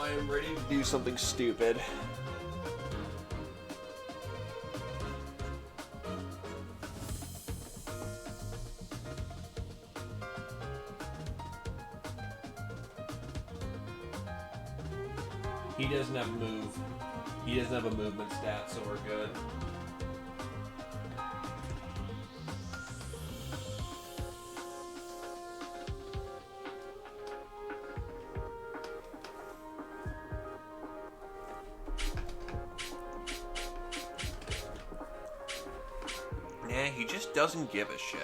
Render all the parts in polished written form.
I am ready to do something stupid. He doesn't have move. He doesn't have a movement stat, so we're good. Nah, he just doesn't give a shit.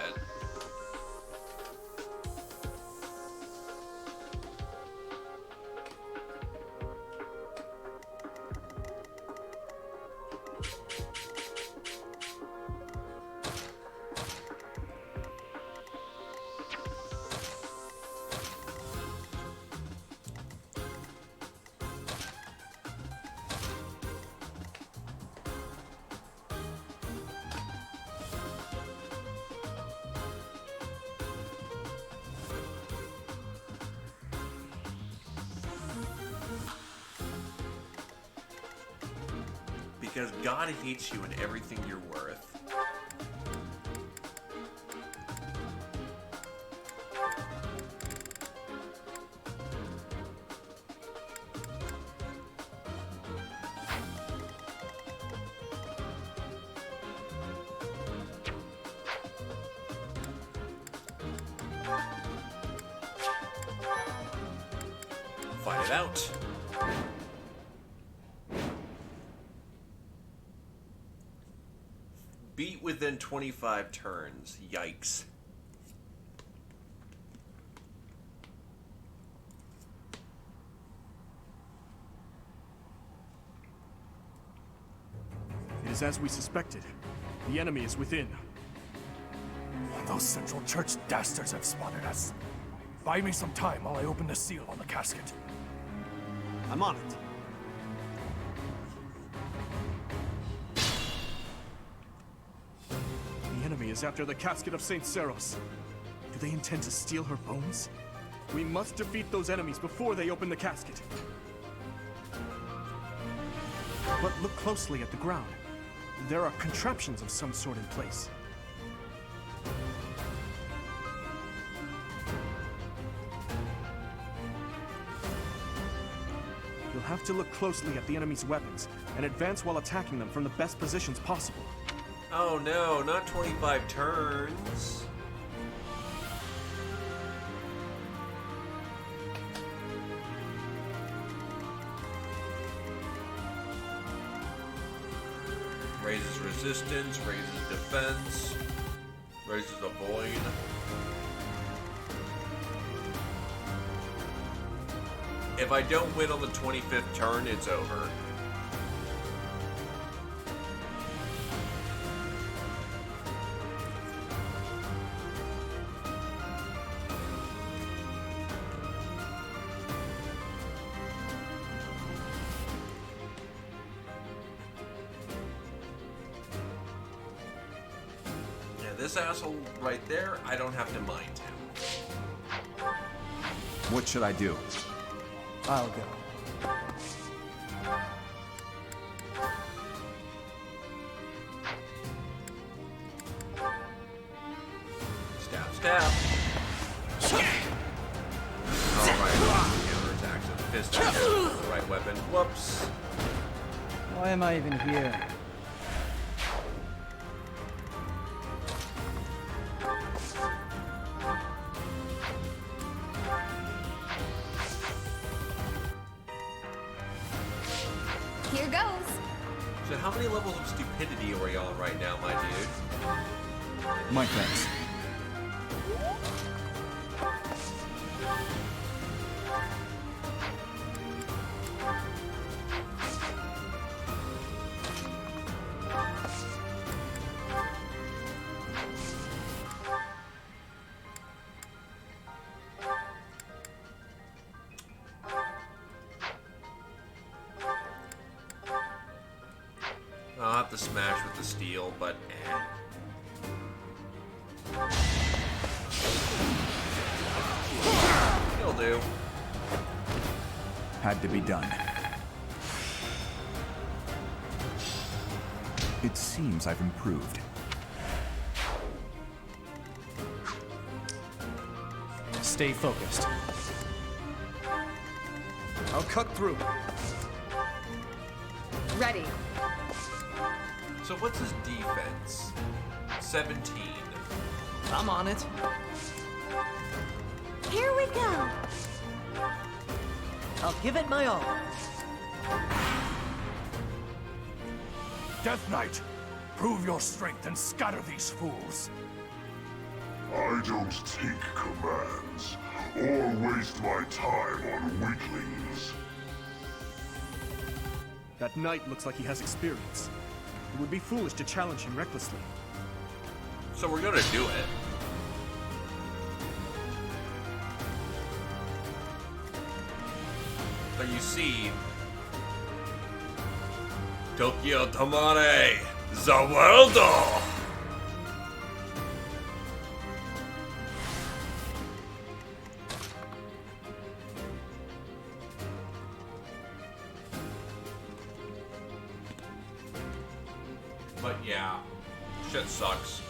Because God hates you and everything you're worth. Fight it out. Beat within 25 turns. Yikes. It is as we suspected. The enemy is within. Those Central Church dastards have spotted us. Buy me some time while I open the seal on the casket. I'm on it. The enemy is after the casket of Saint Seros. Do they intend to steal her bones? We must defeat those enemies before they open the casket. But look closely at the ground. There are contraptions of some sort in place. You'll have to look closely at the enemy's weapons and advance while attacking them from the best positions possible. Oh no, not 25 turns. Raises resistance, raises defense, raises the void. If I don't win on the 25th turn, it's over. This asshole right there, I don't have to mind him. What should I do? I'll go. Stab, stab. Alright, counterattacks with fist attack with the right weapon. Whoops. Why am I even here? Here goes. So how many levels of stupidity are we on right now, my dude? My thanks. I'll have to smash with the steel, but eh. He'll do. Had to be done. It seems I've improved. Stay focused. I'll cut through. Ready. So what's his defense? 17. I'm on it. Here we go. I'll give it my all. Death Knight, prove your strength and scatter these fools. I don't take commands, or waste my time on weaklings. That knight looks like he has experience. It would be foolish to challenge him recklessly. So we're gonna do it. But you see, Tokyo Tamare, the world! But yeah, shit sucks.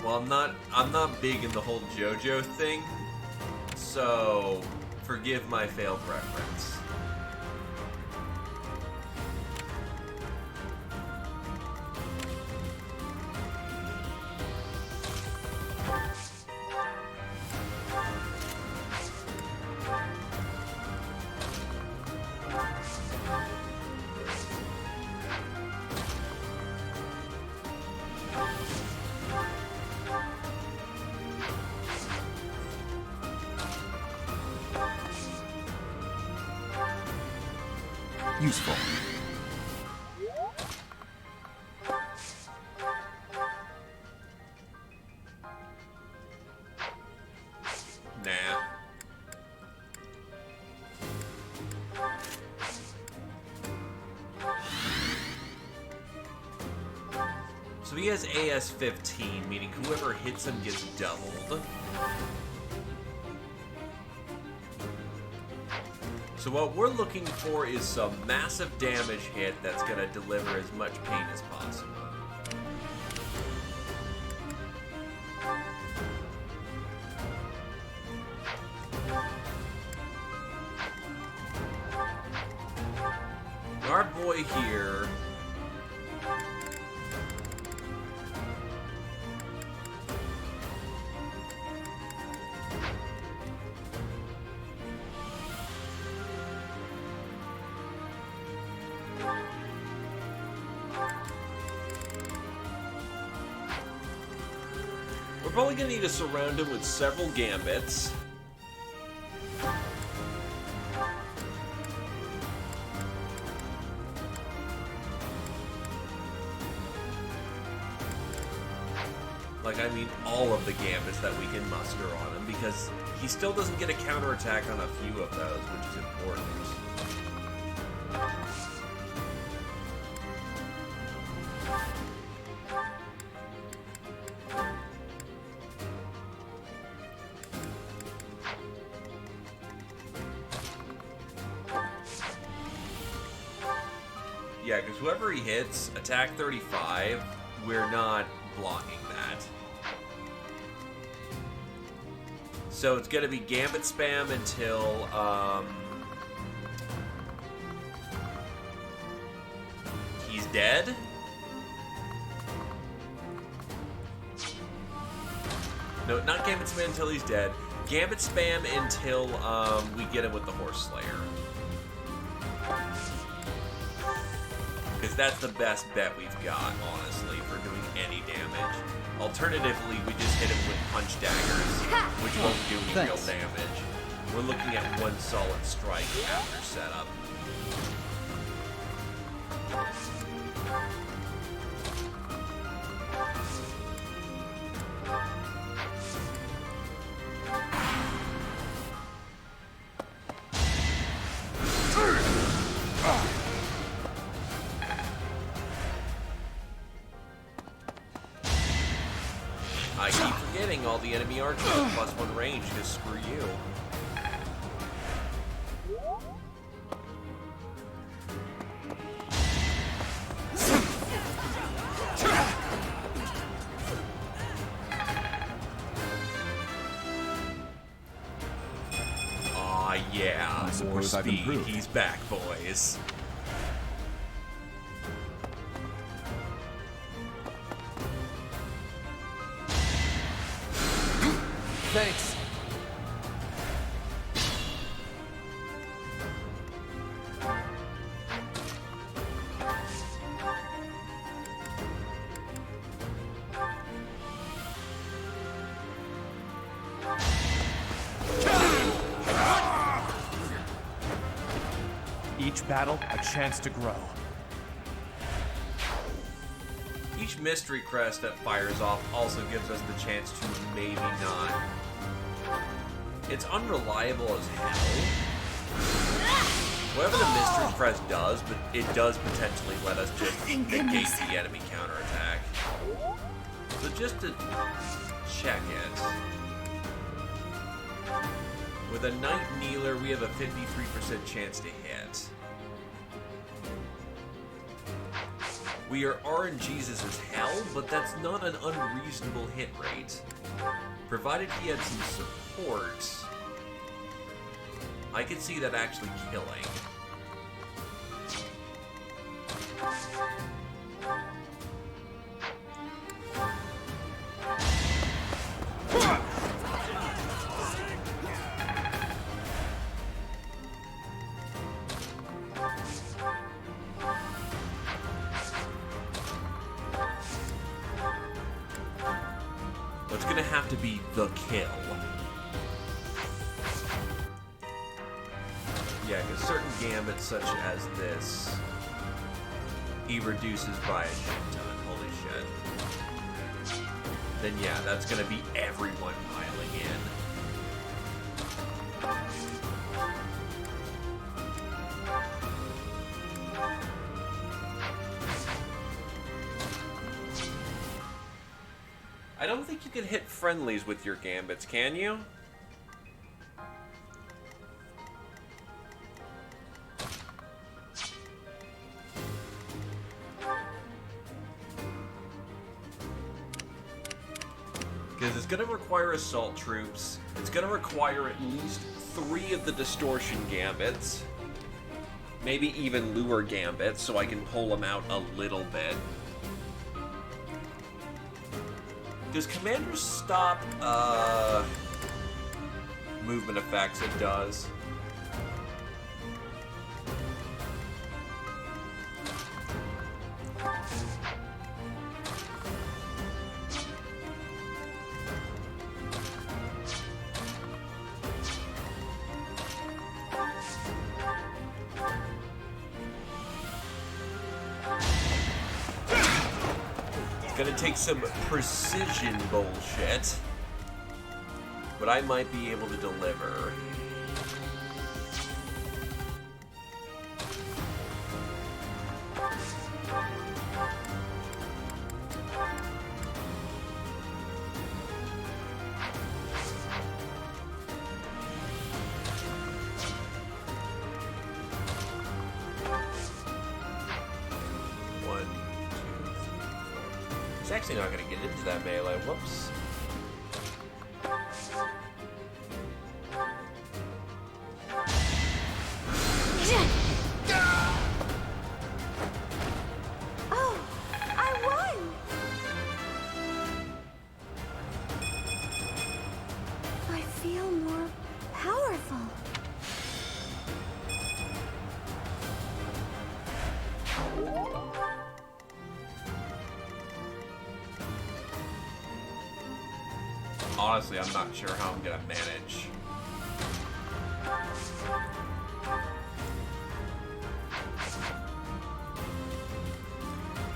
Well, I'm not big in the whole JoJo thing, so forgive my failed reference. Useful. Nah. So he has AS 15, meaning whoever hits him gets doubled. So what we're looking for is some massive damage hit that's going to deliver as much pain as possible. Our boy here... We're probably going to need to surround him with several gambits. Like, I mean all of the gambits that we can muster on him, because he still doesn't get a counterattack on a few of those, which is important. Yeah, because whoever he hits, attack 35, we're not blocking that. So it's going to be Gambit spam until, he's dead? No, not Gambit spam until he's dead. Gambit spam until, we get him with the Horse Slayer. Because that's the best bet we've got, honestly, for doing any damage. Alternatively, we just hit him with punch daggers, which won't do any real damage. We're looking at one solid strike after setup. giving all the enemy archers +1 range, because screw you. Aw, yeah, more suppose I've speed. improved. He's back, boys. Thanks. Each battle, a chance to grow. Each mystery crest that fires off also gives us the chance to maybe not. It's unreliable as hell. Whatever the mystery crest does, but it does potentially let us just negate the enemy counterattack. So just to check it. With a Knight Kneeler, we have a 53% chance to hit. We are RNGesus as hell, but that's not an unreasonable hit rate. Provided he had some support, I could see that actually killing. It's gonna have to be the kill. Yeah, because certain gambits such as this, he reduces by a shit ton. Holy shit. Then yeah, that's gonna be everyone piling in. I don't think you can hit friendlies with your gambits, can you? Because it's going to require assault troops. It's going to require at least 3 of the distortion gambits. Maybe even lure gambits, so I can pull them out a little bit. Does Commanders stop, movement effects? It does. Gonna take some precision bullshit, but I might be able to deliver. It's actually not going to get into that melee. Whoops. Oh, I won! I feel more powerful. Honestly, I'm not sure how I'm gonna manage.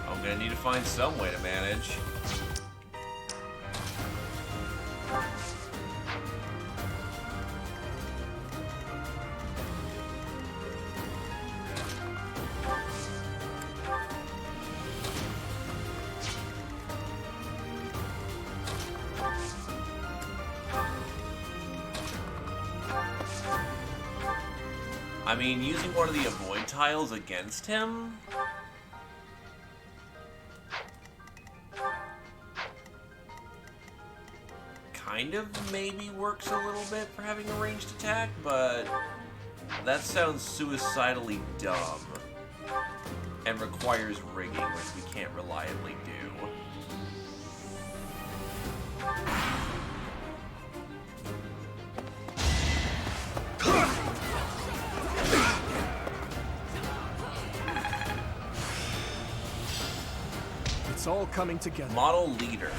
I'm gonna need to find some way to manage. I mean, using one of the avoid tiles against him? Kind of maybe works a little bit for having a ranged attack, but that sounds suicidally dumb and requires rigging, which we can't reliably do. It's all coming together. Model leader.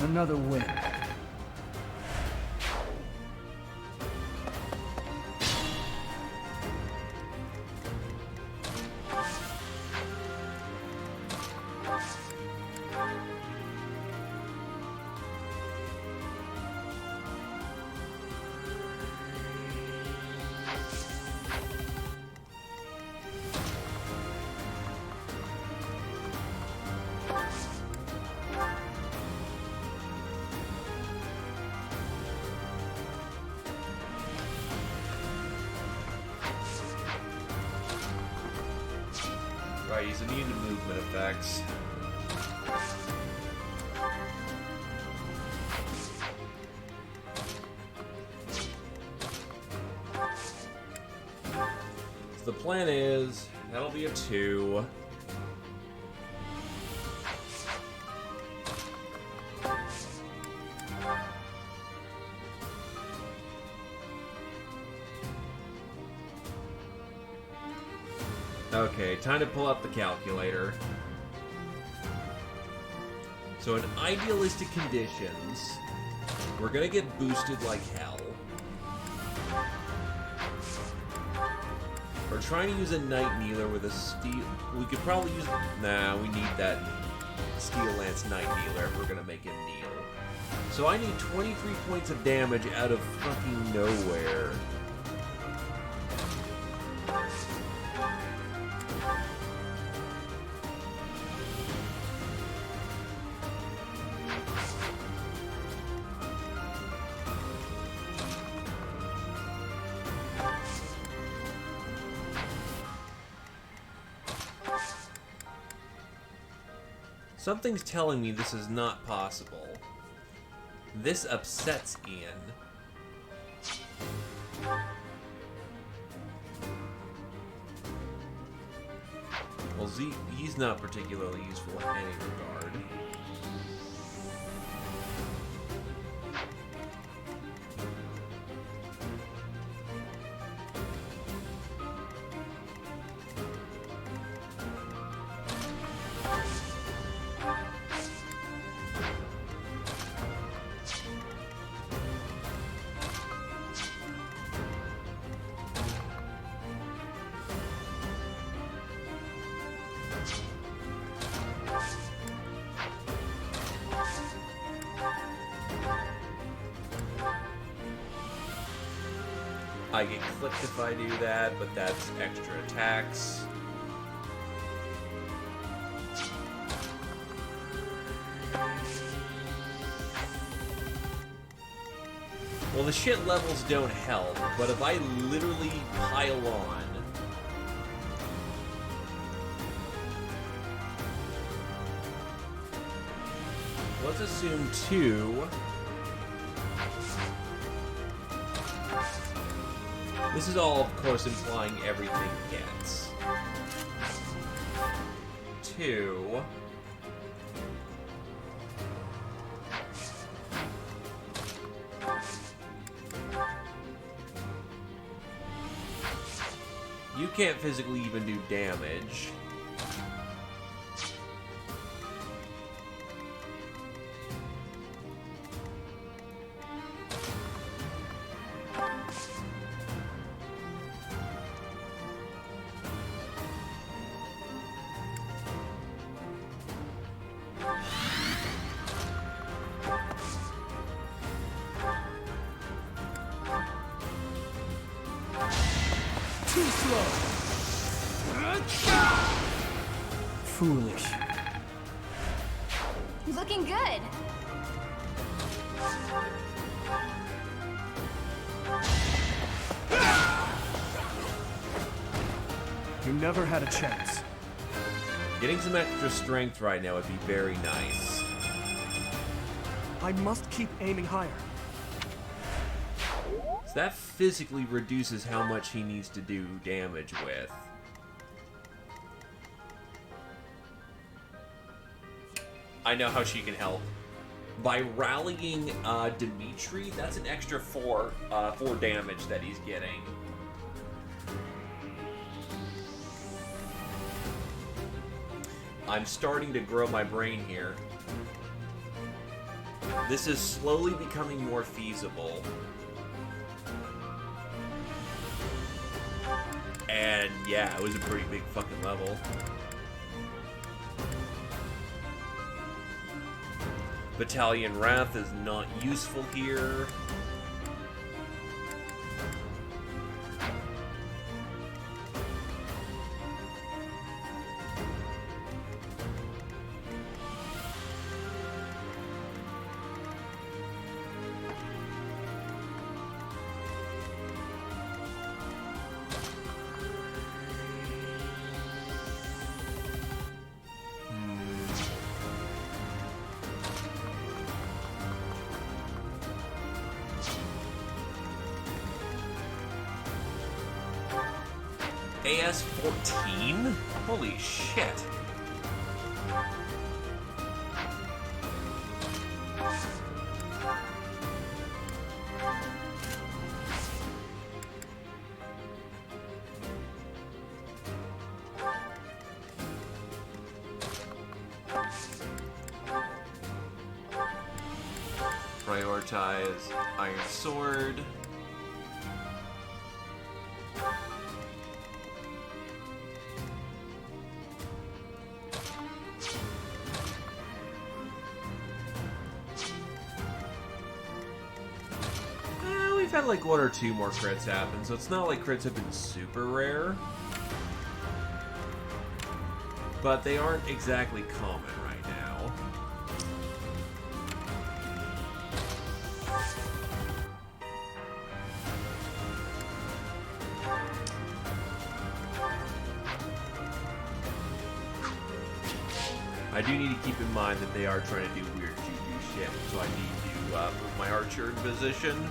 Another win. Right, he's immune to movement effects. So the plan is, that'll be a 2. Okay, time to pull up the calculator. So in idealistic conditions, we're gonna get boosted like hell. We're trying to use a Knight Kneeler with a steel... We could probably use... Nah, we need that Steel Lance Knight Kneeler if we're gonna make him kneel. So I need 23 points of damage out of fucking nowhere. Something's telling me this is not possible. This upsets Ian. Well, he's not particularly useful in any regard. I get clipped if I do that, but that's extra attacks. Well, the shit levels don't help, but if I literally pile on... Let's assume 2... This is all, of course, implying everything gets. 2... You can't physically even do damage. Too slow. Foolish. Looking good. You never had a chance. Getting some extra strength right now would be very nice. I must keep aiming higher. So that physically reduces how much he needs to do damage with. I know how she can help. By rallying Dimitri, that's an extra 4 damage that he's getting. I'm starting to grow my brain here. This is slowly becoming more feasible. And yeah, it was a pretty big fucking level. Battalion Wrath is not useful here. AS-14? Holy shit. Prioritize Iron Sword. We've had like 1 or 2 more crits happen, so it's not like crits have been super rare. But they aren't exactly common right now. I do need to keep in mind that they are trying to do weird juju shit, so I need to move my archer in position.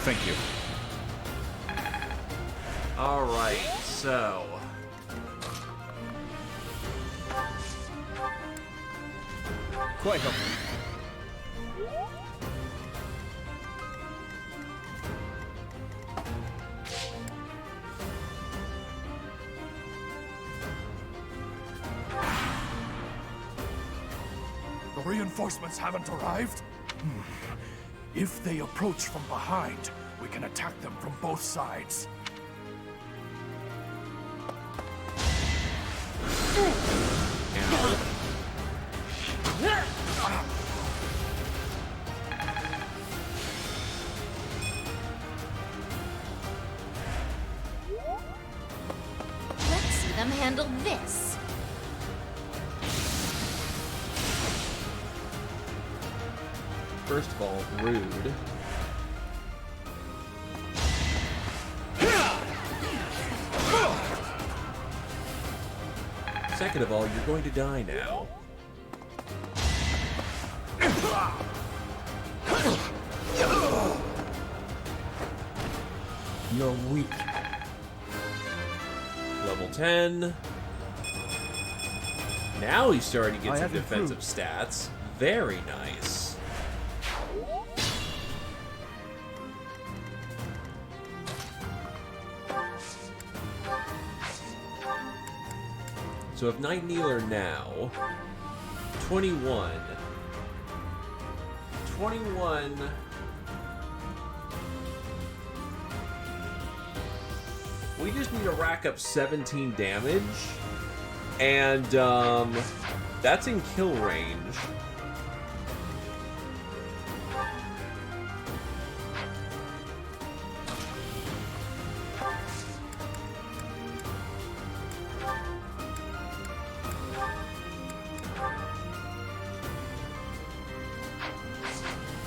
Thank you. Alright, so... Quite helpful. The reinforcements haven't arrived? If they approach from behind, we can attack them from both sides. Let's see them handle this. First of all, rude. Second of all, you're going to die now. You're weak. Level 10. Now he's starting to get I some have defensive improved. stats. Very nice. So if Night Kneeler now... 21. 21... We just need to rack up 17 damage. And, that's in kill range.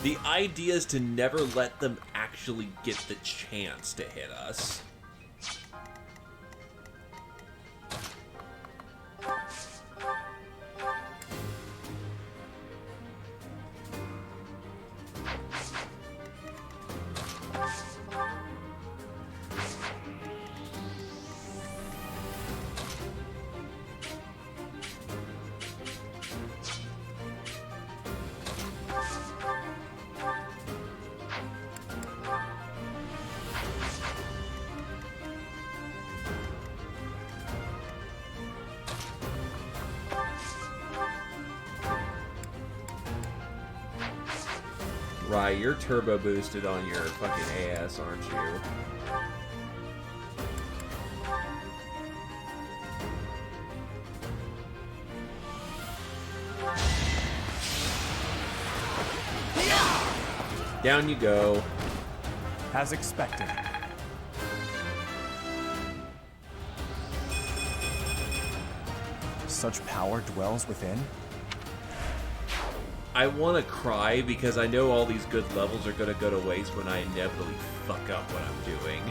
The idea is to never let them actually get the chance to hit us. Right, you're turbo boosted on your fucking AS, aren't you? Down you go. As expected. Such power dwells within? I want to cry because I know all these good levels are going to go to waste when I inevitably fuck up what I'm doing.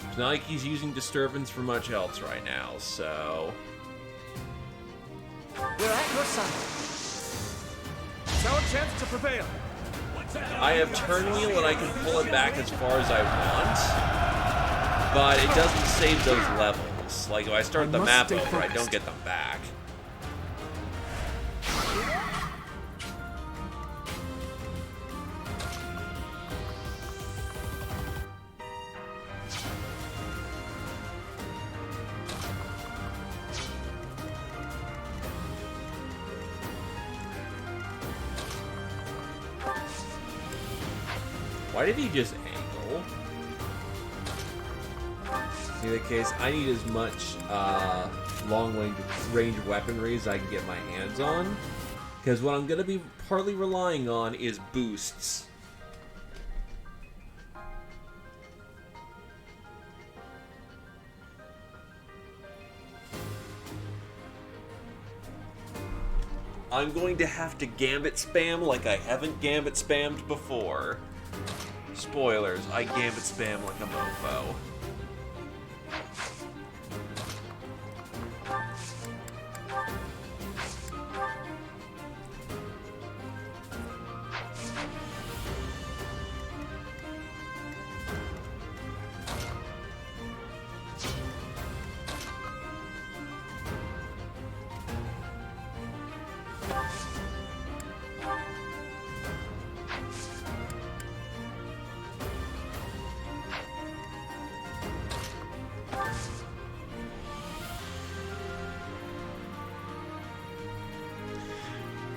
It's not like he's using Disturbance for much else right now, so... We're at your side. It's our chance to prevail. I have turn wheel and I can pull it back as far as I want, but it doesn't save those levels. Like, if I start the map over, I don't get them back. Why did he just angle? In the case, I need as much long range weaponry as I can get my hands on. Because what I'm going to be partly relying on is boosts. I'm going to have to gambit spam like I haven't gambit spammed before. Spoilers, I gambit spam like a mofo.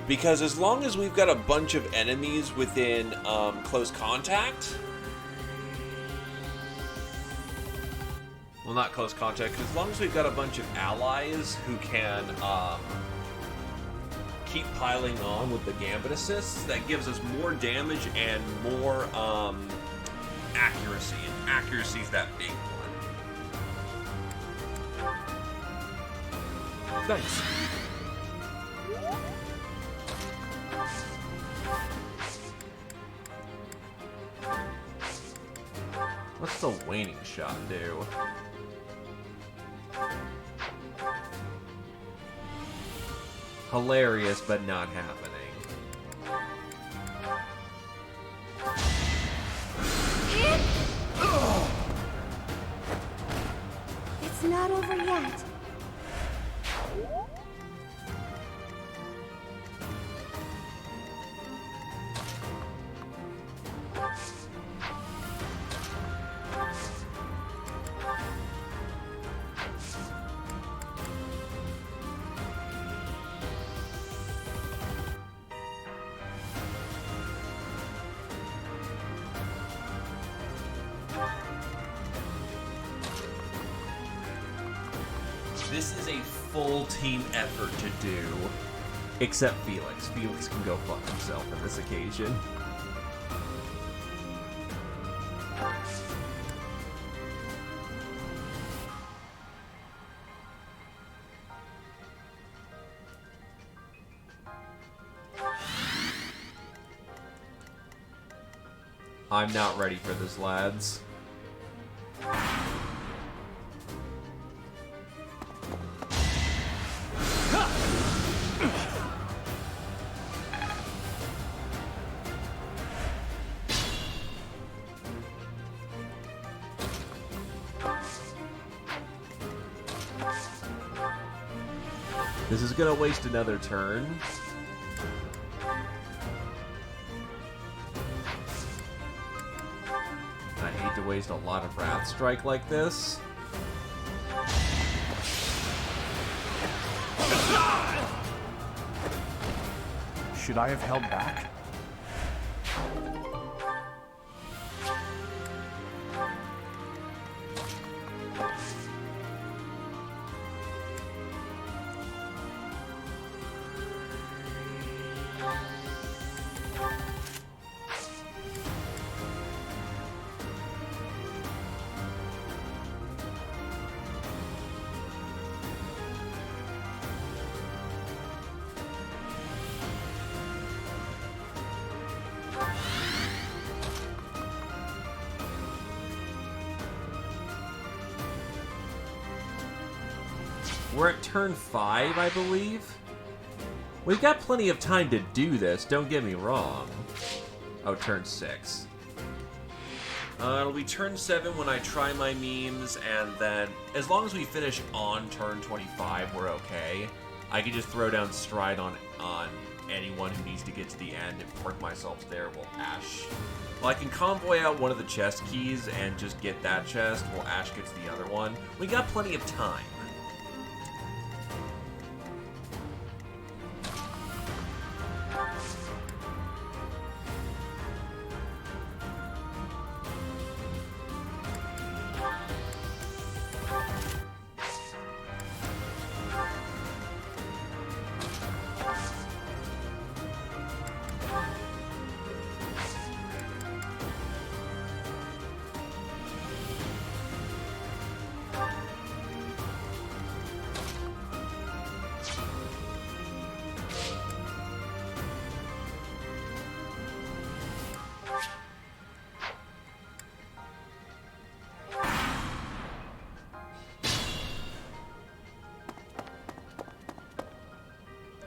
Because as long as we've got a bunch of enemies within close contact... Well, not close contact, as long as we've got a bunch of allies who can keep piling on with the Gambit assists, that gives us more damage and more accuracy. And accuracy is that big one. Thanks. What's the waning shot do? hilarious, but not happening. It's not over yet. This is a full team effort to do. Except Felix. Felix can go fuck himself on this occasion. I'm not ready for this, lads. This is gonna waste another turn. I hate to waste a lot of Wrath Strike like this. Should I have held back? We're at turn 5, I believe. We've got plenty of time to do this, don't get me wrong. Oh, turn 6. It'll be turn 7 when I try my memes, and then, as long as we finish on turn 25, we're okay. I can just throw down Stride on anyone who needs to get to the end and park myself there while Ash... Well, I can convoy out one of the chest keys and just get that chest while Ash gets the other one. We got plenty of time.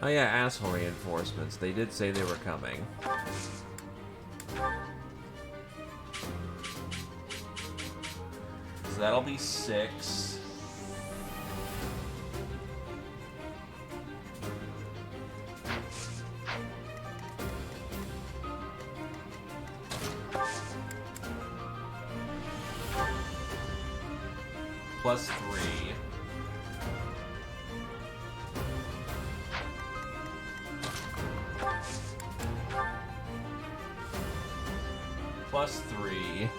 Oh yeah, asshole reinforcements. They did say they were coming. So that'll be 6. Plus 3. Plus 3.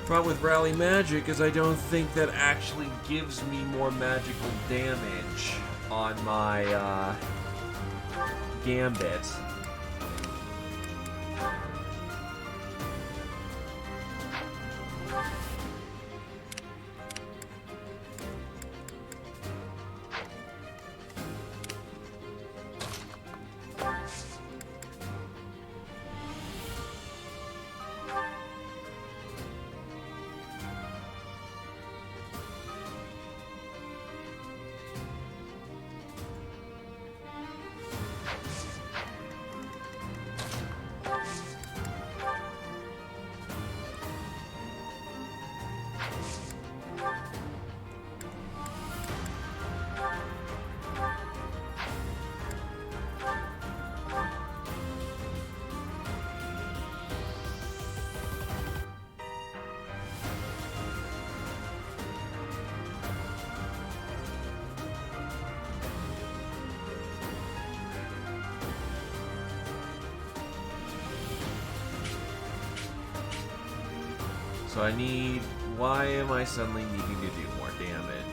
Problem with Rally Magic is I don't think that actually gives me more magical damage on my Gambit. So I need... Why am I suddenly needing to do more damage?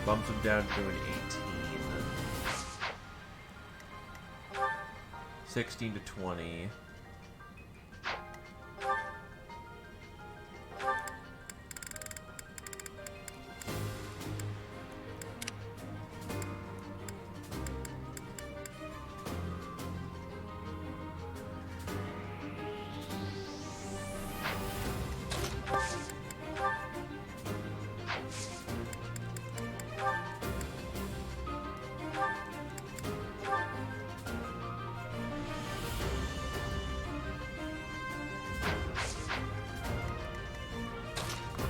Bumped him down to an 18. 16 to 20.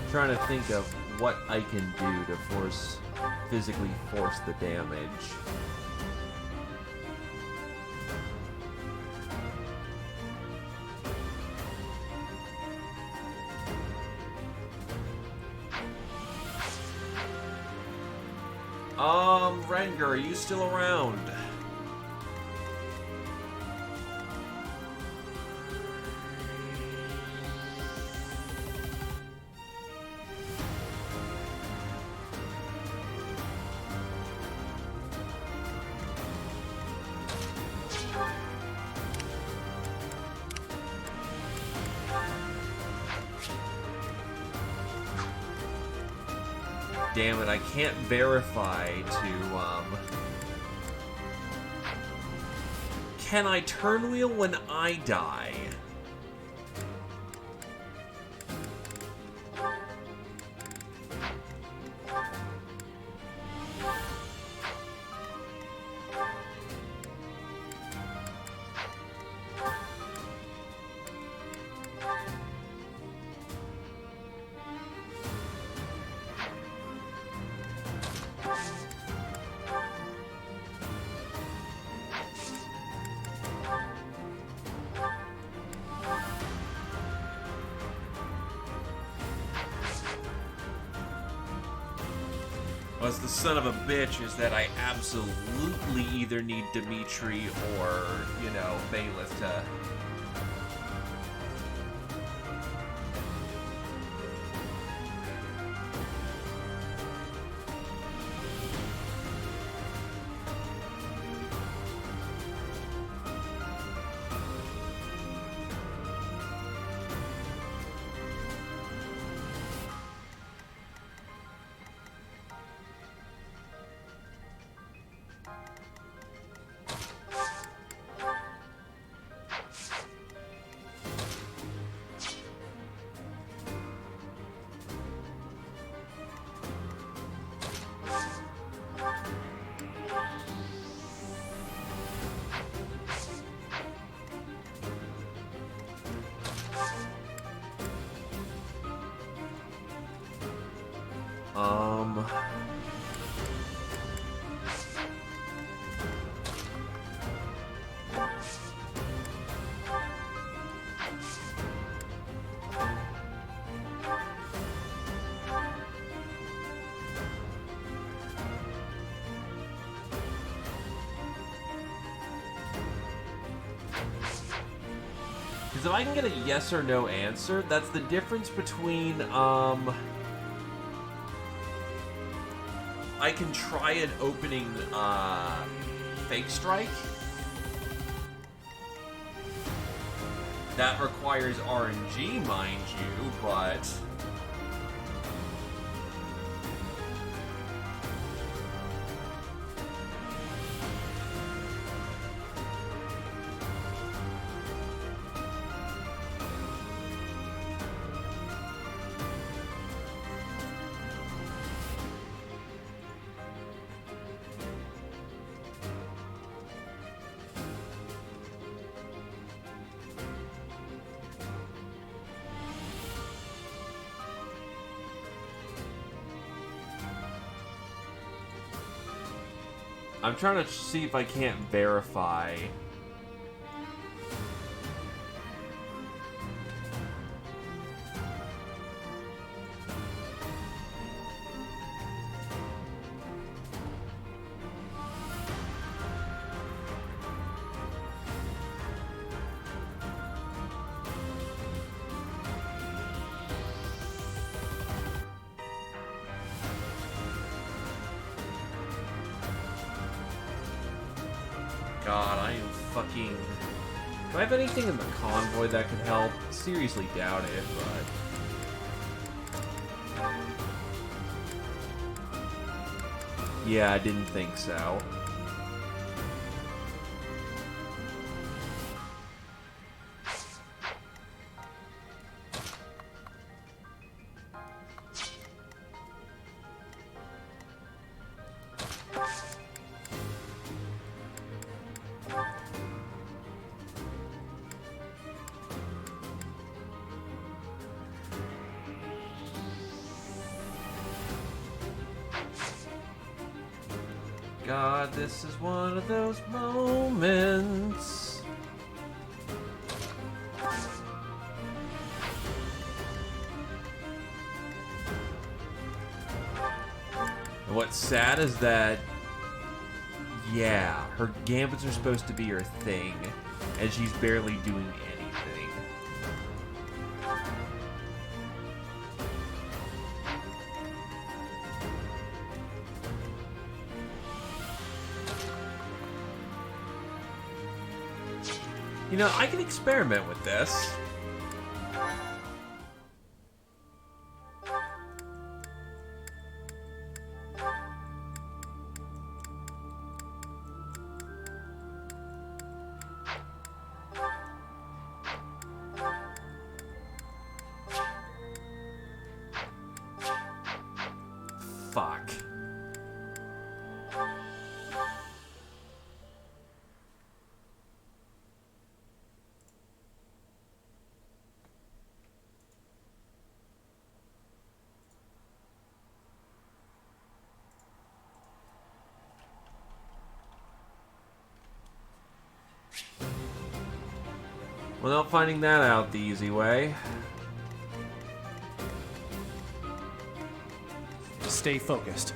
Trying to think of what I can do to physically force the damage. Rengar, are you still around? Damn it, I can't verify to, Can I turn wheel when I die? As the son of a bitch is that I absolutely either need Dimitri or, you know, Bailiff to... Because if I can get a yes or no answer, that's the difference between, I can try an opening, fake strike. That requires RNG, mind you, but... I'm trying to see if I can't verify. God, I am fucking... Do I have anything in the convoy that could help? Seriously doubt it, but... Yeah, I didn't think so. God, this is one of those moments. And what's sad is that, yeah, her gambits are supposed to be her thing, and she's barely doing anything. You know, I can experiment with this. Fuck. Without finding that out the easy way. Stay focused.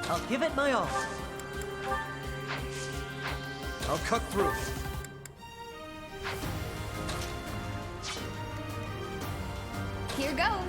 I'll give it my all. I'll cut through. Here goes.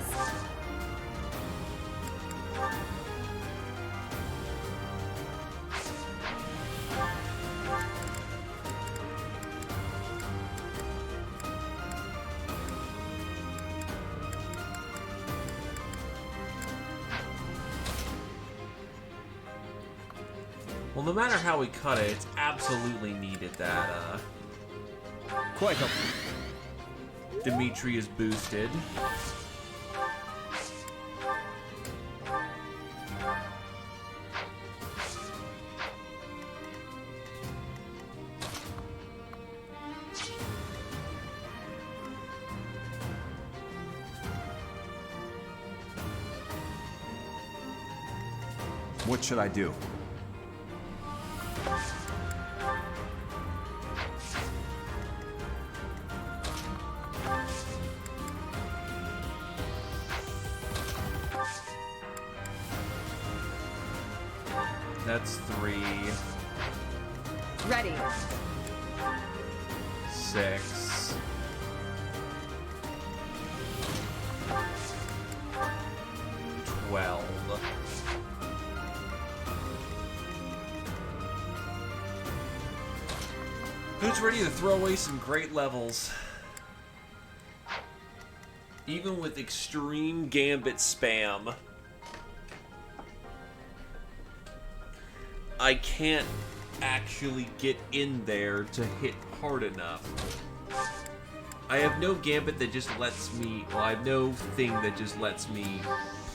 Well, no matter how we cut it, it's absolutely needed that, Quite helpful. Dimitri is boosted. What should I do? That's 3. Ready. 6. 12. Who's ready to throw away some great levels? Even with extreme gambit spam, I can't actually get in there to hit hard enough. I have no gambit that just lets me, well, I have no thing that just lets me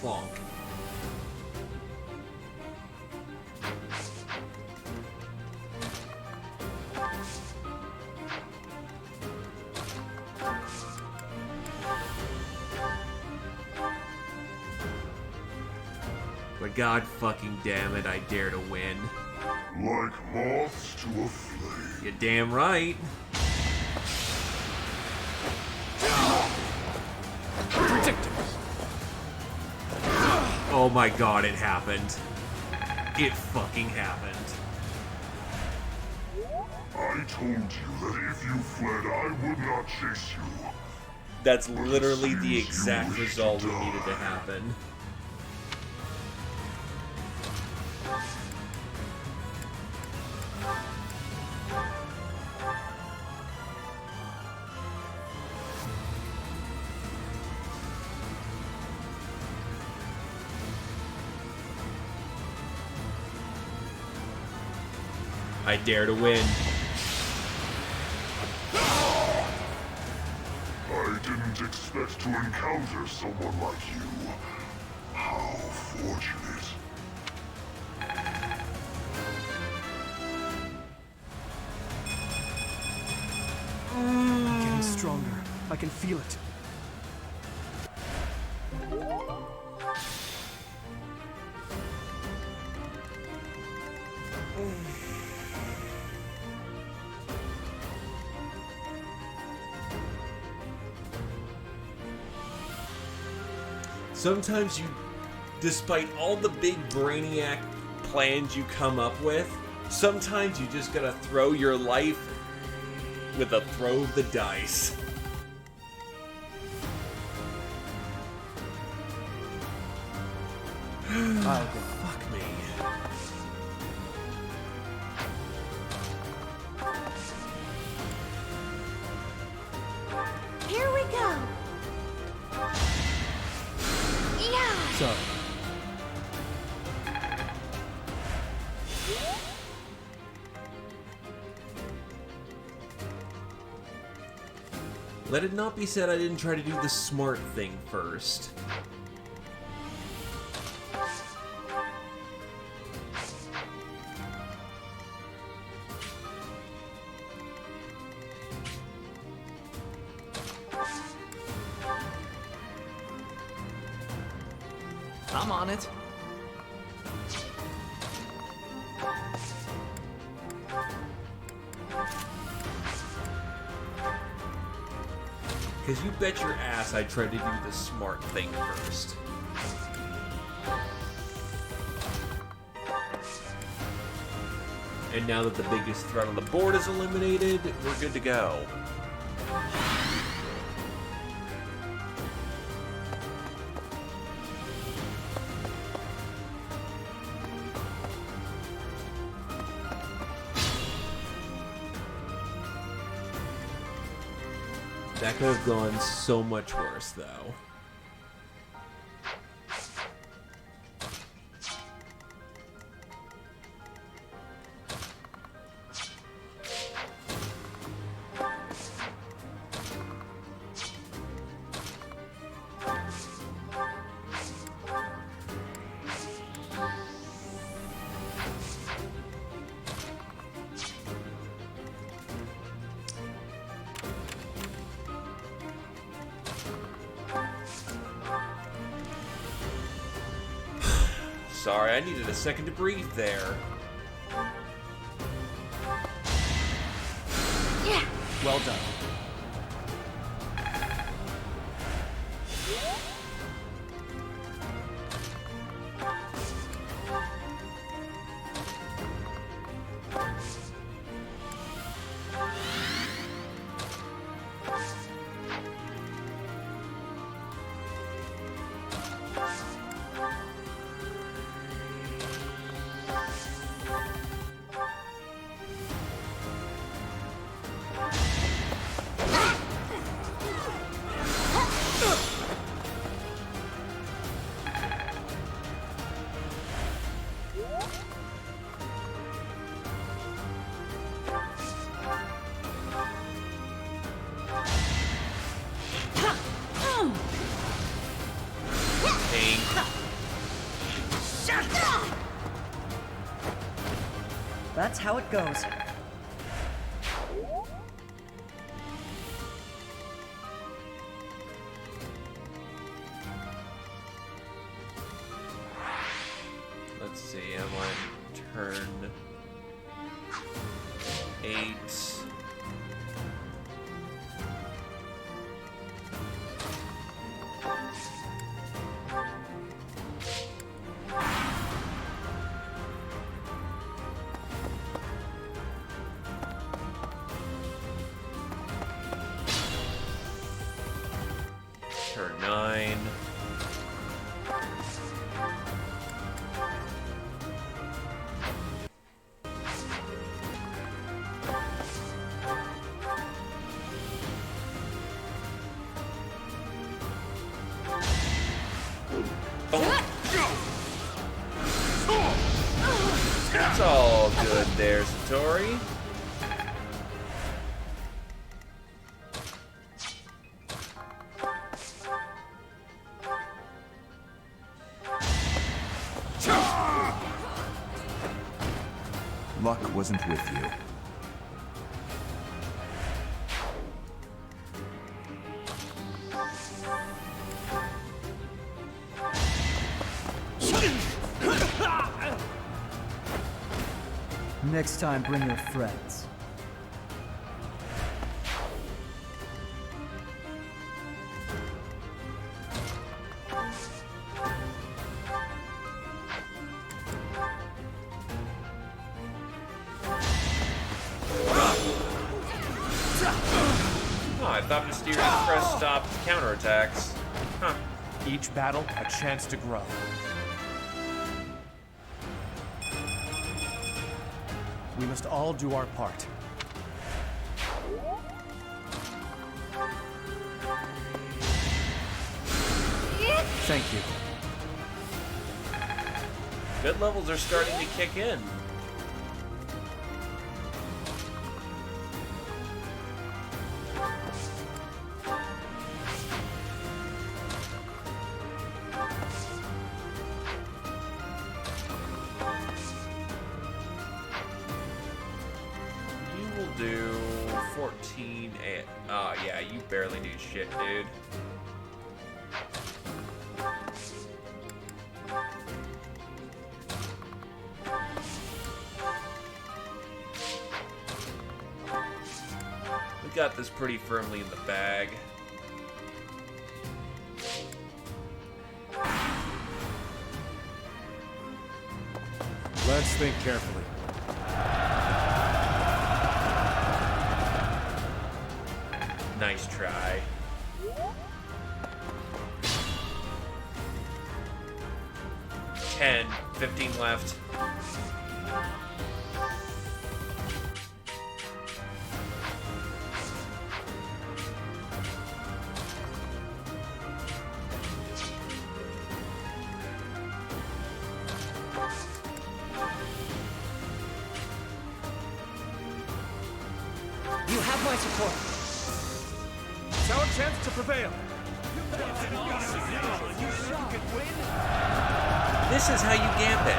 plonk. But god fucking damn it, I dare to win. Like moths to a flame. You're damn right. Predictable. Oh my god, it happened. It fucking happened. I told you that if you fled, I would not chase you. That's literally the exact result that needed to happen. I dare to win. I didn't expect to encounter someone like you. How fortunate. Getting stronger. I can feel it. Sometimes you, despite all the big brainiac plans you come up with, sometimes you just gotta throw your life with a throw of the dice. I'll go. Fuck me. Here we go. Yeah. Sorry. Let it not be said I didn't try to do the smart thing first. I'm on it. Because you bet your ass I tried to do the smart thing first. And now that the biggest threat on the board is eliminated, we're good to go. That could have gone so much worse, though. Sorry, I needed a second to breathe there. Yeah. Well done. That's how it goes. Let's see, I'm on turn 8. Turn 9. It's all good there, Satori. Luck wasn't with you. Next time, bring your friends. Oh, I thought Mysterious Press stopped counterattacks. Huh. Each battle, a chance to grow. We must all do our part. Thank you. Good levels are starting to kick in. You will do 14 and... Oh, yeah, you barely do shit, dude. We got this pretty firmly in the bag. Let's think carefully. Nice try. Ten, 15 left. You have my support. It's our chance to prevail. This is how you gambit.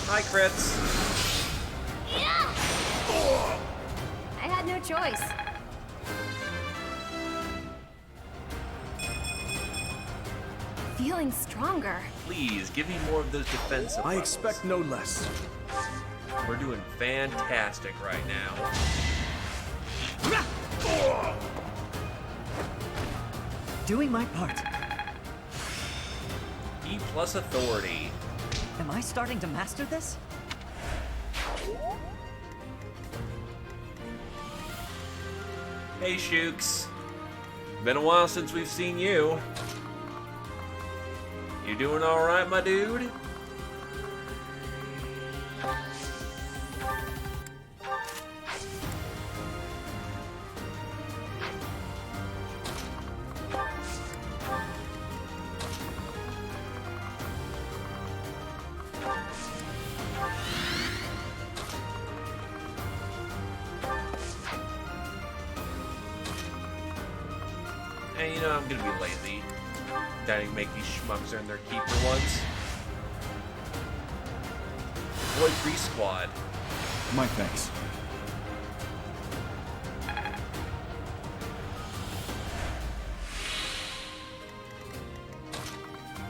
Hi, crits. I had no choice. Feeling stronger. Please, give me more of those defensive I levels. expect no less. We're doing fantastic right now. Doing my part. E plus authority. Am I starting to master this? Hey, Shooks. Been a while since we've seen you. You doing alright, my dude? you know, I'm gonna be lazy. Gotta make these schmucks earn their keep for once. Boy, free squad. My thanks.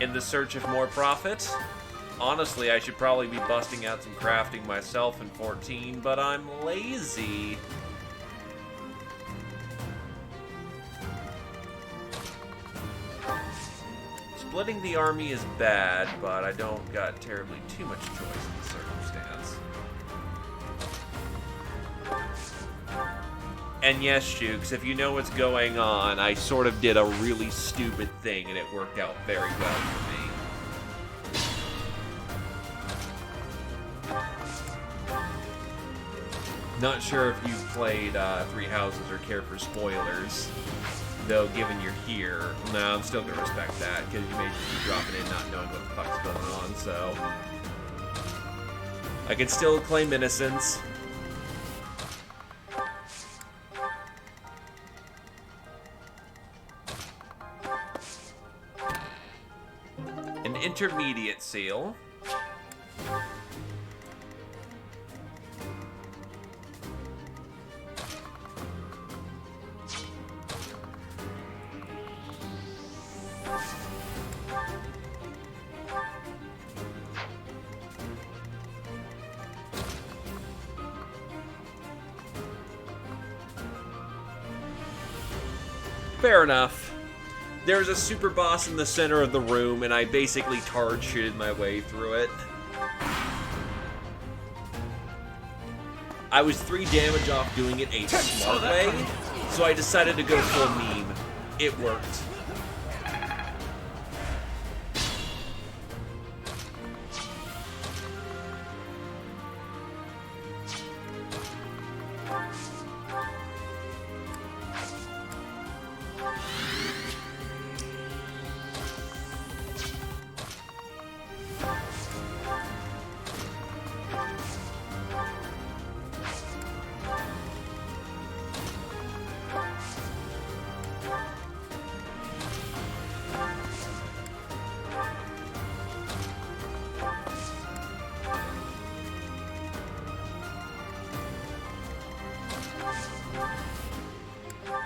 In the search of more profit? Honestly, I should probably be busting out some crafting myself in 14, but I'm lazy. Splitting the army is bad, but I don't got terribly too much choice in the circumstance. And yes, Shooks, if you know what's going on, I sort of did a really stupid thing and it worked out very well for me. Not sure if you've played Three Houses or care for spoilers. Though, given you're here, no, I'm still gonna respect that, because you may just be dropping in not knowing what the fuck's going on, so... I can still claim innocence. An intermediate seal. Fair enough. There's a super boss in the center of the room, and I basically tard-shooted my way through it. I was 3 damage off doing it a smart way, so I decided to go full meme. It worked.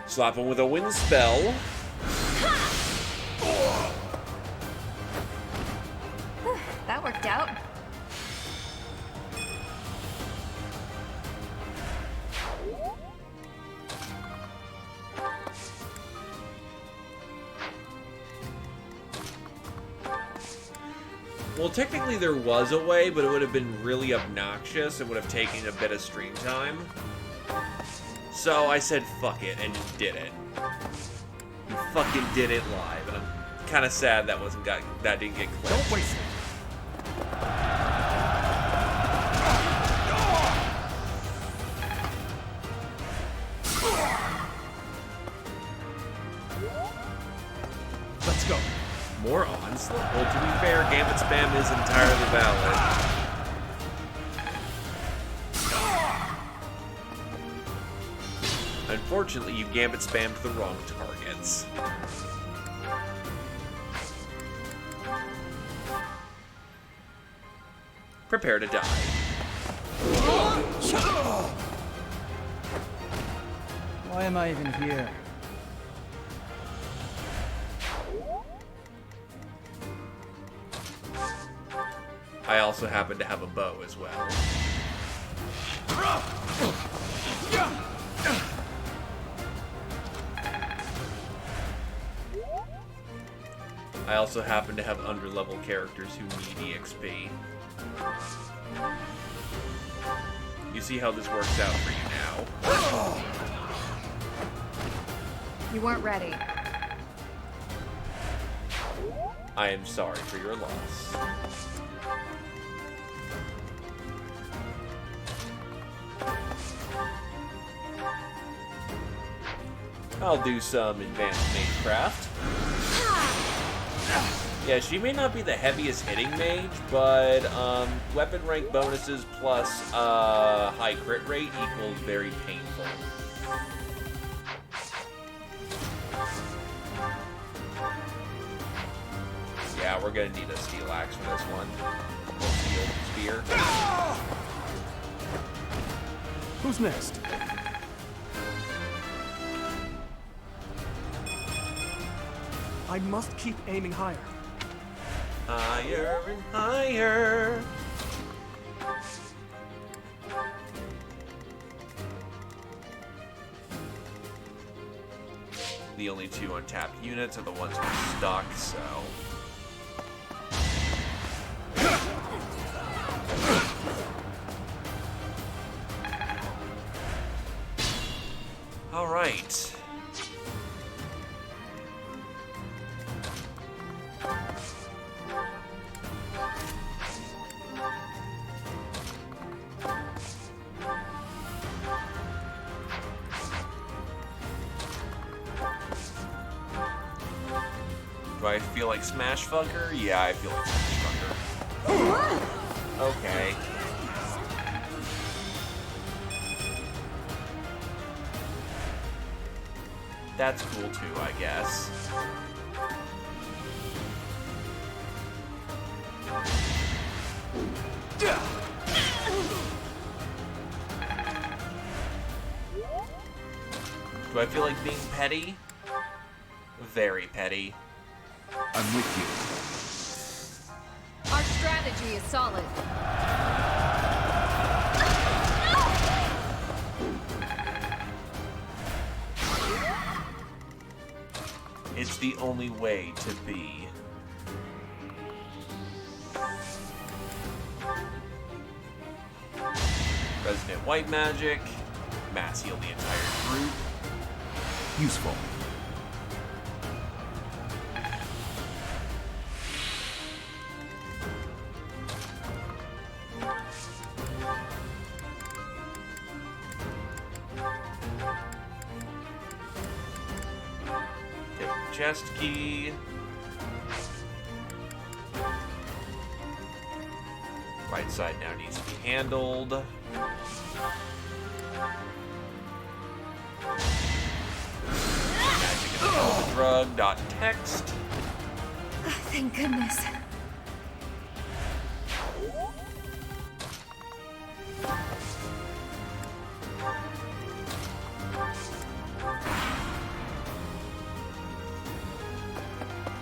Slap him with a wind spell. That worked out. Well, technically there was a way, but it would have been really obnoxious and would have taken a bit of stream time. So I said fuck it and just did it. You fucking did it live, and I'm kind of sad that didn't get clipped. Don't waste it. Let's go. More onslaught? Well, to be fair, Gambit spam is entirely valid. Unfortunately, you Gambit spammed the wrong targets. Prepare to die. Why am I even here? I also happen to have a bow as well. I also happen to have underlevel characters who need EXP. You see how this works out for you now. You weren't ready. I am sorry for your loss. I'll do some advanced magecraft. Yeah, she may not be the heaviest hitting mage, but weapon rank bonuses plus high crit rate equals very painful. Yeah, we're gonna need a steel axe for this one. Or steel spear. Who's next? I must keep aiming higher. Higher and higher. The only two untapped units are the ones we're stuck, so... Alright. Do I feel like Smash Fucker? Yeah, I feel like Smash Fucker. Okay. That's cool too, I guess. Do I feel like being petty? Very petty. I'm with you. Our strategy is solid. It's the only way to be. Resident White Magic. Mass heal the entire group. Useful. Take the chest key. Right side now needs to be handled. Magic and the drug, dot text. Thank goodness.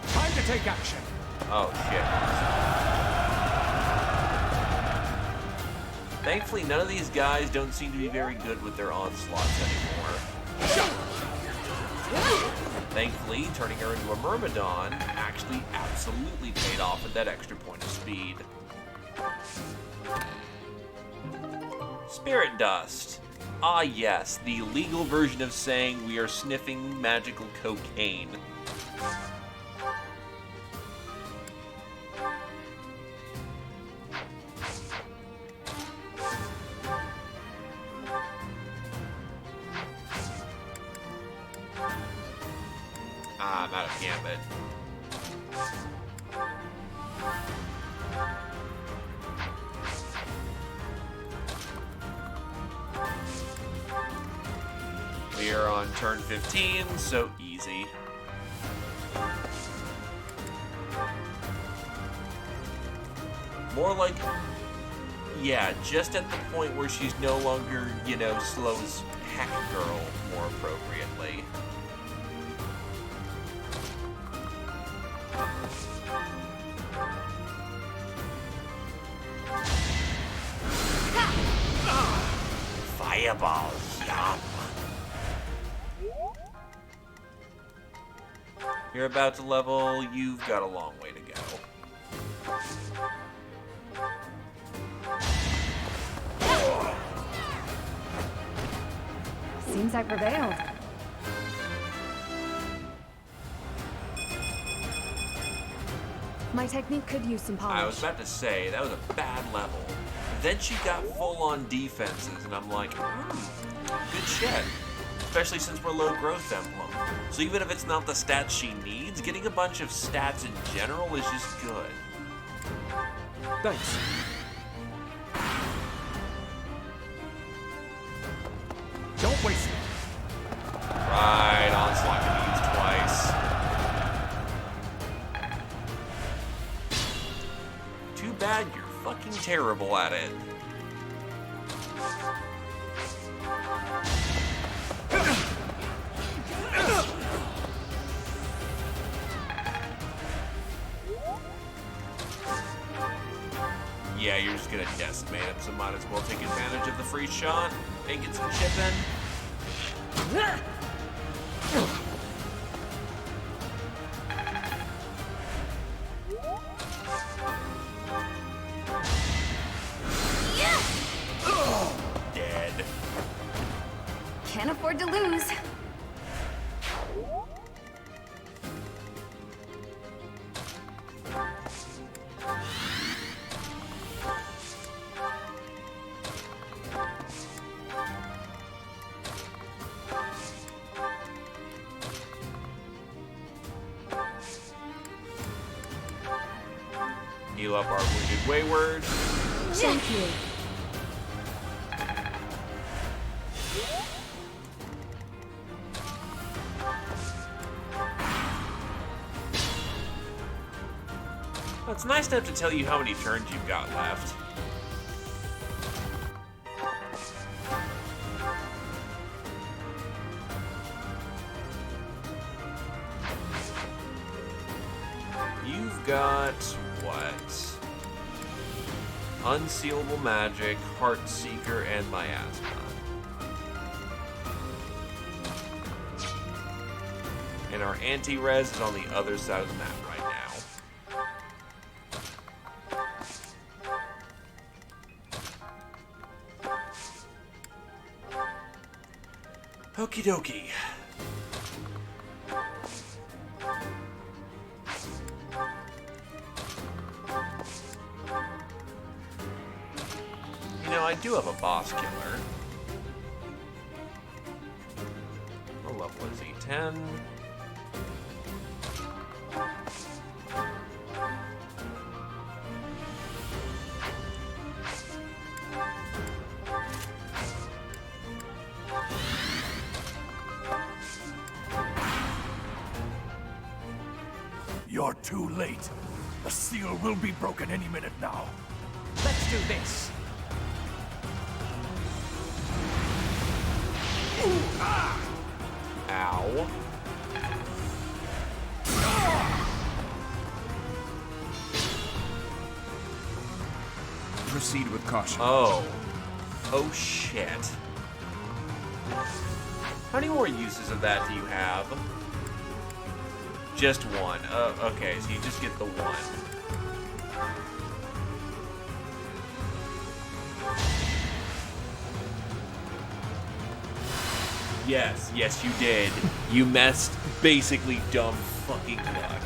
Time to take action. Oh, shit. Thankfully, none of these guys don't seem to be very good with their onslaughts anymore. Thankfully, turning her into a Myrmidon actually absolutely paid off with that extra point of speed. Spirit Dust. Ah yes, the legal version of saying we are sniffing magical cocaine. I'm out of gambit. We are on turn 15, so easy. More like, yeah, just at the point where she's no longer, you know, slow as heck girl, more appropriately. Fireballs, yum. You're about to level, you've got a long way to go. Seems I prevailed. My technique could use some polish. I was about to say, that was a bad level. Then she got full-on defenses, and I'm like, good shit. Especially since we're low growth Emblem. So even if it's not the stats she needs, getting a bunch of stats in general is just good. Thanks. Don't waste it. Right, Onslaught can be used twice. too bad you're fucking terrible at it. Yeah, you're just gonna decimate him, so might as well take advantage of the free shot and get some chip in. Dead. Can't afford to lose. Heal up our wounded wayward. Thank you. It's nice to have to tell you how many turns you've got left. You've got what? Unsealable Magic, Heartseeker, and Miasma. And our anti-res is on the other side of the map right now. Okie dokie. You know, I do have a boss killer. What level is he? 10? You're too late. The seal will be broken any minute now. Let's do this. Ow. Proceed with caution. Oh. Oh shit. How many more uses of that do you have? Just one. Okay, so you just get the one. Yes, yes you did. You messed basically dumb fucking luck.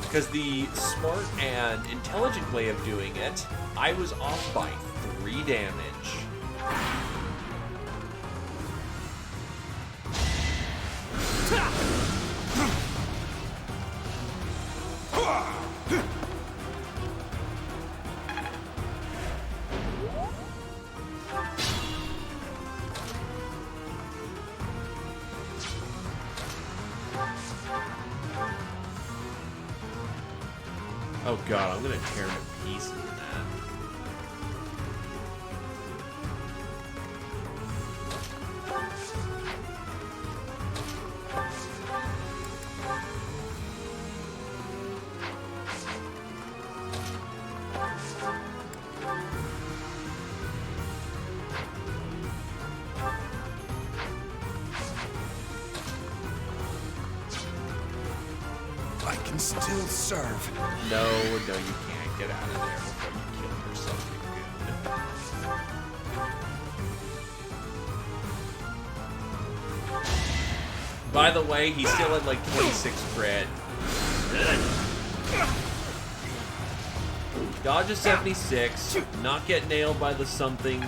Because the smart and intelligent way of doing it, I was off by 3 damage. Oh god, I'm gonna tear him to pieces in that. I can still serve. No, you can't. Get out of there before you kill yourself, you goon. By the way, he's still at like 26 crit. Dodge a 76, not get nailed by the something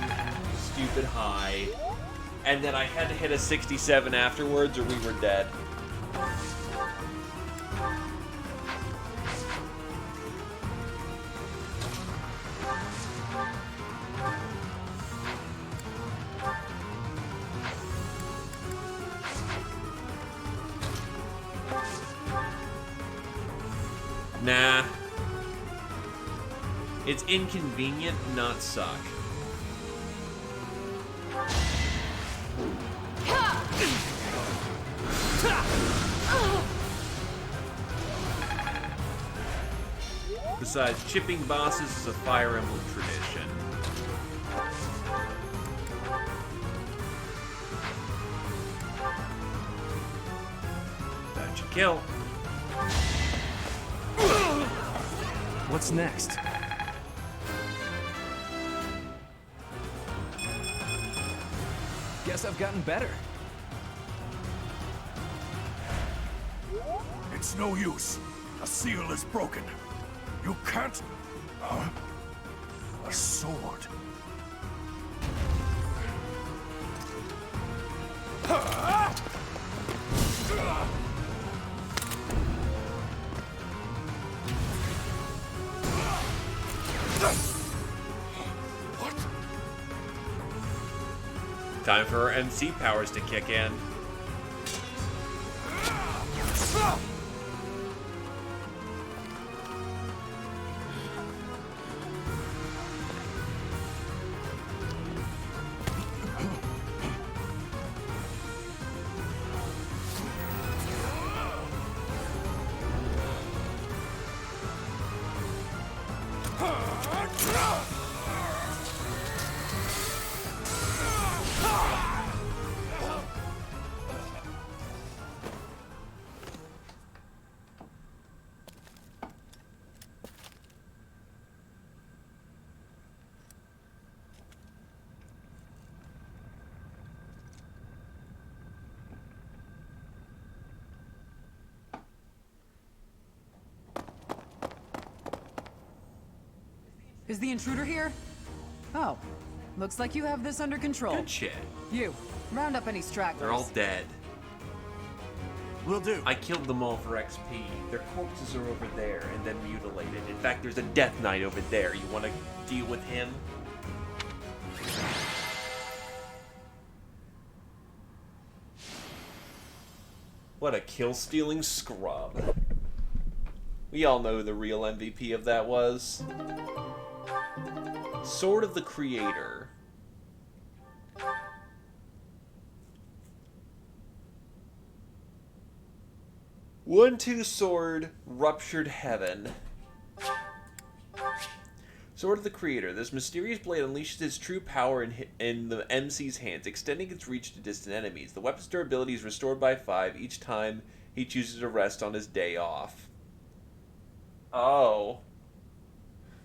stupid high, and then I had to hit a 67 afterwards or we were dead. It's inconvenient, not suck. Besides, chipping bosses is a Fire Emblem tradition. That should kill. What's next? Guess I've gotten better. It's no use. The seal is broken. You can't... Huh? A sword. What? Time for our MC powers to kick in. Is the intruder here? Oh, looks like you have this under control. Good shit. You, round up any stragglers. They're all dead. Will do. I killed them all for XP. Their corpses are over there and then mutilated. In fact, there's a Death Knight over there. You want to deal with him? What a kill-stealing scrub. We all know who the real MVP of that was. Sword of the Creator. One-two sword, ruptured heaven. Sword of the Creator. This mysterious blade unleashes its true power in the MC's hands, extending its reach to distant enemies. The weapon's durability is restored by 5 each time he chooses to rest on his day off. Oh.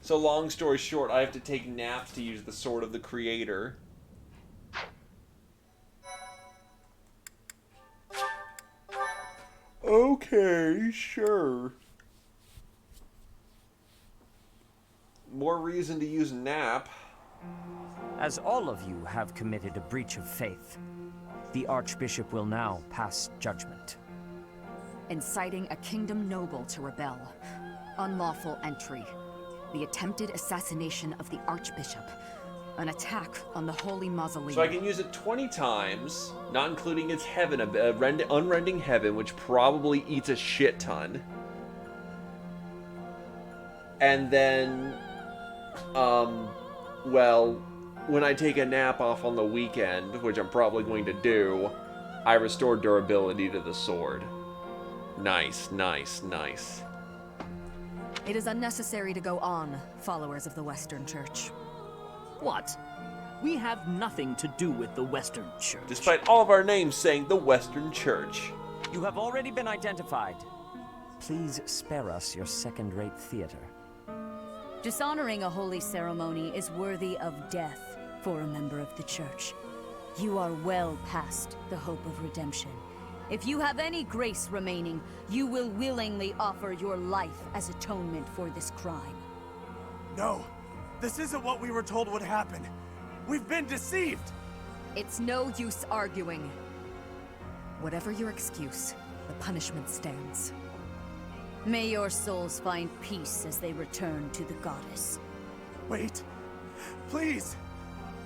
So long story short, I have to take naps to use the Sword of the Creator. Okay, sure. More reason to use nap. As all of you have committed a breach of faith, the Archbishop will now pass judgment. Inciting a kingdom noble to rebel. Unlawful entry. The attempted assassination of the Archbishop. An attack on the Holy Mausoleum. So I can use it 20 times, not including its heaven, unrending heaven, which probably eats a shit ton. And then, well, when I take a nap off on the weekend, which I'm probably going to do, I restore durability to the sword. Nice, nice, nice. It is unnecessary to go on, followers of the Western Church. What? We have nothing to do with the Western Church. Despite all of our names saying the Western Church. You have already been identified. Please spare us your second-rate theater. Dishonoring a holy ceremony is worthy of death for a member of the Church. You are well past the hope of redemption. If you have any grace remaining, you will willingly offer your life as atonement for this crime. No, this isn't what we were told would happen. We've been deceived. It's no use arguing. Whatever your excuse, the punishment stands. May your souls find peace as they return to the goddess. Wait, please.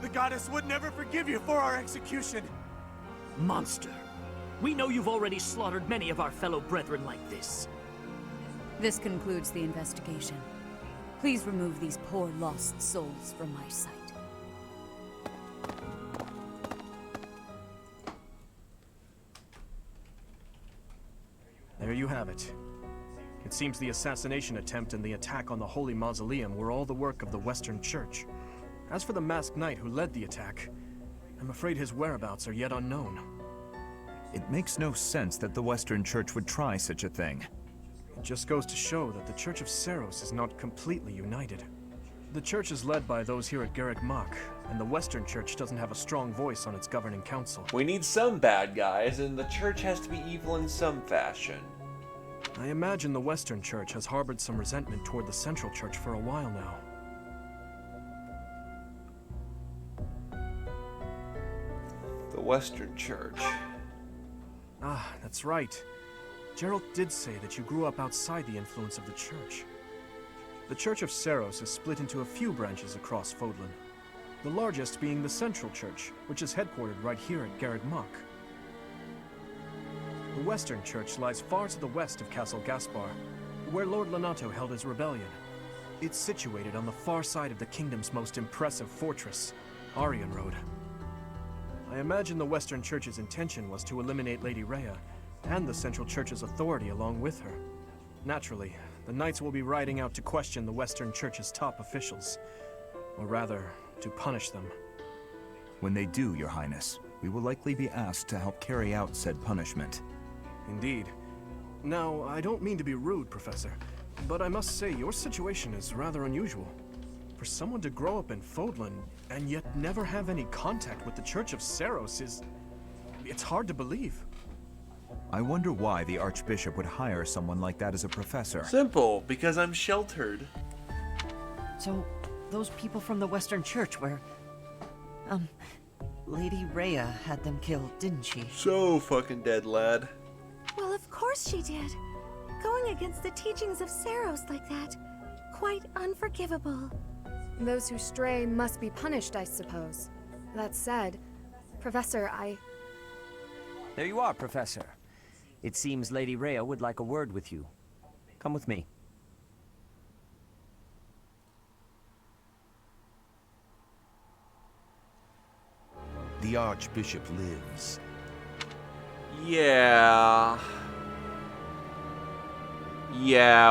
The goddess would never forgive you for our execution. Monster. We know you've already slaughtered many of our fellow brethren like this. This concludes the investigation. Please remove these poor lost souls from my sight. There you have it. It seems the assassination attempt and the attack on the Holy Mausoleum were all the work of the Western Church. As for the masked knight who led the attack, I'm afraid his whereabouts are yet unknown. It makes no sense that the Western Church would try such a thing. It just goes to show that the Church of Seros is not completely united. The Church is led by those here at Garreg Mach, and the Western Church doesn't have a strong voice on its governing council. We need some bad guys, and the church has to be evil in some fashion. I imagine the Western Church has harbored some resentment toward the Central Church for a while now. The Western Church. Ah, that's right. Geralt did say that you grew up outside the influence of the Church. The Church of Seros is split into a few branches across Fodlan, the largest being the Central Church, which is headquartered right here at Garreg Mach. The Western Church lies far to the west of Castle Gaspar, where Lord Lonato held his rebellion. It's situated on the far side of the kingdom's most impressive fortress, Aryan Road. I imagine the Western Church's intention was to eliminate Lady Rhea, and the Central Church's authority along with her. Naturally, the Knights will be riding out to question the Western Church's top officials. Or rather, to punish them. When they do, Your Highness, we will likely be asked to help carry out said punishment. Indeed. Now, I don't mean to be rude, Professor, but I must say your situation is rather unusual. For someone to grow up in Fodlan, and yet never have any contact with the Church of Seros it's hard to believe. I wonder why the Archbishop would hire someone like that as a professor. Simple, because I'm sheltered. So, those people from the Western Church were... Lady Rhea had them killed, didn't she? So fucking dead, lad. Well, of course she did. Going against the teachings of Seros like that. Quite unforgivable. Those who stray must be punished, I suppose. That said, Professor, There you are, Professor. It seems Lady Rhea would like a word with you. Come with me. The Archbishop lives. Yeah,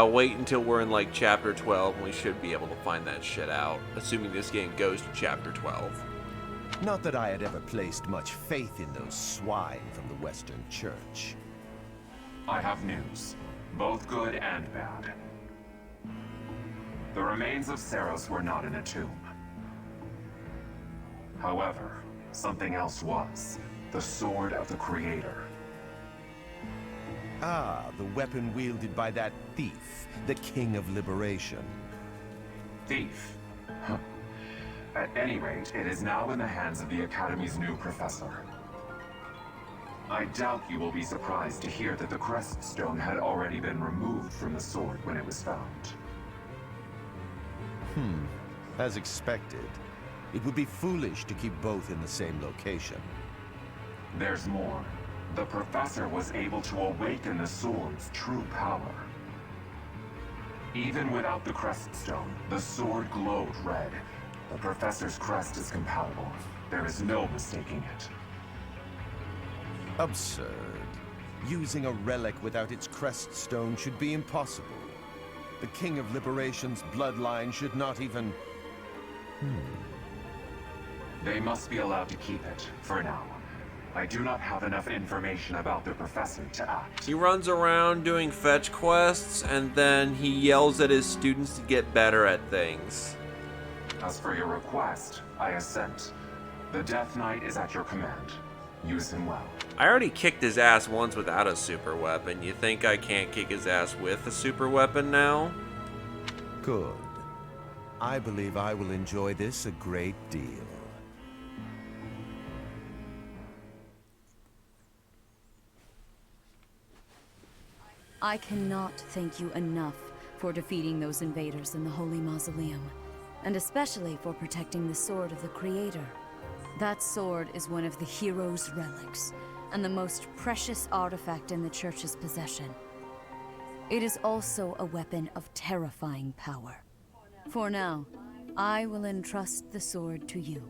wait until we're in, like, Chapter 12, and we should be able to find that shit out. Assuming this game goes to Chapter 12. Not that I had ever placed much faith in those swine from the Western Church. I have news, both good and bad. The remains of Seros were not in a tomb. However, something else was. The Sword of the Creator. Ah, the weapon wielded by that thief, the King of Liberation. Thief? Huh. At any rate, it is now in the hands of the Academy's new professor. I doubt you will be surprised to hear that the crest stone had already been removed from the sword when it was found. As expected. It would be foolish to keep both in the same location. There's more. The professor was able to awaken the sword's true power. Even without the crest stone, the sword glowed red. The professor's crest is compatible. There is no mistaking it. Absurd. Using a relic without its crest stone should be impossible. The King of Liberation's bloodline should not even... They must be allowed to keep it, for now. I do not have enough information about the professor to act. He runs around doing fetch quests, and then he yells at his students to get better at things. As for your request, I assent. The Death Knight is at your command. Use him well. I already kicked his ass once without a super weapon. You think I can't kick his ass with a super weapon now? Good. I believe I will enjoy this a great deal. I cannot thank you enough for defeating those invaders in the Holy Mausoleum, and especially for protecting the Sword of the Creator. That sword is one of the hero's relics, and the most precious artifact in the Church's possession. It is also a weapon of terrifying power. For now, I will entrust the sword to you.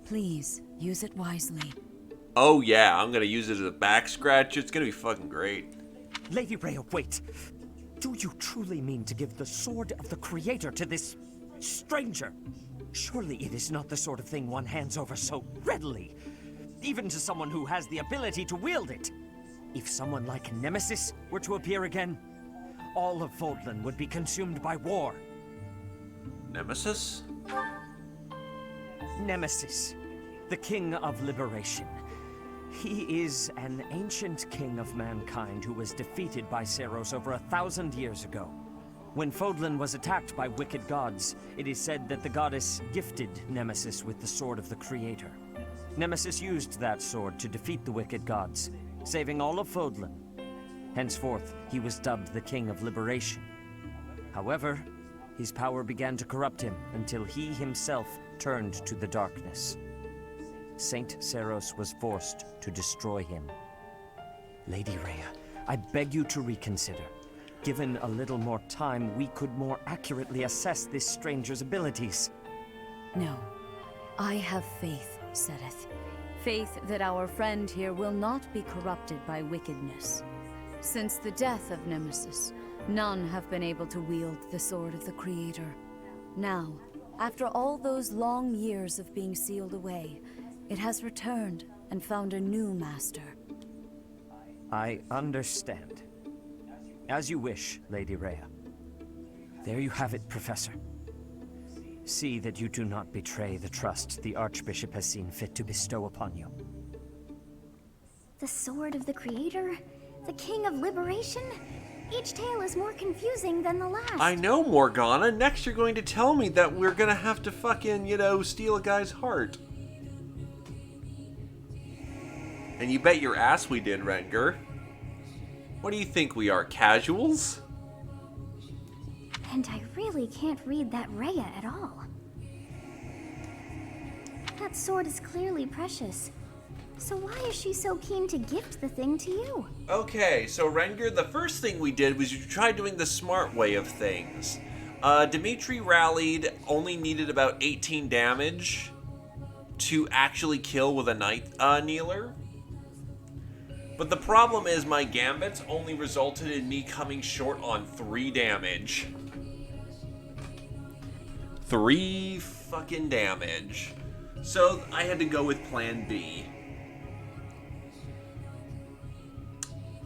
Please, use it wisely. Oh yeah, I'm gonna use it as a back scratch. It's gonna be fucking great. Lady Rhea, wait. Do you truly mean to give the sword of the Creator to this stranger? Surely it is not the sort of thing one hands over so readily, even to someone who has the ability to wield it. If someone like Nemesis were to appear again, all of Fodlan would be consumed by war. Nemesis? Nemesis, the King of Liberation. He is an ancient king of mankind who was defeated by Seiros over 1,000 years ago. When Fodlan was attacked by wicked gods, it is said that the goddess gifted Nemesis with the sword of the Creator. Nemesis used that sword to defeat the wicked gods, saving all of Fodlan. Henceforth, he was dubbed the King of Liberation. However, his power began to corrupt him until he himself turned to the darkness. Saint Seiros was forced to destroy him. Lady Rhea, I beg you to reconsider. Given a little more time, we could more accurately assess this stranger's abilities. No. I have faith, Seteth. Faith that our friend here will not be corrupted by wickedness. Since the death of Nemesis, none have been able to wield the sword of the Creator. Now, after all those long years of being sealed away, it has returned and found a new master. I understand. As you wish, Lady Rhea. There you have it, Professor. See that you do not betray the trust the Archbishop has seen fit to bestow upon you. The sword of the Creator? The King of Liberation? Each tale is more confusing than the last. I know, Morgana. Next you're going to tell me that we're gonna have to fucking, steal a guy's heart. And you bet your ass we did, Rengar. What do you think we are, casuals? And I really can't read that Rhea at all. That sword is clearly precious. So why is she so keen to gift the thing to you? Okay, so Rengar, the first thing we did was you tried doing the smart way of things. Dimitri rallied, only needed about 18 damage to actually kill with a Night Kneeler. But the problem is my gambits only resulted in me coming short on 3 damage. 3 fucking damage. So I had to go with plan B.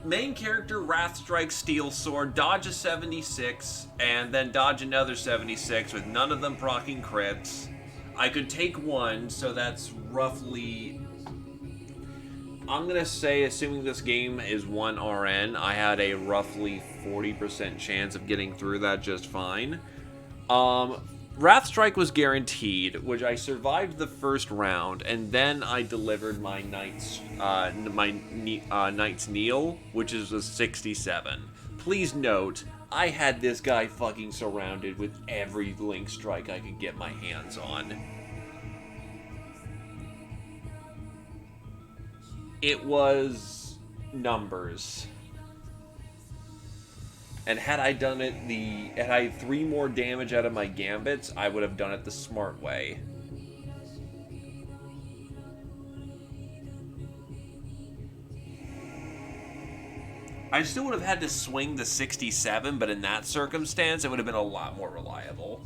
Main character, Wrathstrike, Steel Sword, dodge a 76, and then dodge another 76 with none of them proccing crits. I could take 1, so that's roughly... I'm gonna say, assuming this game is 1 RN, I had a roughly 40% chance of getting through that just fine. Wrathstrike was guaranteed, which I survived the first round, and then I delivered my Knight's Kneel, which is a 67. Please note, I had this guy fucking surrounded with every Link Strike I could get my hands on. It was numbers. And had I done it had I had 3 more damage out of my gambits, I would have done it the smart way. I still would have had to swing the 67, but in that circumstance, it would have been a lot more reliable.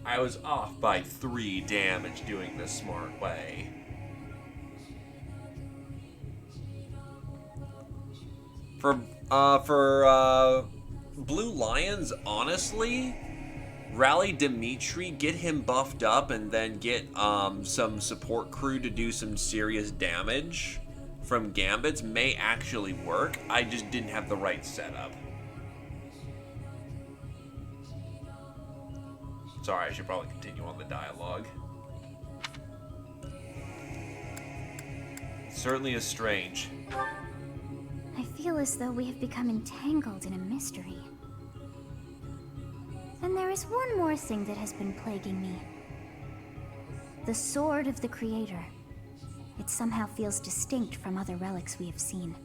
I was off by 3 damage doing this smart way. For Blue Lions, honestly, rally Dimitri, get him buffed up, and then get some support crew to do some serious damage from Gambits may actually work. I just didn't have the right setup. Sorry, I should probably continue on the dialogue. It certainly is strange. I feel as though we have become entangled in a mystery. Then there is one more thing that has been plaguing me. The Sword of the Creator. It somehow feels distinct from other relics we have seen.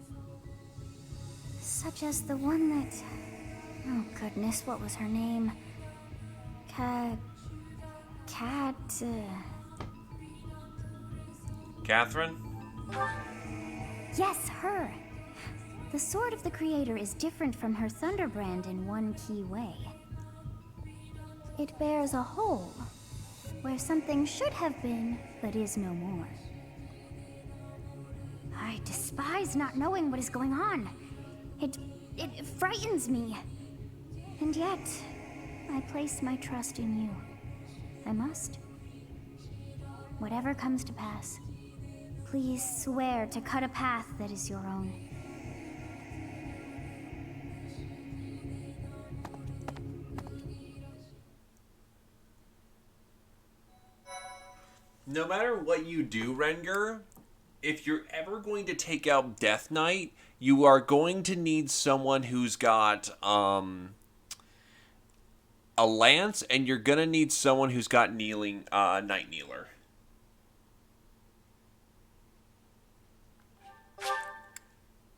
Such as the one that... Oh goodness, what was her name? Catherine? Yes, her! The Sword of the Creator is different from her Thunderbrand in one key way. It bears a hole, where something should have been, but is no more. I despise not knowing what is going on. It frightens me. And yet, I place my trust in you. I must. Whatever comes to pass, please swear to cut a path that is your own. No matter what you do, Rengar, if you're ever going to take out Death Knight, you are going to need someone who's got a lance, and you're gonna need someone who's got kneeling Night Kneeler.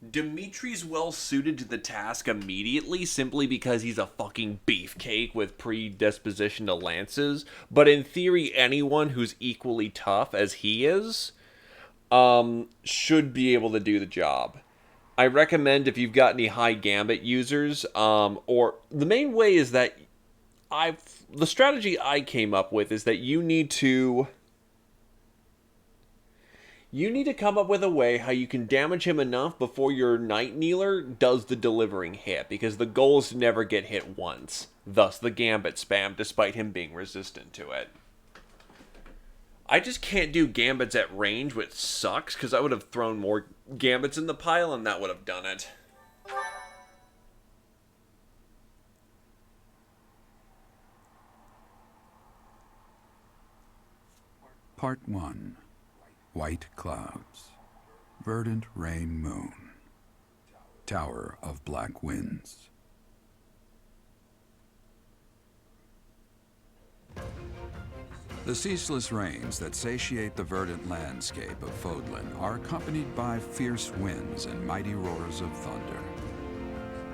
Dimitri's well suited to the task immediately simply because he's a fucking beefcake with predisposition to lances. But in theory, anyone who's equally tough as he is should be able to do the job. I recommend if you've got any high gambit users, or the main way is that the strategy I came up with is that you need to come up with a way how you can damage him enough before your Night Kneeler does the delivering hit, because the goal is to never get hit once. Thus the Gambit spam, despite him being resistant to it. I just can't do Gambits at range, which sucks, because I would have thrown more Gambits in the pile and that would have done it. Part 1. White Clouds. Verdant Rain Moon. Tower of Black Winds. The ceaseless rains that satiate the verdant landscape of Fodlan are accompanied by fierce winds and mighty roars of thunder.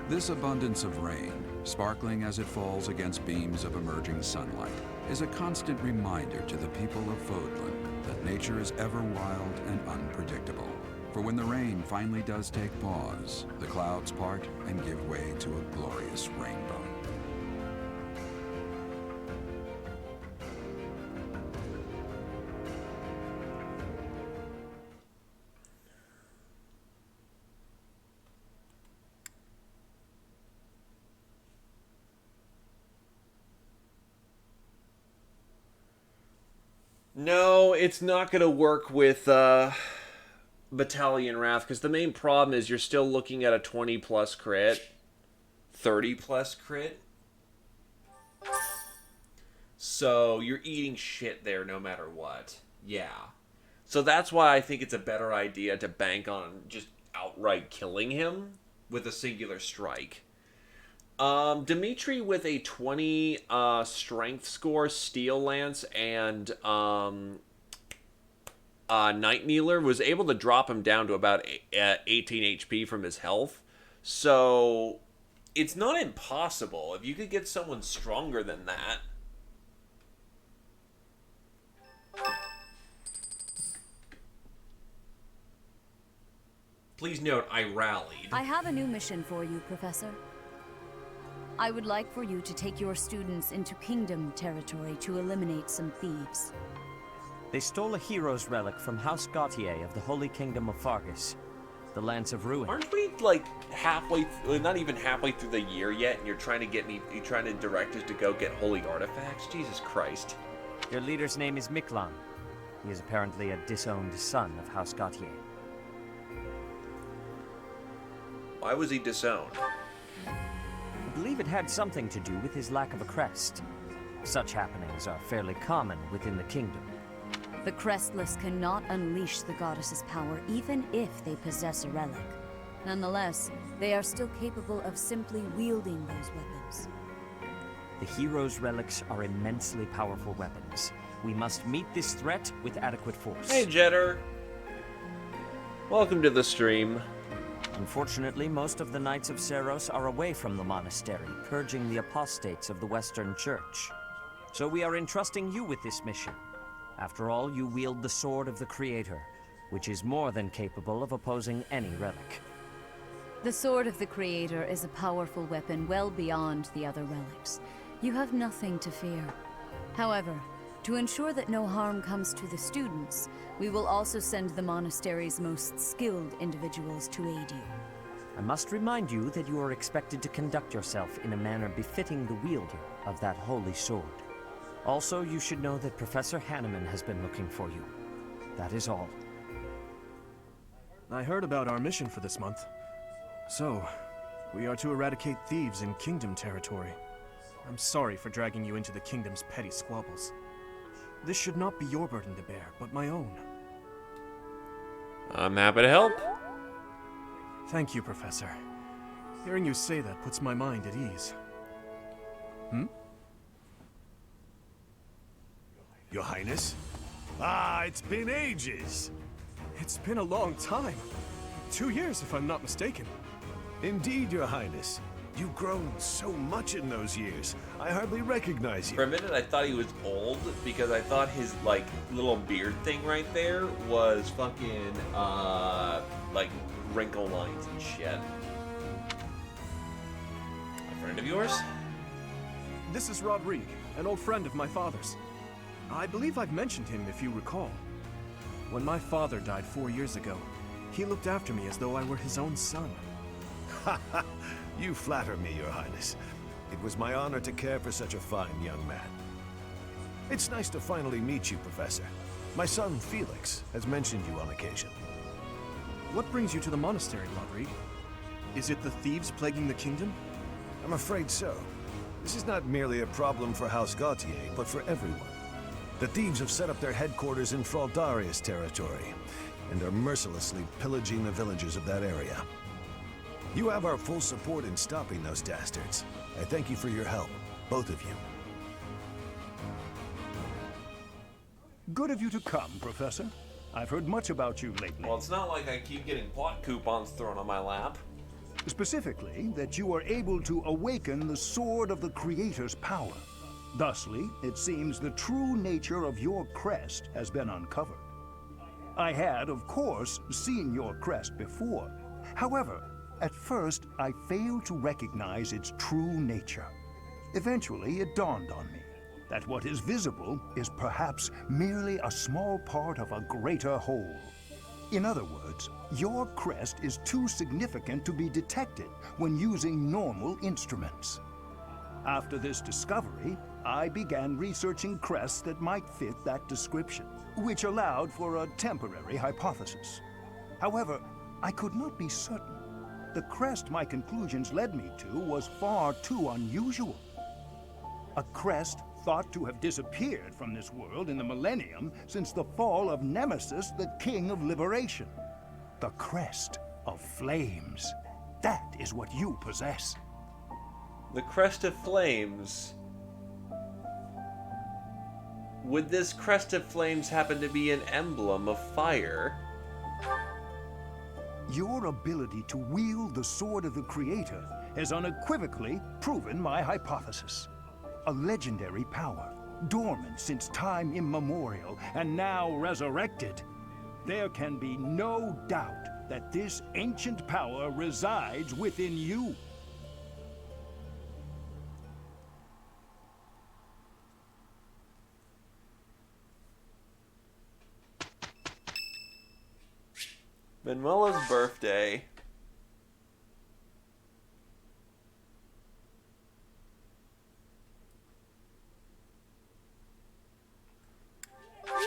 This abundance of rain, sparkling as it falls against beams of emerging sunlight, is a constant reminder to the people of Fodlan that nature is ever wild and unpredictable. For when the rain finally does take pause, the clouds part and give way to a glorious rainbow. No, it's not going to work with Battalion Wrath, because the main problem is you're still looking at a 20 plus crit, 30 plus crit. So you're eating shit there no matter what. Yeah. So that's why I think it's a better idea to bank on just outright killing him with a singular strike. Dimitri with a 20 strength score, Steel Lance, and Night Kneeler was able to drop him down to about 18 HP from his health. So it's not impossible if you could get someone stronger than that. Please note, I rallied. I have a new mission for you, Professor. I would like for you to take your students into Kingdom territory to eliminate some thieves. They stole a hero's relic from House Gautier of the Holy Kingdom of Fargus, the Lance of Ruin. Aren't we like halfway, not even halfway through the year yet, and you're trying to direct us to go get holy artifacts? Jesus Christ. Your leader's name is Miklan. He is apparently a disowned son of House Gautier. Why was he disowned? I believe it had something to do with his lack of a crest. Such happenings are fairly common within the kingdom. The Crestless cannot unleash the goddess's power even if they possess a relic. Nonetheless, they are still capable of simply wielding those weapons. The hero's relics are immensely powerful weapons, We must meet this threat with adequate force. Hey, Jetter. Welcome to the stream. Unfortunately, most of the Knights of Seiros are away from the monastery, purging the apostates of the Western Church. So we are entrusting you with this mission. After all, you wield the Sword of the Creator, which is more than capable of opposing any relic. The Sword of the Creator is a powerful weapon well beyond the other relics. You have nothing to fear. However, to ensure that no harm comes to the students, we will also send the monastery's most skilled individuals to aid you. I must remind you that you are expected to conduct yourself in a manner befitting the wielder of that holy sword. Also, you should know that Professor Hanneman has been looking for you. That is all. I heard about our mission for this month. So, we are to eradicate thieves in Kingdom territory. I'm sorry for dragging you into the Kingdom's petty squabbles. This should not be your burden to bear, but my own. I'm happy to help. Thank you, Professor. Hearing you say that puts my mind at ease. Your Highness? Ah, it's been ages. It's been a long time. 2 years, if I'm not mistaken. Indeed, Your Highness. You've grown so much in those years. I hardly recognize you. For a minute, I thought he was old because I thought his, like, little beard thing right there was fucking, like, wrinkle lines and shit. A friend of yours? This is Rodrigue, an old friend of my father's. I believe I've mentioned him, if you recall. When my father died 4 years ago, he looked after me as though I were his own son. Ha ha! You flatter me, Your Highness. It was my honor to care for such a fine young man. It's nice to finally meet you, Professor. My son, Felix, has mentioned you on occasion. What brings you to the monastery, Rodrigue? Is it the thieves plaguing the kingdom? I'm afraid so. This is not merely a problem for House Gautier, but for everyone. The thieves have set up their headquarters in Fraldarius territory, and are mercilessly pillaging the villagers of that area. You have our full support in stopping those dastards. I thank you for your help, both of you. Good of you to come, Professor. I've heard much about you lately. Well, it's not like I keep getting plot coupons thrown on my lap. Specifically, that you are able to awaken the Sword of the Creator's power. Thusly, it seems the true nature of your crest has been uncovered. I had, of course, seen your crest before. However, at first, I failed to recognize its true nature. Eventually, it dawned on me that what is visible is perhaps merely a small part of a greater whole. In other words, your crest is too significant to be detected when using normal instruments. After this discovery, I began researching crests that might fit that description, which allowed for a temporary hypothesis. However, I could not be certain. The crest my conclusions led me to was far too unusual. A crest thought to have disappeared from this world in the millennium since the fall of Nemesis, the King of Liberation. The crest of flames. That is what you possess. The crest of flames. Would this crest of flames happen to be an emblem of fire? Your ability to wield the Sword of the Creator has unequivocally proven my hypothesis. A legendary power, dormant since time immemorial, and now resurrected. There can be no doubt that this ancient power resides within you. Manuela's birthday.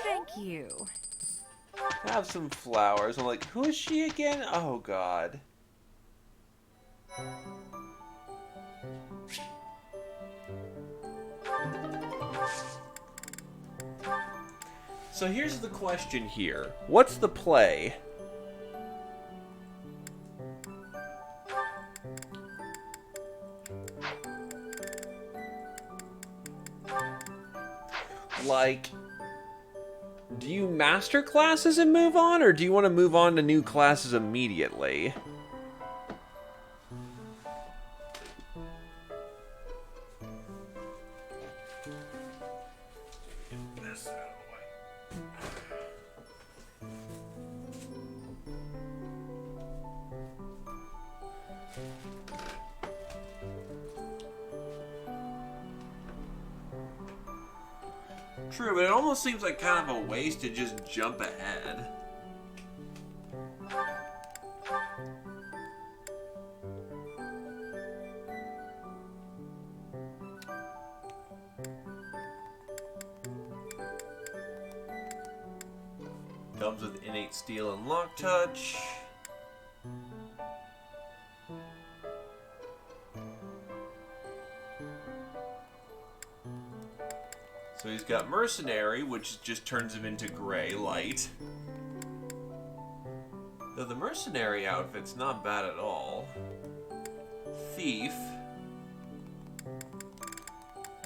Thank you. Have some flowers. I'm like, who is she again? Oh, God. So here's the question here. What's the play? Like, master classes and move on, or do you want to move on to new classes immediately? True, but it almost seems like kind of a waste to just jump ahead. Comes with innate steel and lock touch. So he's got Mercenary, which just turns him into gray light. Though the Mercenary outfit's not bad at all. Thief.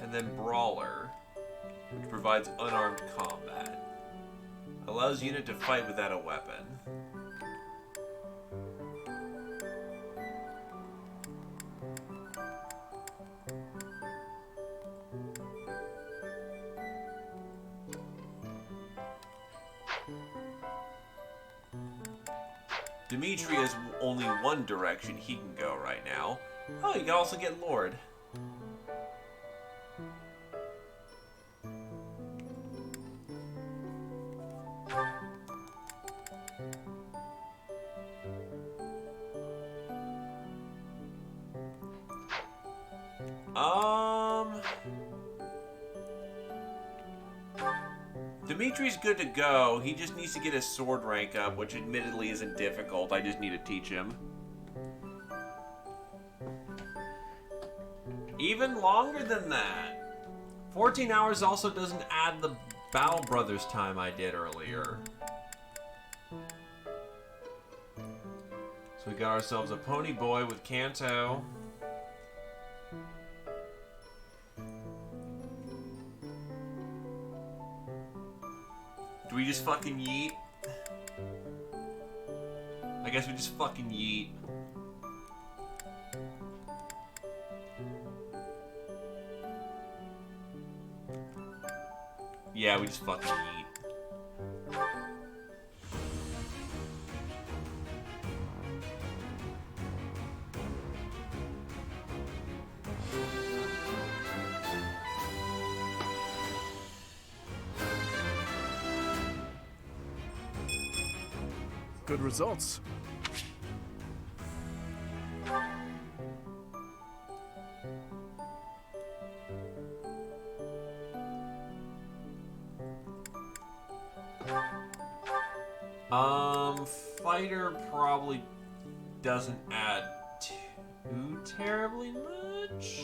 And then Brawler, which provides unarmed combat. Allows unit to fight without a weapon. Dimitri has only one direction he can go right now. Oh, you can also get Lord. Dimitri's good to go. He just needs to get his sword rank up, which admittedly isn't difficult. I just need to teach him. Even longer than that. 14 hours also doesn't add the Bow Brothers time I did earlier. So we got ourselves a pony boy with Kanto. Do we just fucking yeet? I guess we just fucking yeet. Yeah, we just fucking yeet. Good results. Fighter probably doesn't add too terribly much.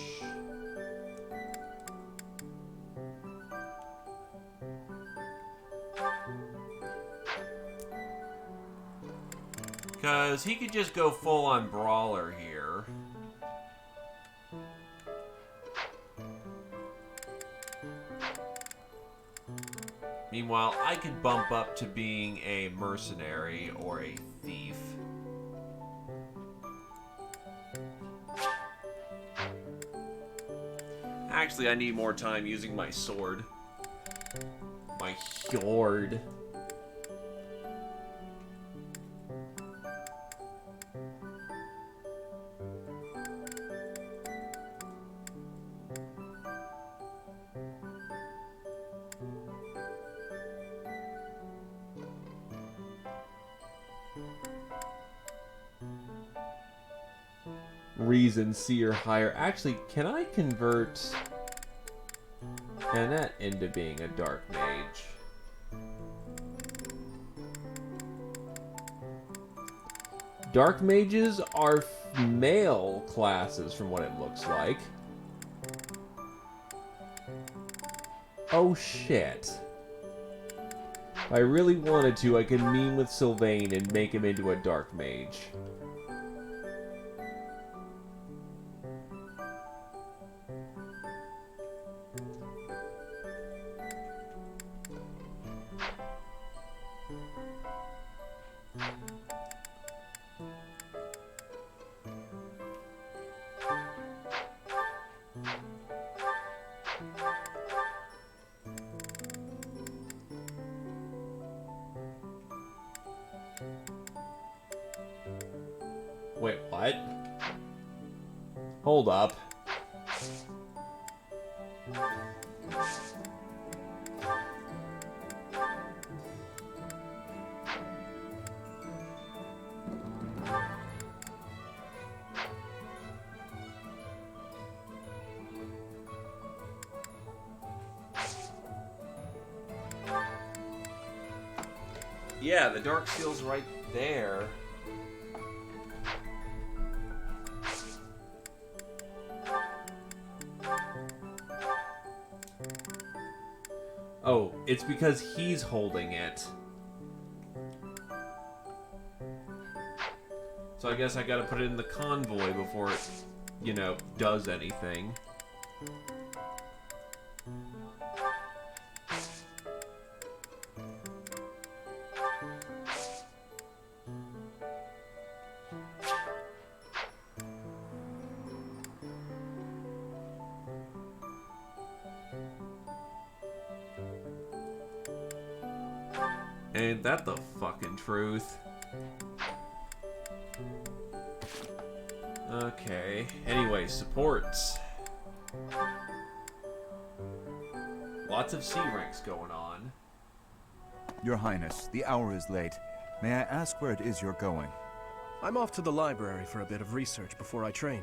Because he could just go full-on Brawler here. Meanwhile, I could bump up to being a Mercenary or a Thief. Actually, I need more time using my sword. My Hjord. Reason, Seer, Higher. Actually, can I convert Annette into being a Dark Mage? Dark Mages are male classes from what it looks like. Oh shit. If I really wanted to, I could meme with Sylvain and make him into a Dark Mage. Wait, what? Hold up. Yeah, the dark seal's right there. Oh, it's because he's holding it. So I guess I gotta put it in the convoy before it, you know, does anything. Ain't that the fucking truth? Okay. Anyway, supports. Lots of C ranks going on. Your Highness, the hour is late. May I ask where it is you're going? I'm off to the library for a bit of research before I train.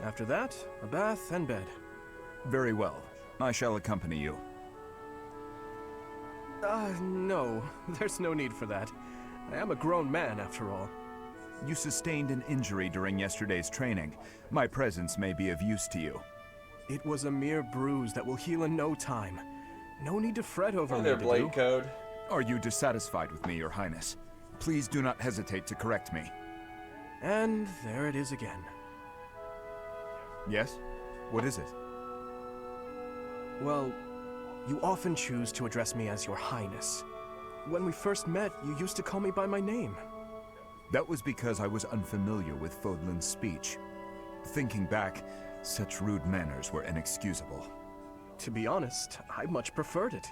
After that, a bath and bed. Very well. I shall accompany you. No. There's no need for that. I am a grown man, after all. You sustained an injury during yesterday's training. My presence may be of use to you. It was a mere bruise that will heal in no time. No need to fret over me, their blade code. Are you dissatisfied with me, Your Highness? Please do not hesitate to correct me. And there it is again. Yes? What is it? Well, you often choose to address me as Your Highness. When we first met, you used to call me by my name. That was because I was unfamiliar with Fodlan's speech. Thinking back, such rude manners were inexcusable. To be honest, I much preferred it.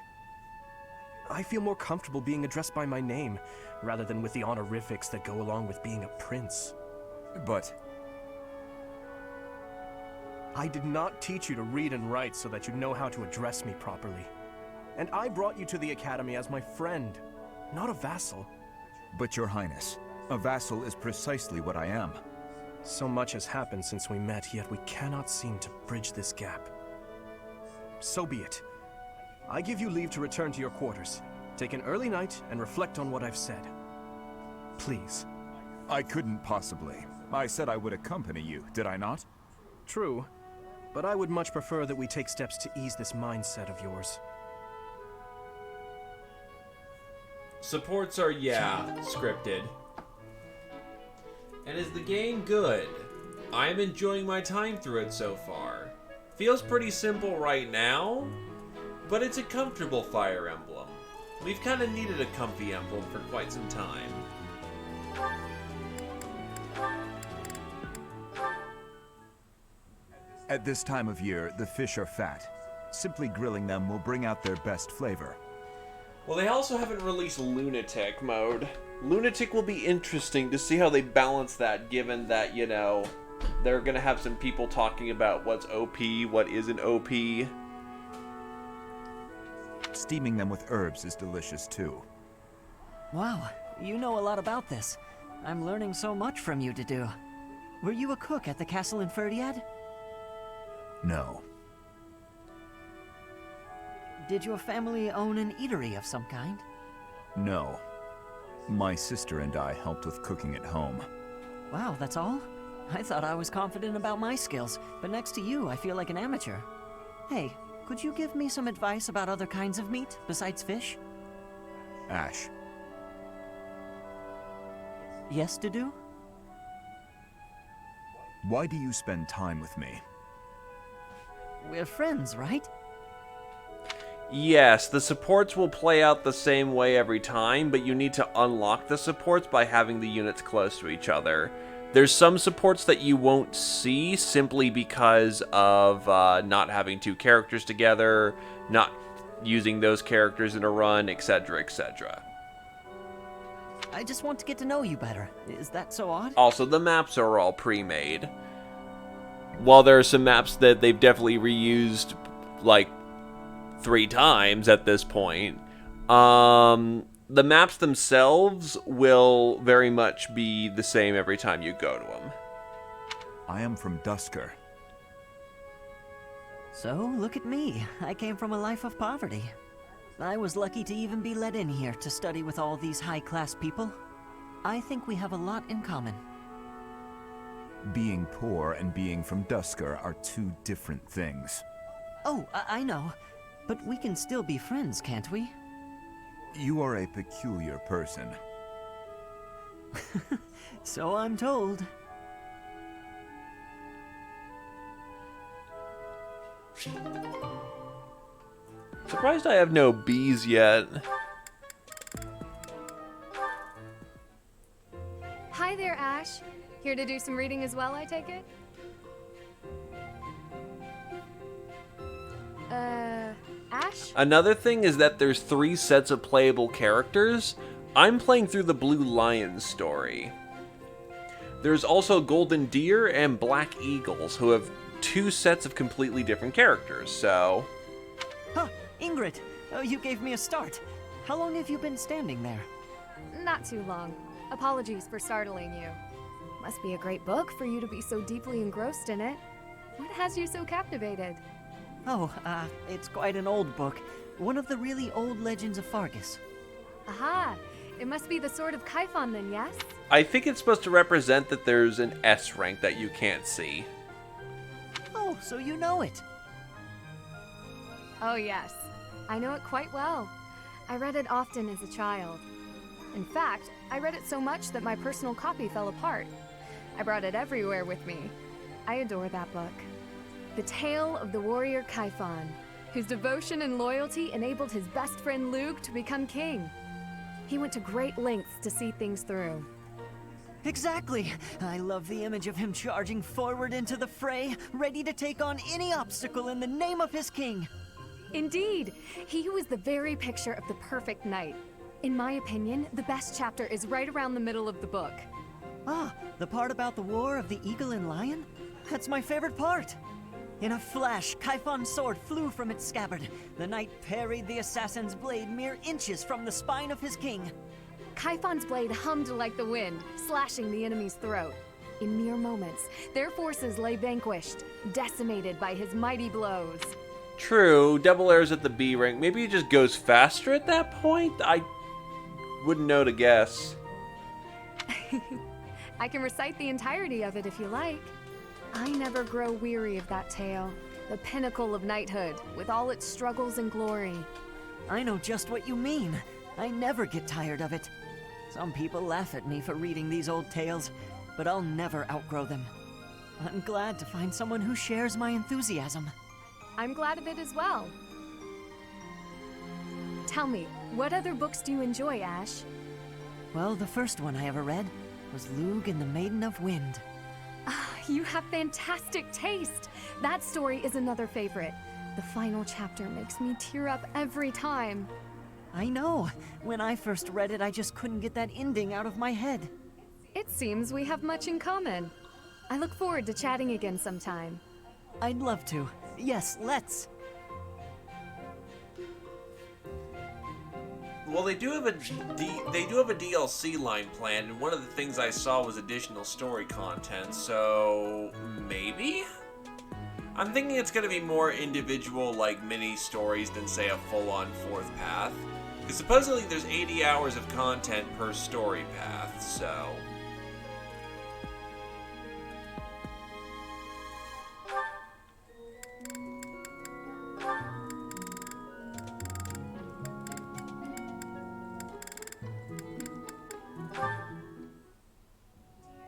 I feel more comfortable being addressed by my name, rather than with the honorifics that go along with being a prince. But I did not teach you to read and write so that you know how to address me properly. And I brought you to the Academy as my friend, not a vassal. But Your Highness, a vassal is precisely what I am. So much has happened since we met, yet we cannot seem to bridge this gap. So be it. I give you leave to return to your quarters. Take an early night and reflect on what I've said. Please. I couldn't possibly. I said I would accompany you, did I not? True, but I would much prefer that we take steps to ease this mindset of yours. Supports are, yeah, scripted. And is the game good? I'm enjoying my time through it so far. Feels pretty simple right now, but it's a comfortable Fire Emblem. We've kind of needed a comfy emblem for quite some time. At this time of year, the fish are fat. Simply grilling them will bring out their best flavor. Well, they also haven't released Lunatic mode. Lunatic will be interesting to see how they balance that, given that, you know, they're gonna have some people talking about what's OP, what isn't OP. Steaming them with herbs is delicious too. Wow, you know a lot about this. I'm learning so much from you to do. Were you a cook at the castle in Ferdiad? No. Did your family own an eatery of some kind? No. My sister and I helped with cooking at home. Wow, that's all? I thought I was confident about my skills, but next to you, I feel like an amateur. Hey, could you give me some advice about other kinds of meat besides fish? Ash. Yes to do? Why do you spend time with me? We're friends, right? Yes, the supports will play out the same way every time, but you need to unlock the supports by having the units close to each other. There's some supports that you won't see simply because of not having two characters together, not using those characters in a run, etc., etc. I just want to get to know you better. Is that so odd? Also, the maps are all pre-made. While there are some maps that they've definitely reused, like, 3 times at this point, the maps themselves will very much be the same every time you go to them. I am from Dusker. So, look at me. I came from a life of poverty. I was lucky to even be let in here to study with all these high-class people. I think we have a lot in common. Being poor and being from Dusker are 2 different things. Oh, I know. But we can still be friends, can't we? You are a peculiar person. So I'm told. Surprised I have no bees yet. Hi there, Ash. Here to do some reading as well, I take it? Ash? Another thing is that there's 3 sets of playable characters. I'm playing through the Blue Lion story. There's also Golden Deer and Black Eagles, who have 2 sets of completely different characters, so... Huh, Ingrid, you gave me a start. How long have you been standing there? Not too long. Apologies for startling you. Must be a great book for you to be so deeply engrossed in it. What has you so captivated? Oh, it's quite an old book. One of the really old legends of Fargus. Aha! It must be the Sword of Kaifon then, yes? I think it's supposed to represent that there's an S rank that you can't see. Oh, so you know it. Oh yes, I know it quite well. I read it often as a child. In fact, I read it so much that my personal copy fell apart. I brought it everywhere with me. I adore that book. The tale of the warrior Kaifon, whose devotion and loyalty enabled his best friend Luke to become king. He went to great lengths to see things through. Exactly! I love the image of him charging forward into the fray, ready to take on any obstacle in the name of his king. Indeed! He was the very picture of the perfect knight. In my opinion, the best chapter is right around the middle of the book. Ah, the part about the war of the eagle and lion? That's my favorite part! In a flash, Kaifon's sword flew from its scabbard. The knight parried the assassin's blade mere inches from the spine of his king. Kaifon's blade hummed like the wind, slashing the enemy's throat. In mere moments, their forces lay vanquished, decimated by his mighty blows. True, Double Air's at the B rank. Maybe it just goes faster at that point? I wouldn't know to guess. I can recite the entirety of it if you like. I never grow weary of that tale, the pinnacle of knighthood, with all its struggles and glory. I know just what you mean. I never get tired of it. Some people laugh at me for reading these old tales, but I'll never outgrow them. I'm glad to find someone who shares my enthusiasm. I'm glad of it as well. Tell me, what other books do you enjoy, Ash? Well, the first one I ever read was Lug and the Maiden of Wind. You have fantastic taste! That story is another favorite. The final chapter makes me tear up every time. I know. When I first read it, I just couldn't get that ending out of my head. It seems we have much in common. I look forward to chatting again sometime. I'd love to. Yes, let's. Well, they do have a DLC line planned, and one of the things I saw was additional story content, so maybe? I'm thinking it's going to be more individual, like, mini stories than, say, a full-on 4th path. Because supposedly there's 80 hours of content per story path, so...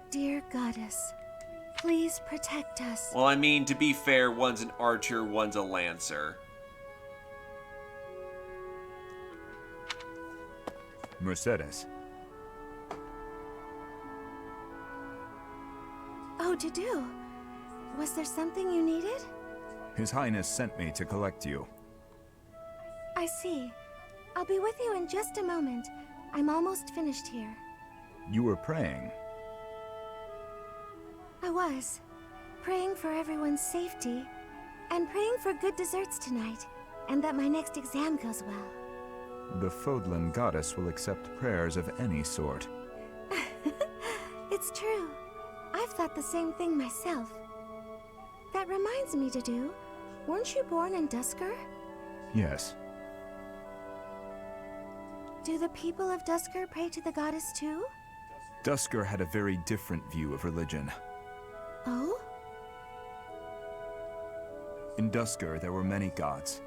Dear Goddess, please protect us. Well, I mean, to be fair, one's an archer, one's a lancer. Mercedes. Oh, Dudu. Was there something you needed? His Highness sent me to collect you. I see. I'll be with you in just a moment. I'm almost finished here. You were praying. I was. Praying for everyone's safety, and praying for good desserts tonight, and that my next exam goes well. The Fodlan goddess will accept prayers of any sort. It's true. I've thought the same thing myself. That reminds me, Dudu. Weren't you born in Duskur? Yes. Do the people of Duskur pray to the goddess too? Duskur had a very different view of religion. Oh? In Duskur, there were many gods.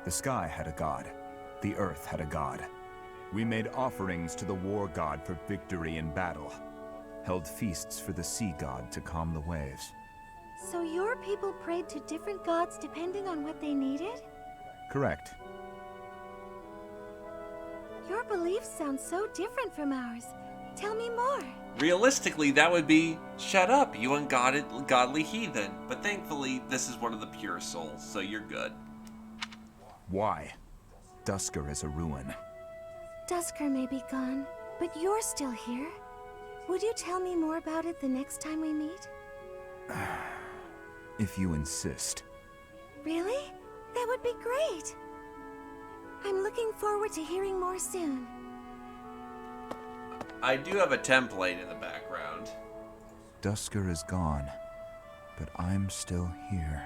The sky had a god. The earth had a god. We made offerings to the war god for victory in battle. Held feasts for the sea god to calm the waves. So your people prayed to different gods depending on what they needed? Correct. Your beliefs sound so different from ours. Tell me more. Realistically, that would be, shut up, you ungodly heathen. But thankfully, this is one of the pure souls, so you're good. Why? Duskur is a ruin. Duskur may be gone, but you're still here. Would you tell me more about it the next time we meet? If you insist. Really? That would be great. I'm looking forward to hearing more soon. I do have a template in the background. Duskur is gone, but I'm still here.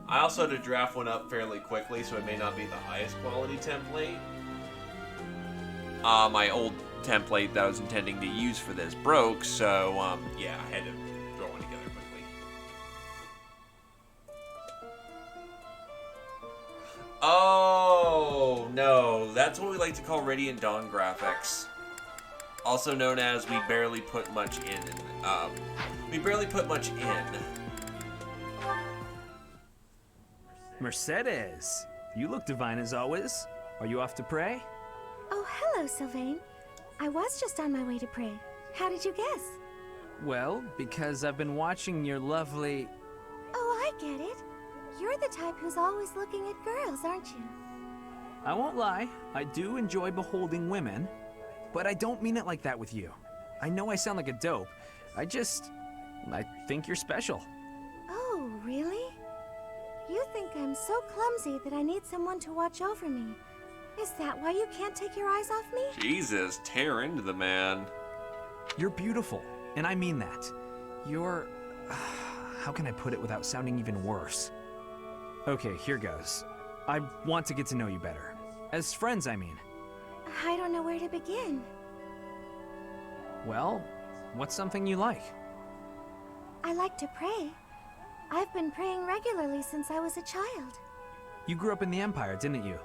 I also had to draft one up fairly quickly, so it may not be the highest quality template. My old template that I was intending to use for this broke, so yeah, I had to throw one together quickly. Oh no, that's what we like to call Radiant Dawn graphics, also known as we barely put much in. Mercedes, you look divine as always. Are you off to pray? Oh, hello, Sylvain. I was just on my way to pray. How did you guess? Well, because I've been watching your lovely... Oh, I get it. You're the type who's always looking at girls, aren't you? I won't lie, I do enjoy beholding women, but I don't mean it like that with you. I know I sound like a dope. I think you're special. Oh, really? You think I'm so clumsy that I need someone to watch over me. Is that why you can't take your eyes off me? Jesus, tear into the man. You're beautiful, and I mean that. You're... how can I put it without sounding even worse? Okay, here goes. I want to get to know you better. As friends, I mean. I don't know where to begin. Well, what's something you like? I like to pray. I've been praying regularly since I was a child. You grew up in the Empire, didn't you?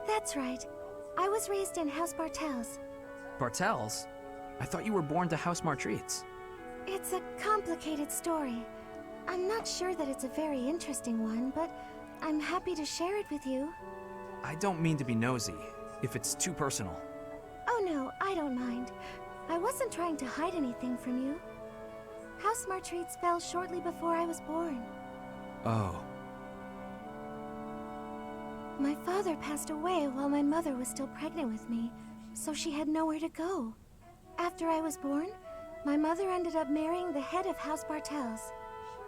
That's right. I was raised in House Bartels. Bartels? I thought you were born to House Martreats. It's a complicated story. I'm not sure that it's a very interesting one, but I'm happy to share it with you. I don't mean to be nosy, if it's too personal. Oh no, I don't mind. I wasn't trying to hide anything from you. House Martreats fell shortly before I was born. Oh. My father passed away while my mother was still pregnant with me, so she had nowhere to go. After I was born, my mother ended up marrying the head of House Bartels.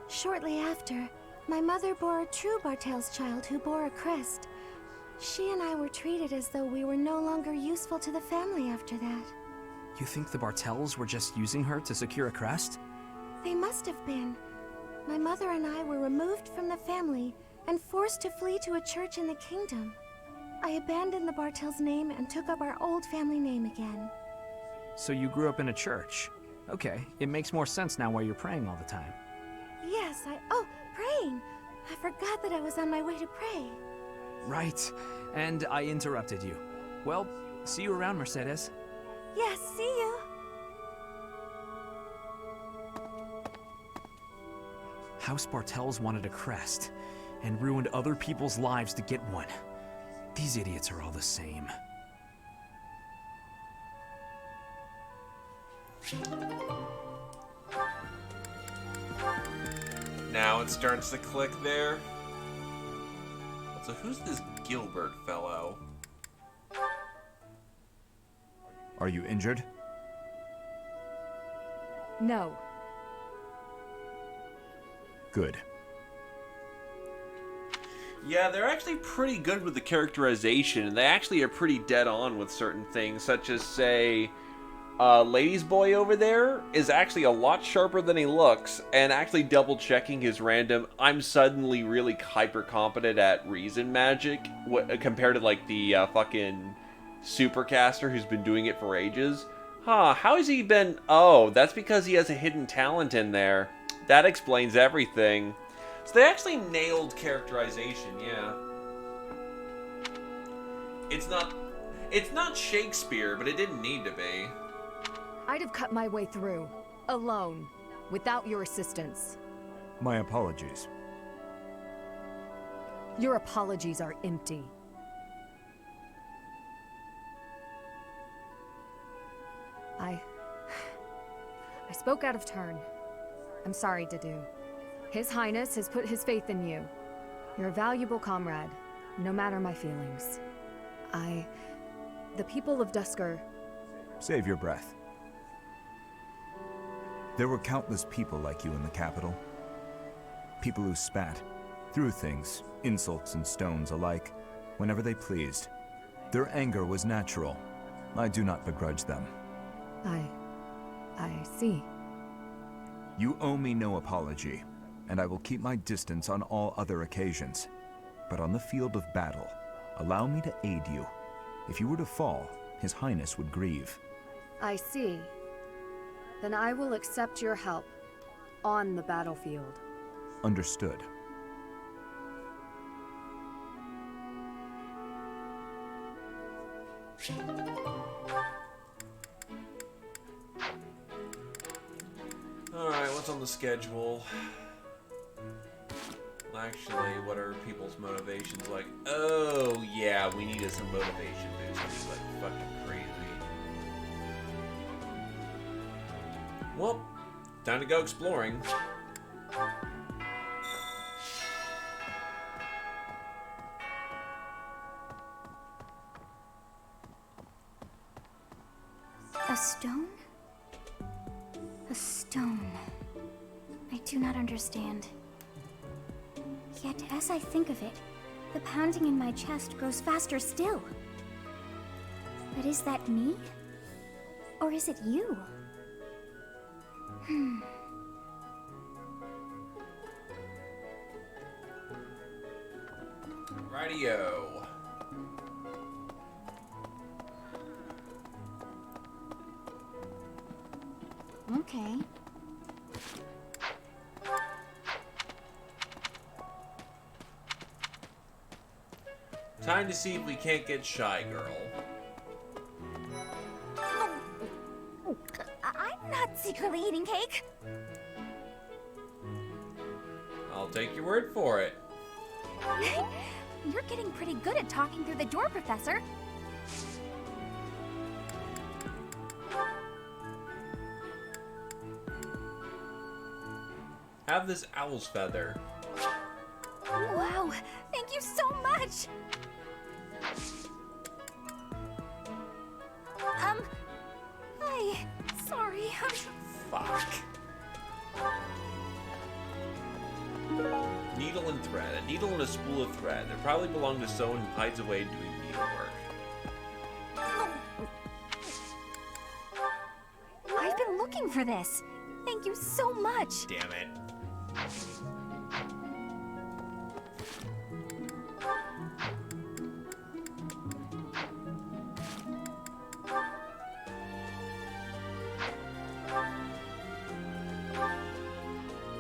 Shortly after, my mother bore a true Bartels child who bore a crest. She and I were treated as though we were no longer useful to the family after that. You think the Bartels were just using her to secure a crest? They must have been. My mother and I were removed from the family and forced to flee to a church in the kingdom. I abandoned the Bartels name and took up our old family name again. So you grew up in a church. Okay, it makes more sense now why you're praying all the time. Yes, oh, praying! I forgot that I was on my way to pray. Right, and I interrupted you. Well, see you around, Mercedes. Yes, see you. House Bartels wanted a crest, and ruined other people's lives to get one. These idiots are all the same. Now it starts to click there. So who's this Gilbert fellow? Are you injured? No. Good. Yeah, they're actually pretty good with the characterization, and they actually are pretty dead on with certain things, such as, say, Ladies Boy over there is actually a lot sharper than he looks, and actually double-checking his random, I'm suddenly really hyper-competent at reason magic, compared to, like, the fucking supercaster who's been doing it for ages. Huh, how has he been... Oh, that's because he has a hidden talent in there. That explains everything. So they actually nailed characterization, yeah. It's not Shakespeare, but it didn't need to be. I'd have cut my way through, alone, without your assistance. My apologies. Your apologies are empty. I spoke out of turn. I'm sorry, Dedu. His Highness has put his faith in you. You're a valuable comrade, no matter my feelings. The people of Duscur... Save your breath. There were countless people like you in the capital. People who spat, threw things, insults and stones alike, whenever they pleased. Their anger was natural. I do not begrudge them. I see. You owe me no apology, and I will keep my distance on all other occasions. But on the field of battle, allow me to aid you. If you were to fall, His Highness would grieve. I see. Then I will accept your help on the battlefield. Understood. Alright, what's on the schedule? Actually, what are people's motivations like? Oh, yeah, we needed some motivation boosting, like fucking crazy. Well, time to go exploring. A stone? A stone. I do not understand. Yet, as I think of it, the pounding in my chest grows faster still. But is that me? Or is it you? Rightio. Okay. Time to see if we can't get Shy Girl. I'm not secretly eating cake. I'll take your word for it. You're getting pretty good at talking through the door, Professor. Have this owl's feather. Wow, thank you so much. Hi. Sorry. Fuck. Needle and thread. A needle and a spool of thread. They probably belong to someone who hides away doing needlework. I've been looking for this. Thank you so much. Damn it.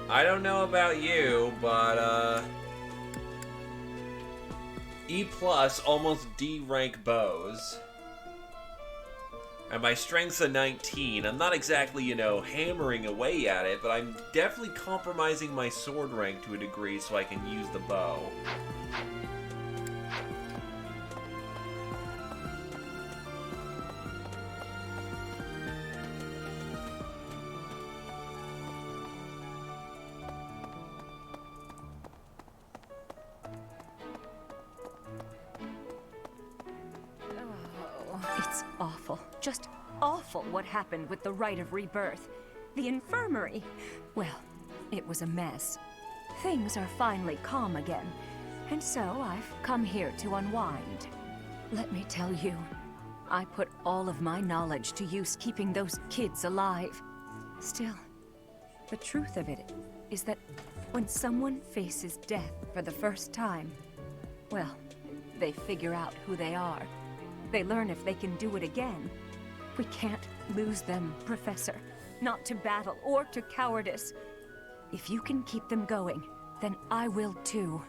I don't know about you, but, E+ almost D rank bows. And my strength's a 19. I'm not exactly, you know, hammering away at it, but I'm definitely compromising my sword rank to a degree so I can use the bow. It's awful. Just awful what happened with the rite of rebirth. The infirmary. Well, it was a mess. Things are finally calm again, and so I've come here to unwind. Let me tell you, I put all of my knowledge to use keeping those kids alive. Still, the truth of it is that when someone faces death for the first time, well, they figure out who they are. They learn if they can do it again. We can't lose them, Professor. Not to battle or to cowardice. If you can keep them going, then I will too.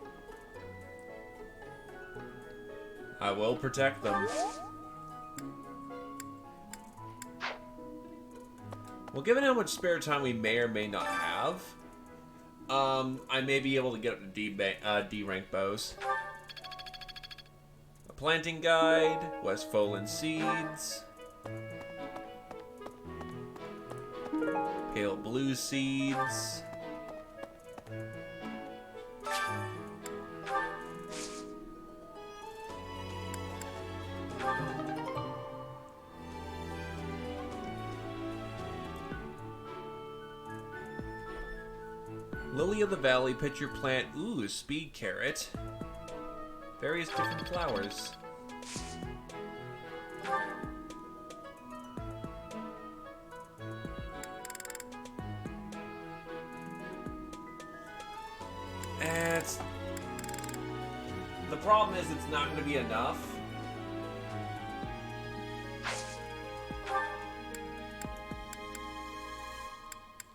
I will protect them. Well, given how much spare time we may or may not have, I may be able to get up to D rank bows. A planting guide, Westfolan seeds, pale blue seeds. Lily of the Valley, pitcher plant, ooh, speed carrot. Various different flowers. The problem is it's not going to be enough.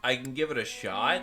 I can give it a shot.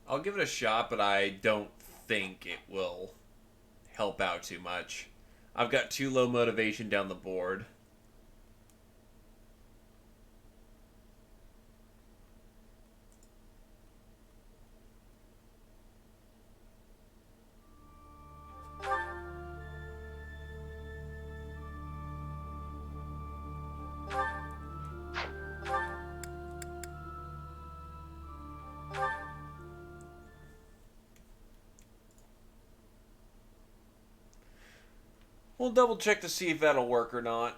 I'll give it a shot, but I don't think it will help out too much. I've got too low motivation down the board. We'll double check to see if that'll work or not.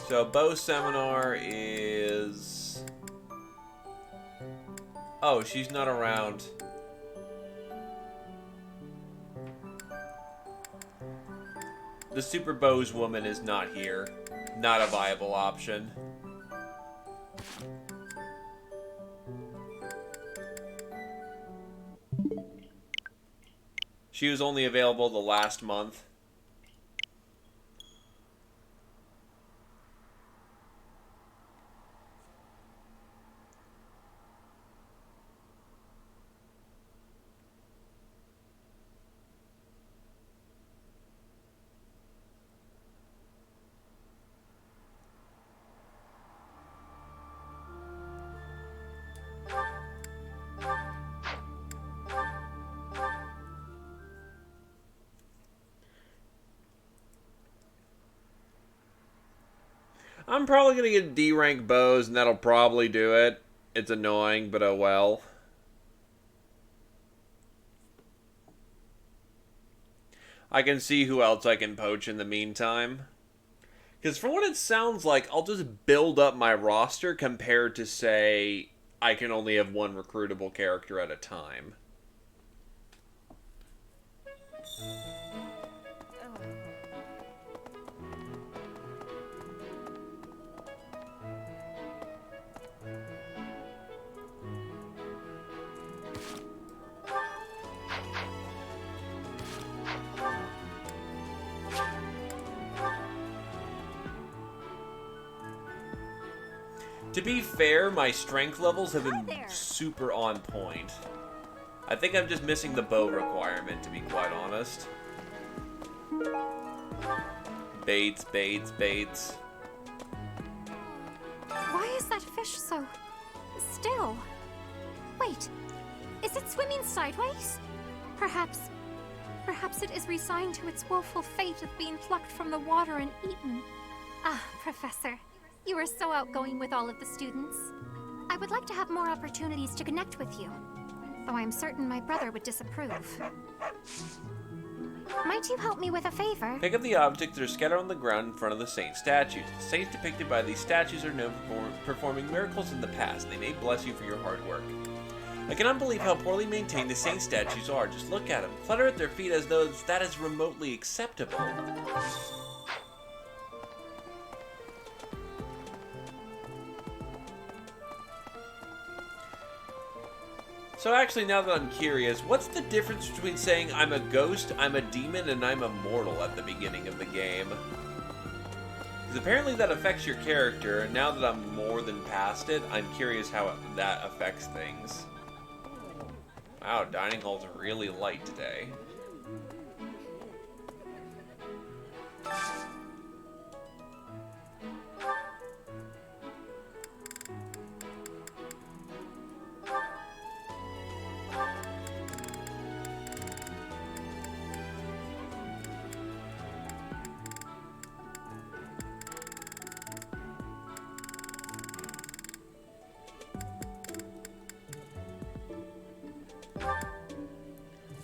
So, Bow Seminar is... Oh, she's not around. The Super Bows woman is not here. Not a viable option. She was only available the last month. I'm probably going to get D rank bows, and that'll probably do it. It's annoying, but oh well. I can see who else I can poach in the meantime. Because from what it sounds like, I'll just build up my roster compared to, say, I can only have one recruitable character at a time. To be fair, my strength levels have been super on point. I think I'm just missing the bow requirement, to be quite honest. Baits, baits, baits. Why is that fish so still? Wait, is it swimming sideways? Perhaps it is resigned to its woeful fate of being plucked from the water and eaten. Ah, Professor. You are so outgoing with all of the students. I would like to have more opportunities to connect with you, though I'm certain my brother would disapprove. Might you help me with a favor? Pick up the objects that are scattered on the ground in front of the saint statues. The saints depicted by these statues are known for performing miracles in the past. They may bless you for your hard work. I cannot believe how poorly maintained the saint statues are. Just look at them. Clutter at their feet as though that is remotely acceptable. So actually, now that I'm curious, what's the difference between saying I'm a ghost, I'm a demon, and I'm immortal at the beginning of the game? Because apparently that affects your character, and now that I'm more than past it, I'm curious how that affects things. Wow, dining hall's really light today.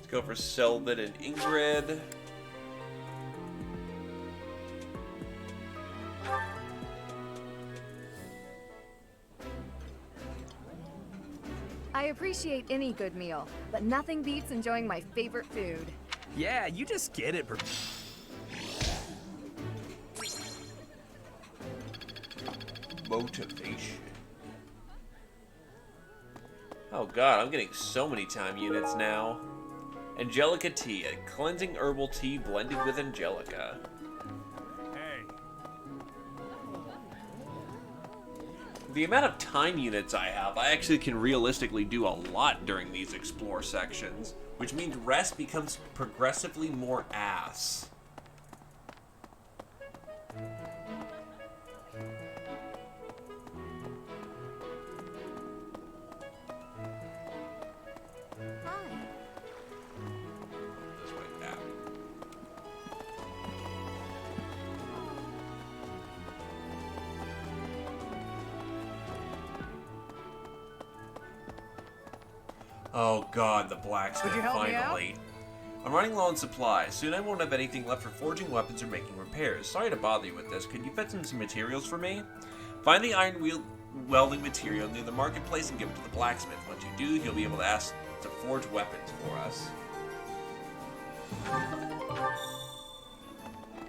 Go for Selvin and Ingrid. I appreciate any good meal, but nothing beats enjoying my favorite food. Yeah, you just get it. Motivation. Oh god, I'm getting so many time units now. Angelica tea, a cleansing herbal tea blended with Angelica. Hey. The amount of time units I have, I actually can realistically do a lot during these explore sections, which means rest becomes progressively more ass. Oh god, the blacksmith, Would you help me finally. I'm running low on supplies. Soon I won't have anything left for forging weapons or making repairs. Sorry to bother you with this. Could you fetch some materials for me? Find the iron wheel welding material near the marketplace and give it to the blacksmith. Once you do, he'll be able to ask to forge weapons for us.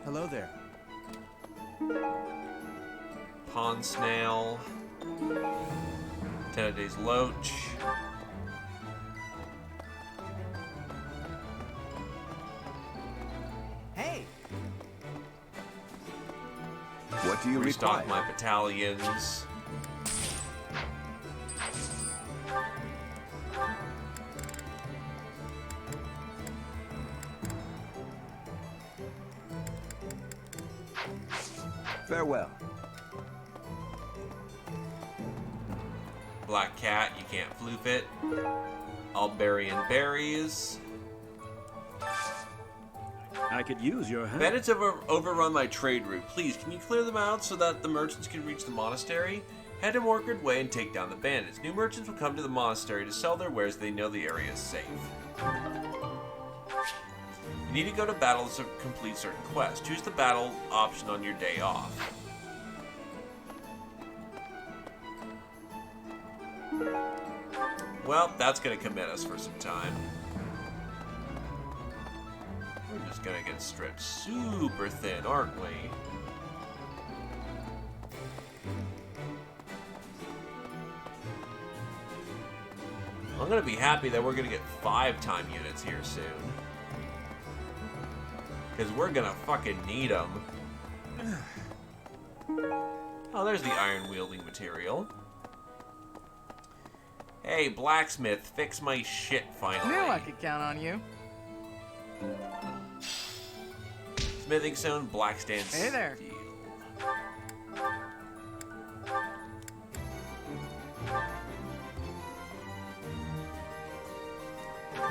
Hello there. Pond snail. 10 a day's loach. Hey! What do you Restock require? my battalions. Farewell. Black cat, you can't floof it. Albarian berries. I could use your help. Bandits have overrun my trade route. Please, can you clear them out so that the merchants can reach the monastery? Head to Orchard Way and take down the bandits. New merchants will come to the monastery to sell their wares. They know the area is safe. You need to go to battle to complete certain quests. Choose the battle option on your day off. Well, that's going to commit us for some time. We're just going to get stretched super thin, aren't we? I'm going to be happy that we're going to get 5-time units here soon. Because we're going to fucking need them. Oh, there's the iron-wielding material. Hey, blacksmith, fix my shit finally. Knew I could count on you. Smithing stone, black stand. Hey there. Steel.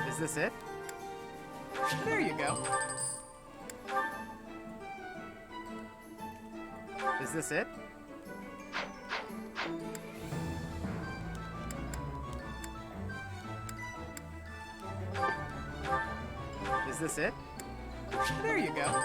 Is this it? There you go. Is this it? Is this it? There you go.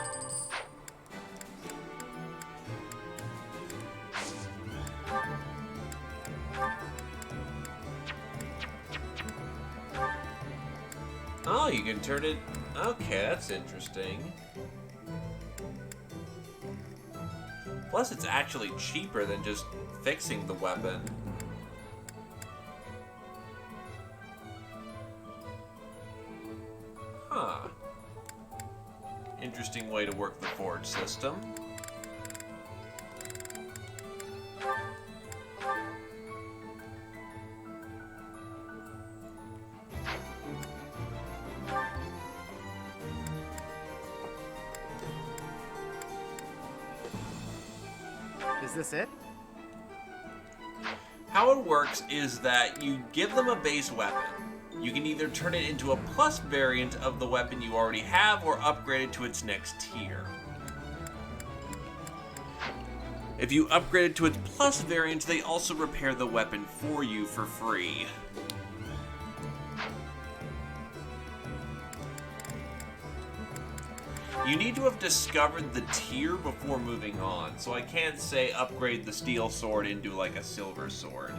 Oh, you can turn it... Okay, that's interesting. Plus, it's actually cheaper than just fixing the weapon. Huh. Interesting way to work the forge system. Is this it? How it works is that you give them a base weapon. You can either turn it into a plus variant of the weapon you already have or upgrade it to its next tier. If you upgrade it to its plus variant, they also repair the weapon for you for free. You need to have discovered the tier before moving on, so I can't say upgrade the steel sword into like a silver sword.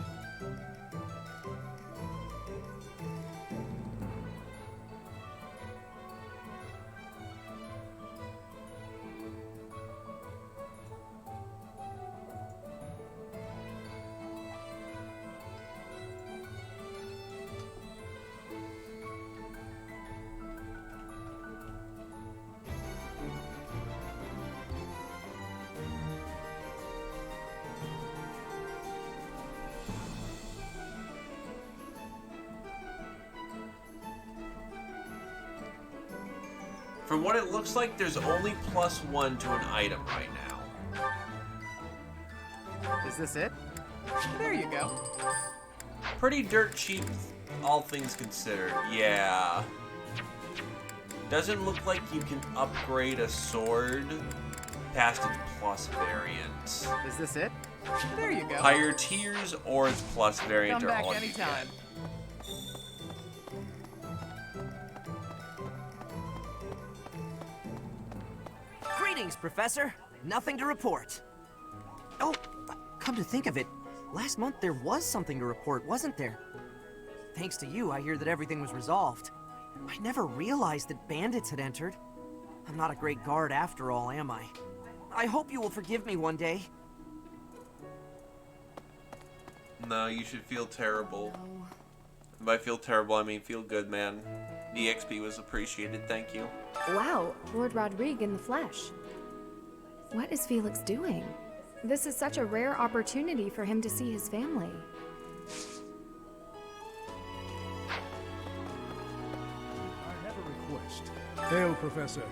From what it looks like, there's only +1 to an item right now. Is this it? There you go. Pretty dirt cheap, all things considered. Yeah. Doesn't look like you can upgrade a sword past its plus variant. Is this it? There you go. Higher tiers or its plus variant Come are back all anytime. Greetings, Professor. Nothing to report. Oh, come to think of it, last month there was something to report, wasn't there? Thanks to you, I hear that everything was resolved. I never realized that bandits had entered. I'm not a great guard after all, am I? I hope you will forgive me one day. No, you should feel terrible. And by feel terrible, I mean feel good, man. The XP was appreciated, thank you. Wow, Lord Rodrigue in the flesh. What is Felix doing? This is such a rare opportunity for him to see his family. I have a request. Hail, Professor.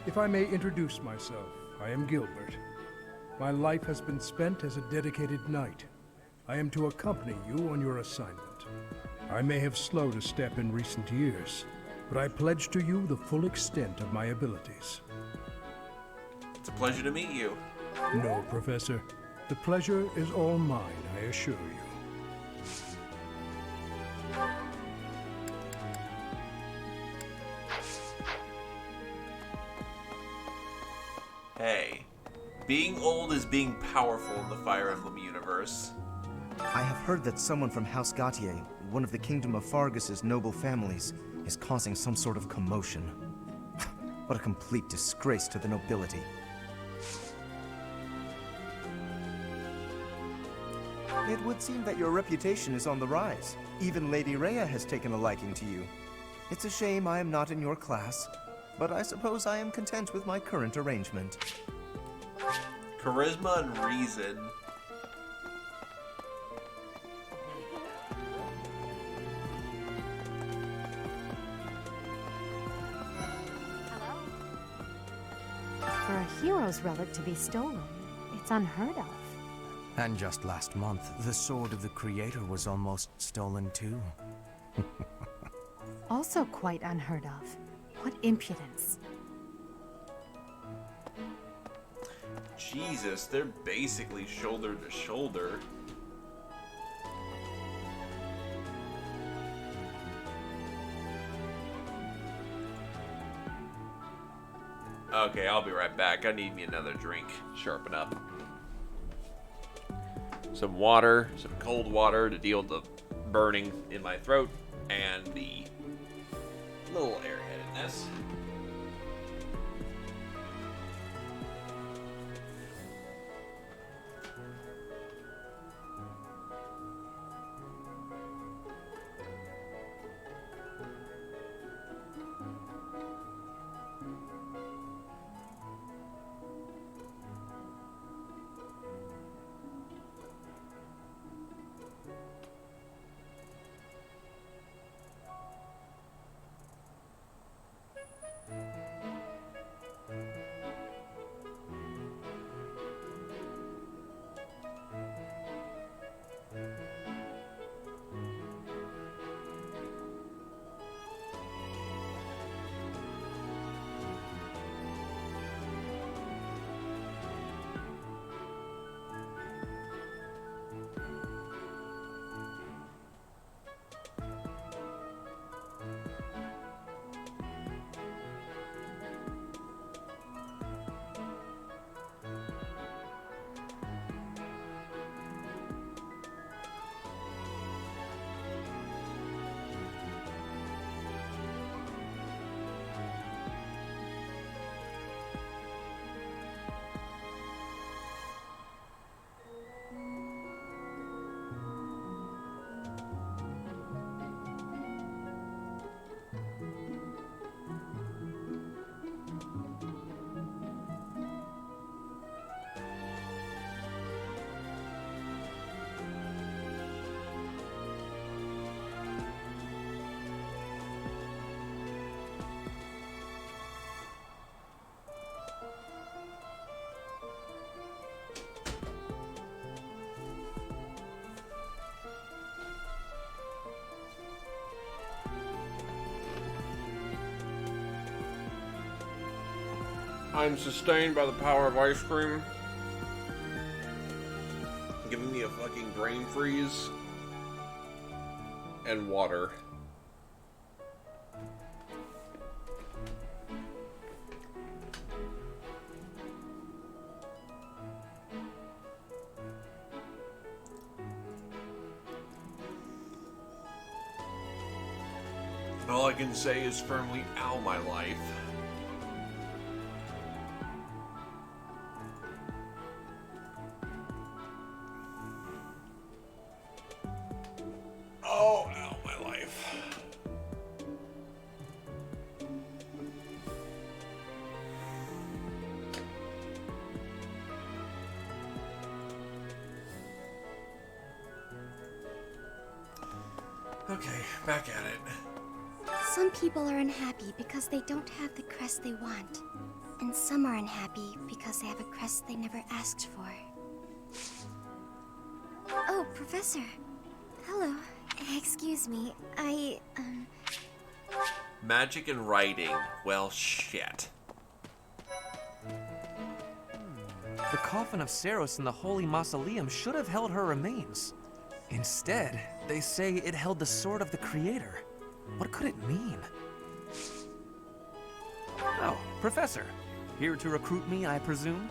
If I may introduce myself, I am Gilbert. My life has been spent as a dedicated knight. I am to accompany you on your assignment. I may have slowed a step in recent years, but I pledge to you the full extent of my abilities. It's a pleasure to meet you. No, Professor. The pleasure is all mine, I assure you. Hey, being old is being powerful in the Fire Emblem universe. I have heard that someone from House Gautier, one of the Kingdom of Fargus's noble families, is causing some sort of commotion. What a complete disgrace to the nobility. It would seem that your reputation is on the rise. Even Lady Rhea has taken a liking to you. It's a shame I am not in your class, but I suppose I am content with my current arrangement. Charisma and reason. For a hero's relic to be stolen, it's unheard of. And just last month, the sword of the Creator was almost stolen too. Also quite unheard of. What impudence. Jesus, they're basically shoulder to shoulder. Okay, I'll be right back. I need me another drink. Sharpen up. Some water, some cold water to deal with the burning in my throat and the little airheadedness. I'm sustained by the power of ice cream. Giving me a fucking brain freeze. And water. All I can say is firmly ow my life. Oh, ow my life. Okay, back at it. Some people are unhappy because they don't have the crest they want. And some are unhappy because they have a crest they never asked for. Oh, Professor. Hello. Excuse me, Magic and writing. Well, shit. The coffin of Saros in the Holy Mausoleum should have held her remains. Instead, they say it held the sword of the Creator. What could it mean? Oh, Professor. Here to recruit me, I presume?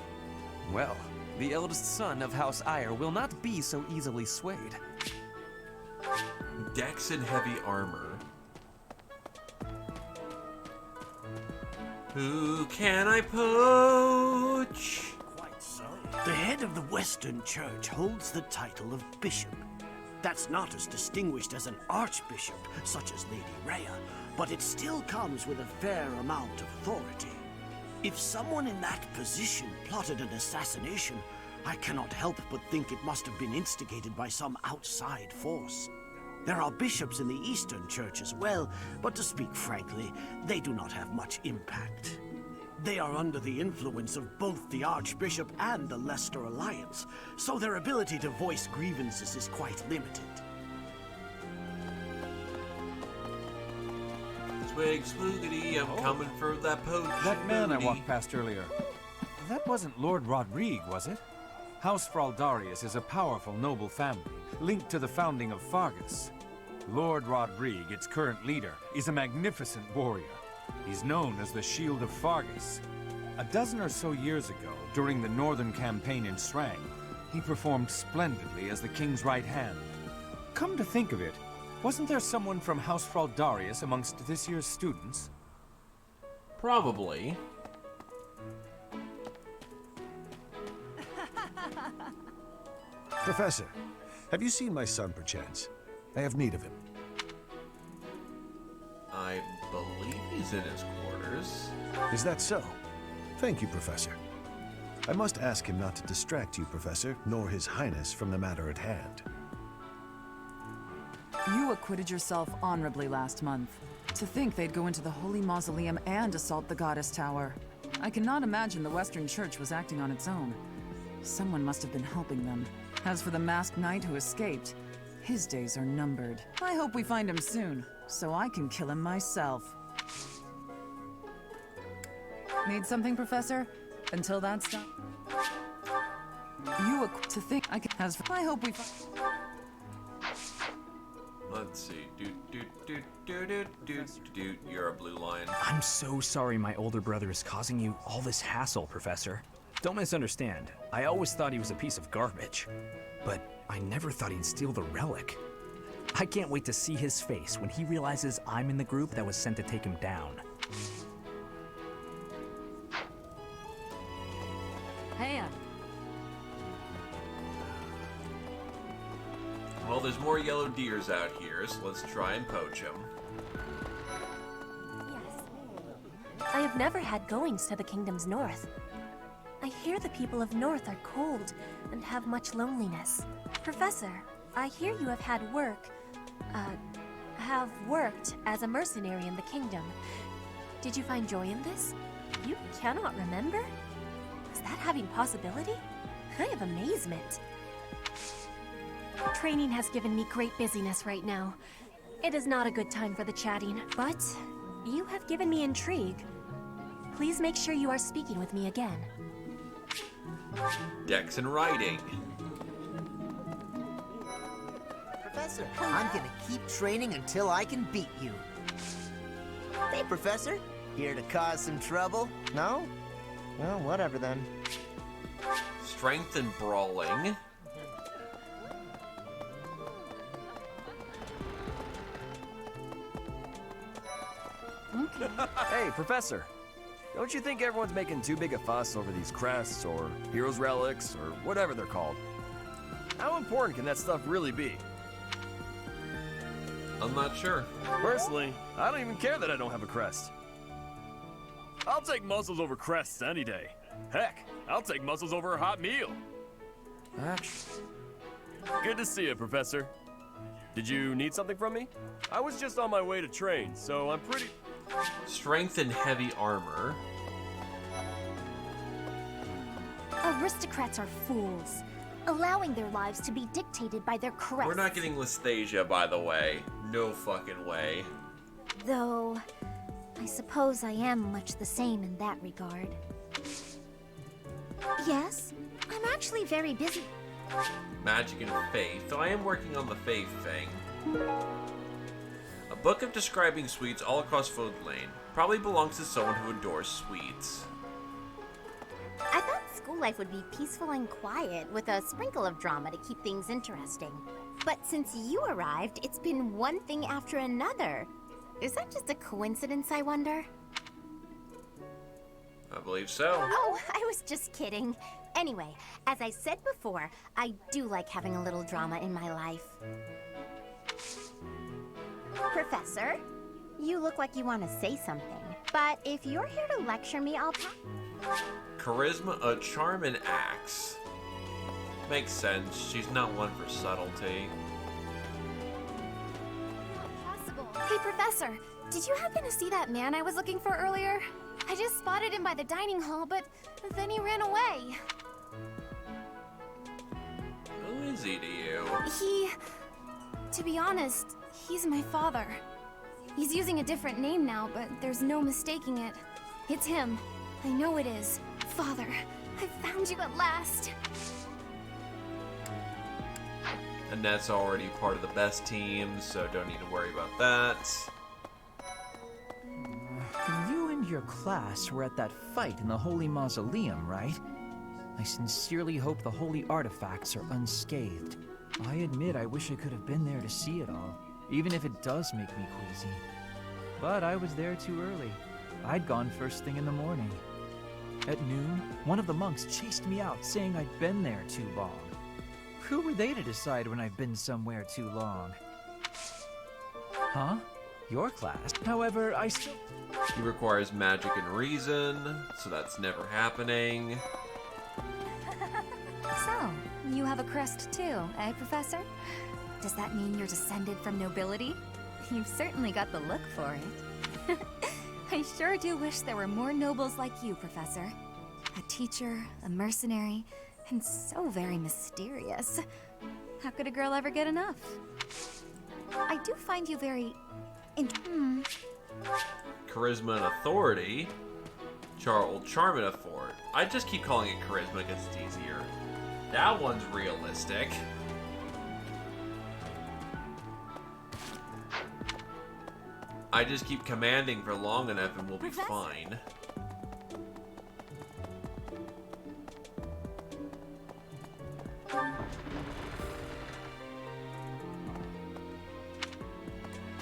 Well, the eldest son of House Ire will not be so easily swayed. Dex in heavy armor. Who can I poach? The head of the Western Church holds the title of bishop. That's not as distinguished as an archbishop, such as Lady Rhea, but it still comes with a fair amount of authority. If someone in that position plotted an assassination, I cannot help but think it must have been instigated by some outside force. There are bishops in the Eastern Church as well, but to speak frankly, they do not have much impact. They are under the influence of both the Archbishop and the Leicester Alliance, so their ability to voice grievances is quite limited. Swig, swoogity, I'm coming for that poach. That man I walked past earlier. That wasn't Lord Rodrigue, was it? House Fraldarius is a powerful noble family, linked to the founding of Fargus. Lord Rodrigue, its current leader, is a magnificent warrior. He's known as the Shield of Fargus. A dozen or so years ago, during the Northern Campaign in Srang, he performed splendidly as the king's right hand. Come to think of it, wasn't there someone from House Fraldarius amongst this year's students? Probably. Professor, have you seen my son perchance? I have need of him. I believe he's in his quarters. Is that so? Thank you, Professor. I must ask him not to distract you, Professor, nor His Highness from the matter at hand. You acquitted yourself honorably last month. To think they'd go into the Holy Mausoleum and assault the Goddess Tower. I cannot imagine the Western Church was acting on its own. Someone must have been helping them. As for the masked knight who escaped, his days are numbered. I hope we find him soon, so I can kill him myself. Need something, Professor? Until that's done. You to think I can. I hope we. Let's see. You're a blue line. I'm so sorry my older brother is causing you all this hassle, Professor. Don't misunderstand. I always thought he was a piece of garbage. But I never thought he'd steal the relic. I can't wait to see his face when he realizes I'm in the group that was sent to take him down. Hey. Well, there's more yellow deers out here, so let's try and poach them. I have never had goings to the kingdom's north. I hear the people of North are cold and have much loneliness. Professor, I hear you have worked as a mercenary in the kingdom. Did you find joy in this? You cannot remember? Is that having possibility? I have amazement. Training has given me great busyness right now. It is not a good time for the chatting, but you have given me intrigue. Please make sure you are speaking with me again. Dex and writing. Professor, I'm gonna keep training until I can beat you. Hey, Professor. Here to cause some trouble? No? Well, whatever then. Strength and brawling. Hey, Professor. Don't you think everyone's making too big a fuss over these crests, or heroes' relics, or whatever they're called? How important can that stuff really be? I'm not sure. Personally, I don't even care that I don't have a crest. I'll take muscles over crests any day. Heck, I'll take muscles over a hot meal. Actually. Good to see you, Professor. Did you need something from me? I was just on my way to train, so I'm pretty... Strength and heavy armor. Aristocrats are fools, allowing their lives to be dictated by their crests. We're not getting Lysthasia, by the way. No fucking way. Though, I suppose I am much the same in that regard. Yes, I'm actually very busy. Magic and faith, though I am working on the faith thing. A book of describing sweets all across Food Lane. Probably belongs to someone who adores sweets. I thought school life would be peaceful and quiet, with a sprinkle of drama to keep things interesting. But since you arrived, it's been one thing after another. Is that just a coincidence, I wonder? I believe so. Oh, I was just kidding. Anyway, as I said before, I do like having a little drama in my life. Professor, you look like you want to say something. But if you're here to lecture me, I'll Charisma, charm, and acts. Makes sense. She's not one for subtlety. Possible. Hey, Professor, did you happen to see that man I was looking for earlier? I just spotted him by the dining hall, but then he ran away. Who is he to you? To be honest, he's my father. He's using a different name now, but there's no mistaking it. It's him. I know it is. Father, I found you at last. And that's already part of the best team, so don't need to worry about that. You and your class were at that fight in the Holy Mausoleum, right? I sincerely hope the holy artifacts are unscathed. I admit I wish I could have been there to see it all, even if it does make me queasy. But I was there too early. I'd gone first thing in the morning. At noon, one of the monks chased me out, saying I'd been there too long. Who were they to decide when I've been somewhere too long? Huh? Your class? However, I still... He requires magic and reason, so that's never happening. So, you have a crest too, eh, Professor? Does that mean you're descended from nobility? You've certainly got the look for it. I sure do wish there were more nobles like you, Professor. A teacher, a mercenary, and so very mysterious. How could a girl ever get enough? I do find you very... Charisma and authority. Charm and authority. I just keep calling it charisma because it's easier. That one's realistic. I just keep commanding for long enough and we'll be fine.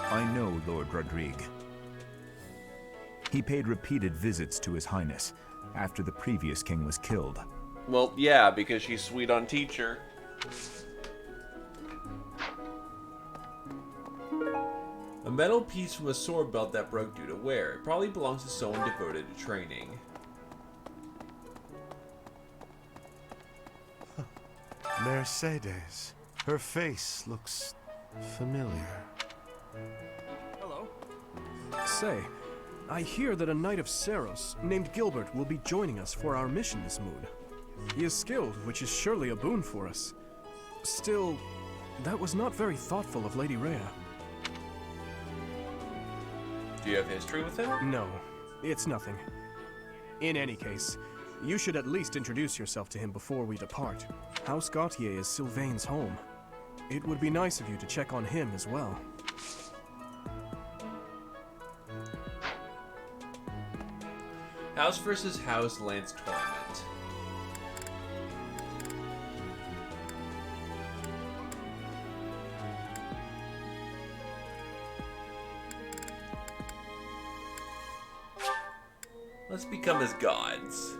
I know Lord Rodrigue. He paid repeated visits to His Highness after the previous king was killed. Well, yeah, because she's sweet on teacher. A metal piece from a sword belt that broke due to wear. It probably belongs to someone devoted to training. Mercedes. Her face looks familiar. Hello. Say, I hear that a knight of Seros named Gilbert will be joining us for our mission this moon. He is skilled, which is surely a boon for us. Still, that was not very thoughtful of Lady Rhea. Do you have history with him? No, it's nothing. In any case, you should at least introduce yourself to him before we depart. House Gautier is Sylvain's home. It would be nice of you to check on him as well. House versus House Lance Tournament. Let's become as gods.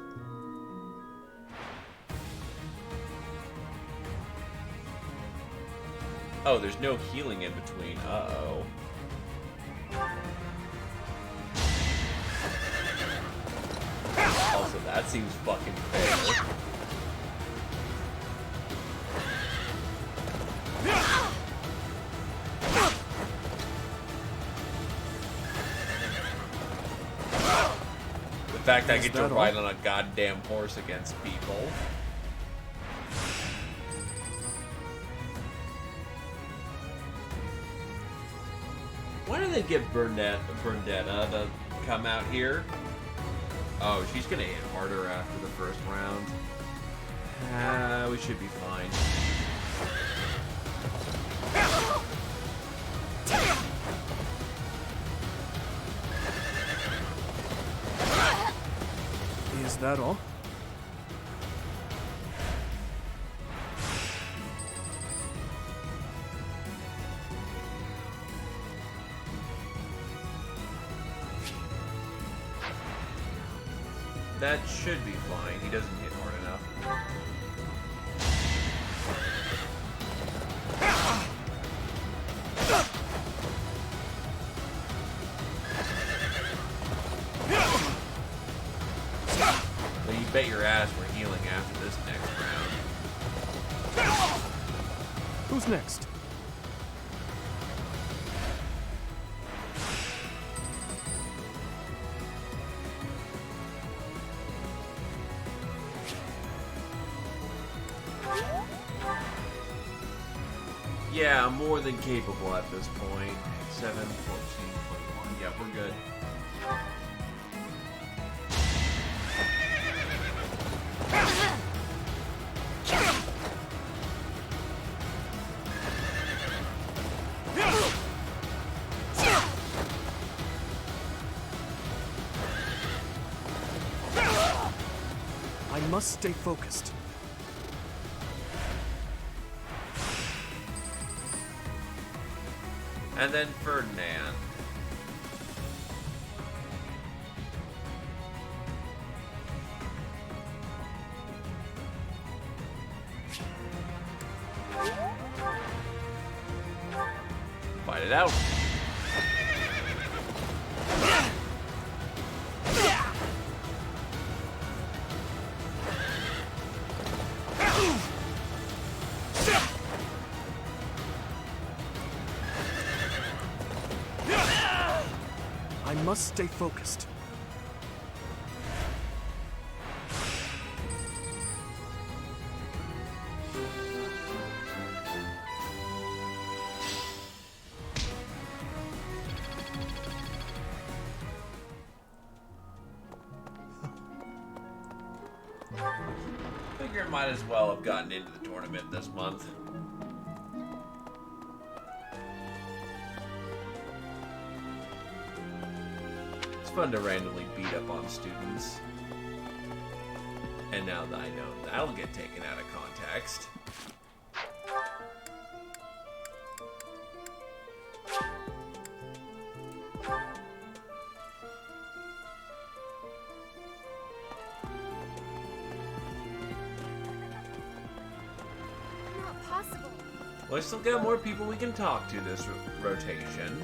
Oh, there's no healing in between. Uh-oh. Also, that seems fucking fair. The fact I get to ride on a goddamn horse against people. Why do they give Bernetta the come out here. Oh, she's gonna hit harder after the first round. We should be fine. Is that all? That should be fine. He doesn't hit hard enough. But you bet your ass we're healing after this next round. Who's next? Yeah, I'm more than capable at this point. 7, 14, 21. Yeah, we're good. I must stay focused. And then Ferdinand. Fight it out. I must stay focused. Figure might as well have gotten into the tournament this month. It's fun to randomly beat up on students. And now that I know that'll get taken out of context. Not possible. Well, I still got more people we can talk to this rotation.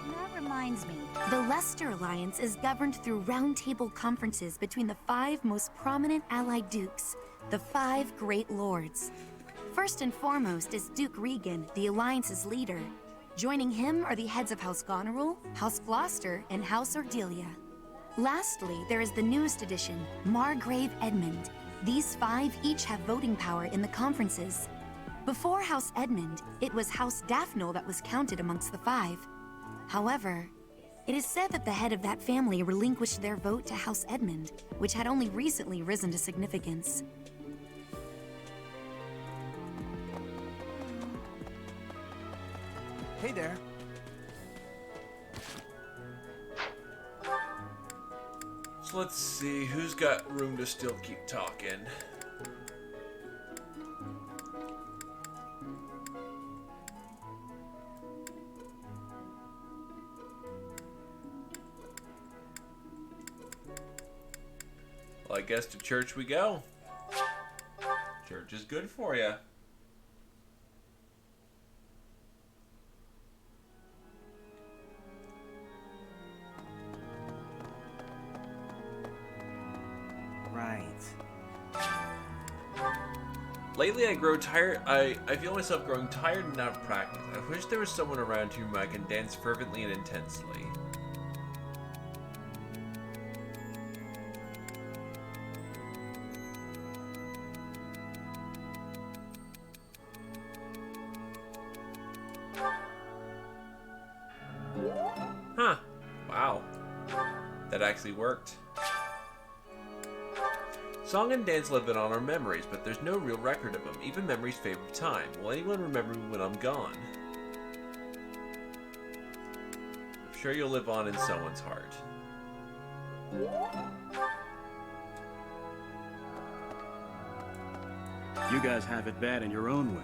That reminds me. The Leicester Alliance is governed through roundtable conferences between the 5 most prominent allied dukes, the 5 great lords. First and foremost is Duke Regan, the Alliance's leader. Joining him are the heads of House Goneril, House Gloucester, and House Ordelia. Lastly, there is the newest addition, Margrave Edmund. These 5 each have voting power in the conferences. Before House Edmund, it was House Daphne that was counted amongst the 5. However, it is said that the head of that family relinquished their vote to House Edmund, which had only recently risen to significance. Hey there. So let's see, who's got room to still keep talking? Well, I guess to church we go. Church is good for you. Right. Lately I grow tired. I feel myself growing tired and out of practice. I wish there was someone around whom I can dance fervently and intensely. Huh. Wow. actually worked. Song and dance live in on our memories, but there's no real record of them, even memories fade with time. Will anyone remember me when I'm gone? I'm sure you'll live on in someone's heart. You guys have it bad in your own way.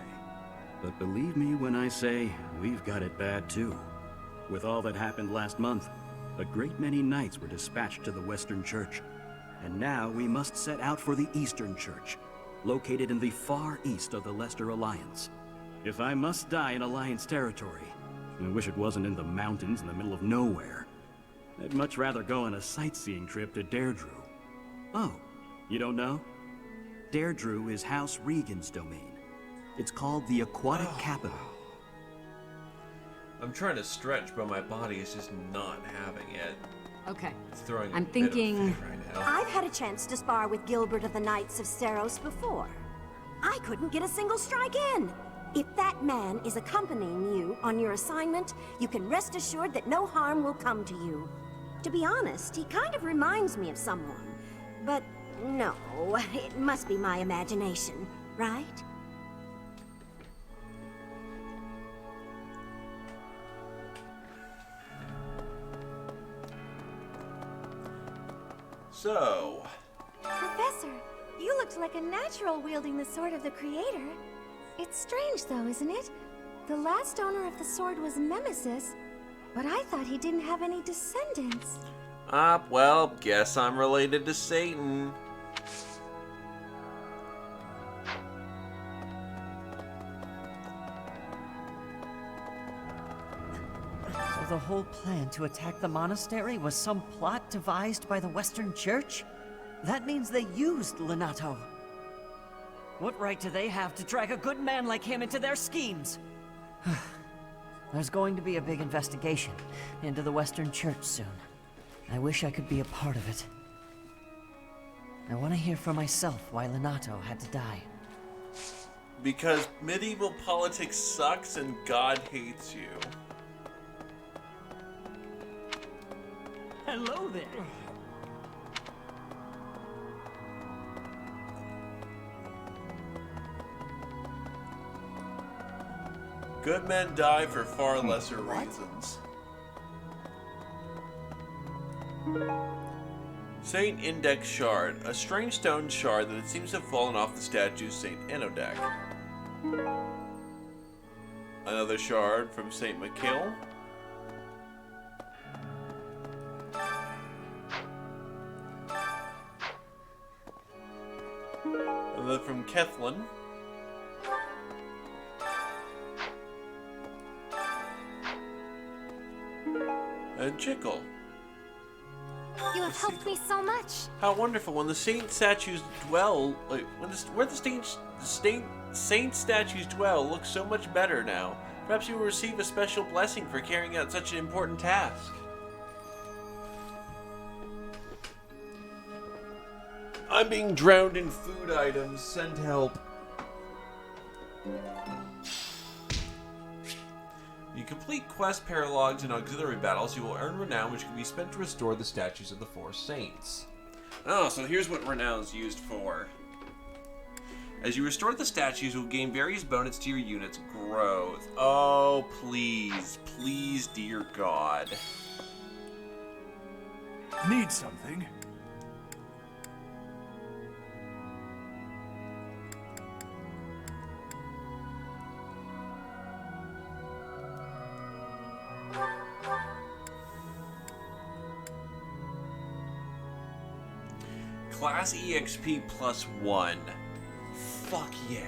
But believe me when I say, we've got it bad too. With all that happened last month, a great many knights were dispatched to the Western Church. And now we must set out for the Eastern Church, located in the far east of the Leicester Alliance. If I must die in Alliance territory, I wish it wasn't in the mountains in the middle of nowhere. I'd much rather go on a sightseeing trip to Deirdre. Oh, you don't know? Deirdre is House Regan's domain. It's called the Aquatic Capital. I'm trying to stretch, but my body is just not having it. Okay. It's throwing I'm a bit of thinking... fit right now. I've had a chance to spar with Gilbert of the Knights of Saros before. I couldn't get a single strike in. If that man is accompanying you on your assignment, you can rest assured that no harm will come to you. To be honest, he kind of reminds me of someone. But no, it must be my imagination, right? So... Professor, you looked like a natural wielding the sword of the Creator. It's strange though, isn't it? The last owner of the sword was Nemesis, but I thought he didn't have any descendants. Well, guess I'm related to Satan. So the whole plan to attack the monastery was some plot devised by the Western Church? That means they used Lonato. What right do they have to drag a good man like him into their schemes? There's going to be a big investigation into the Western Church soon. I wish I could be a part of it. I want to hear for myself why Lonato had to die. Because medieval politics sucks and God hates you. Hello there. Good men die for far lesser reasons. Saint Index Shard, a strange stone shard that it seems to have fallen off the statue Saint Enodak. Another shard from Saint Machill. Another from Kethlin. And Chickle. You have helped me so much. How wonderful! When the saint statues dwell, where the saint statues dwell, looks so much better now. Perhaps you will receive a special blessing for carrying out such an important task. I'm being drowned in food items. Send help. You complete quest paralogs and auxiliary battles, you will earn renown, which can be spent to restore the statues of the four saints. Oh, so here's what renown is used for. As you restore the statues, you will gain various bonus to your unit's growth. Oh, please. Please, dear God. Need something? Class EXP +1. Fuck yeah.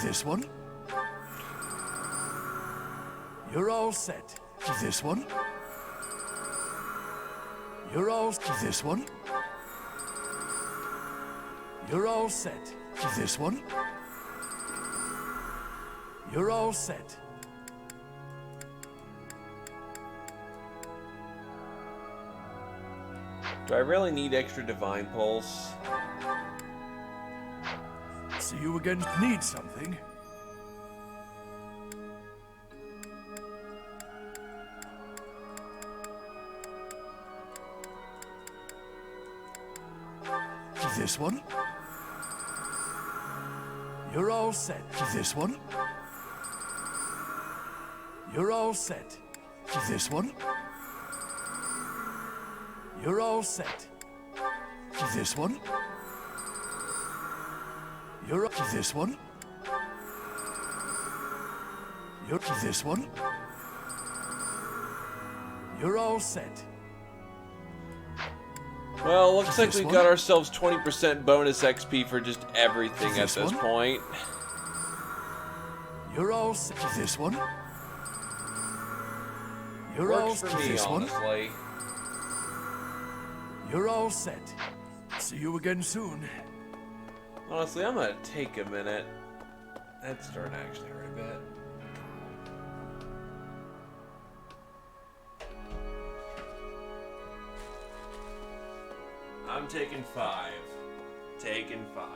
This one? You're all set. This one? You're all... This one? You're all set. This one? You're all set. Do I really need extra Divine Pulse? See you again. Need something? This one? You're all set. This one? You're all set. This one? You're all set. This one? You're this one? You're this one? You're all set. Well, looks like we one? got ourselves 20% bonus XP for just everything at This this one? point. You're all set. This one? You're all Works for me, this one? honestly. You're all set. See you again soon. Honestly, I'm gonna take a minute. That's starting to actually hurt a bit. I'm taking 5. Taking 5.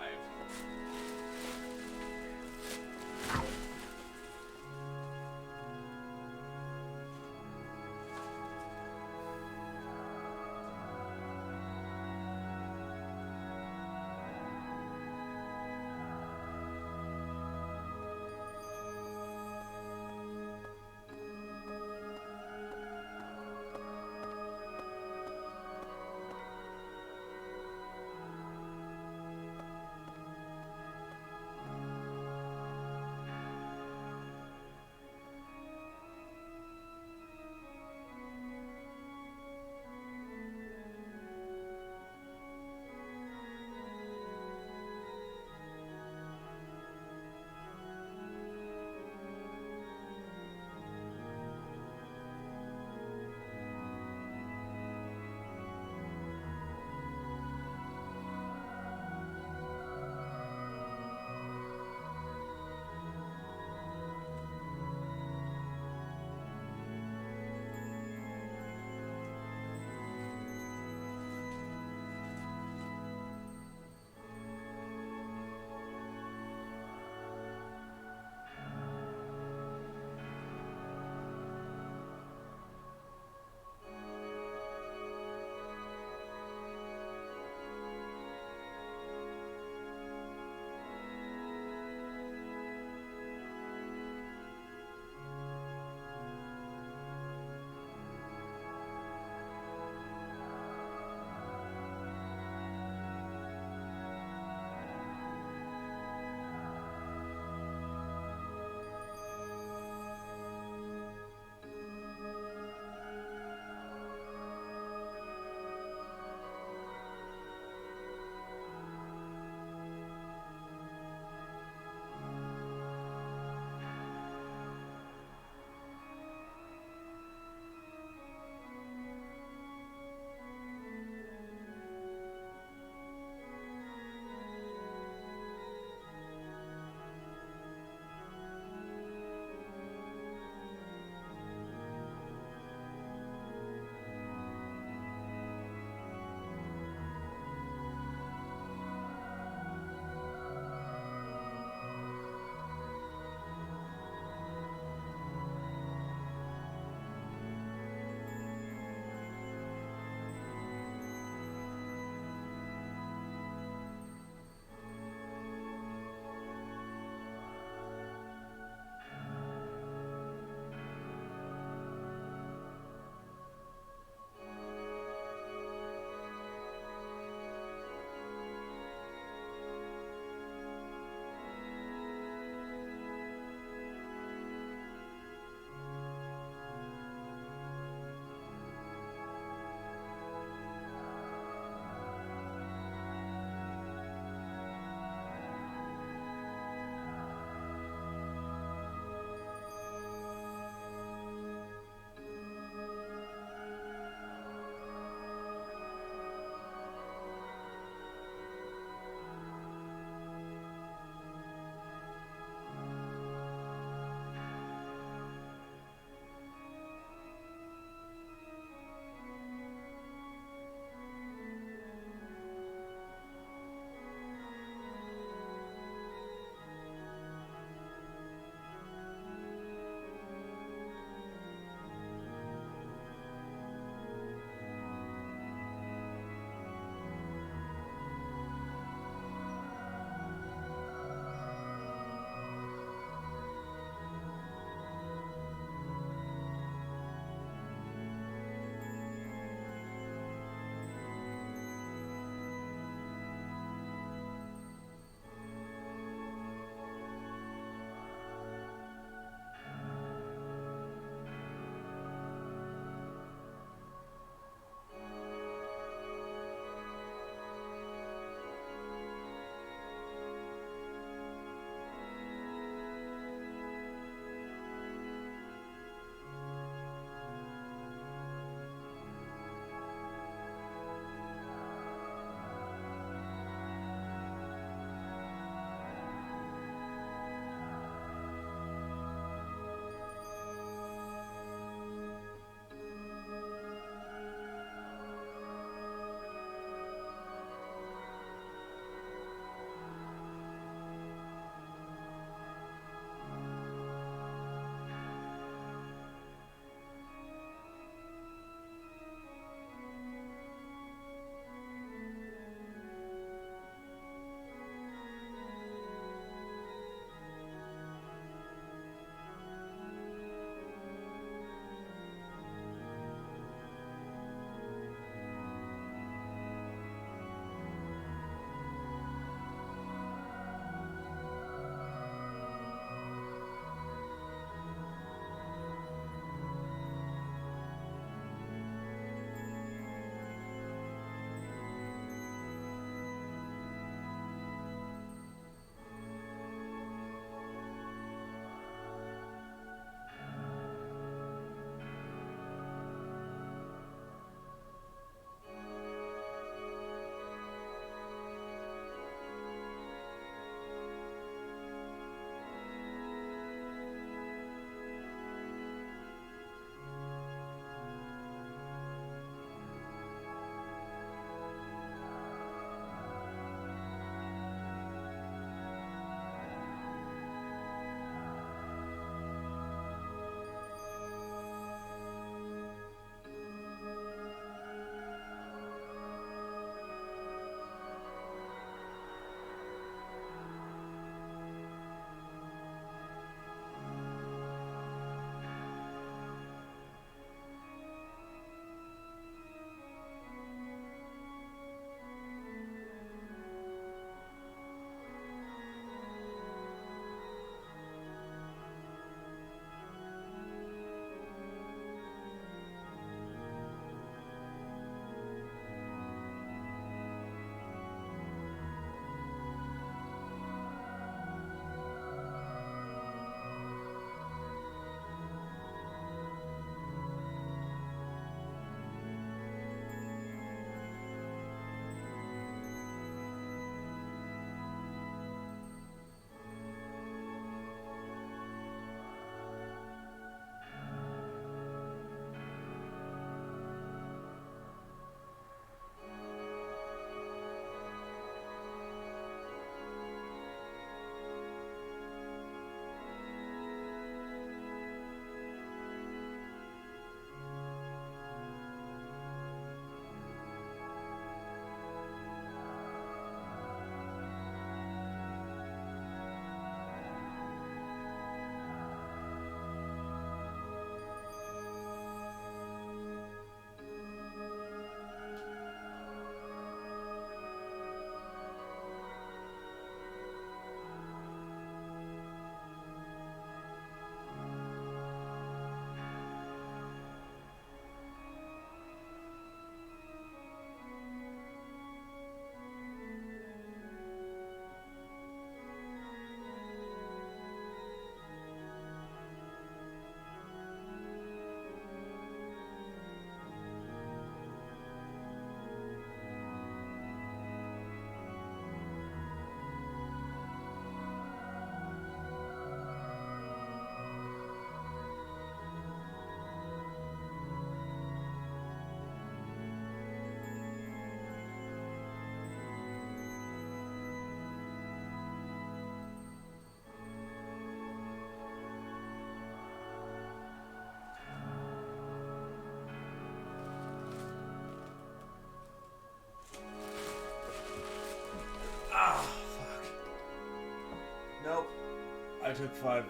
took five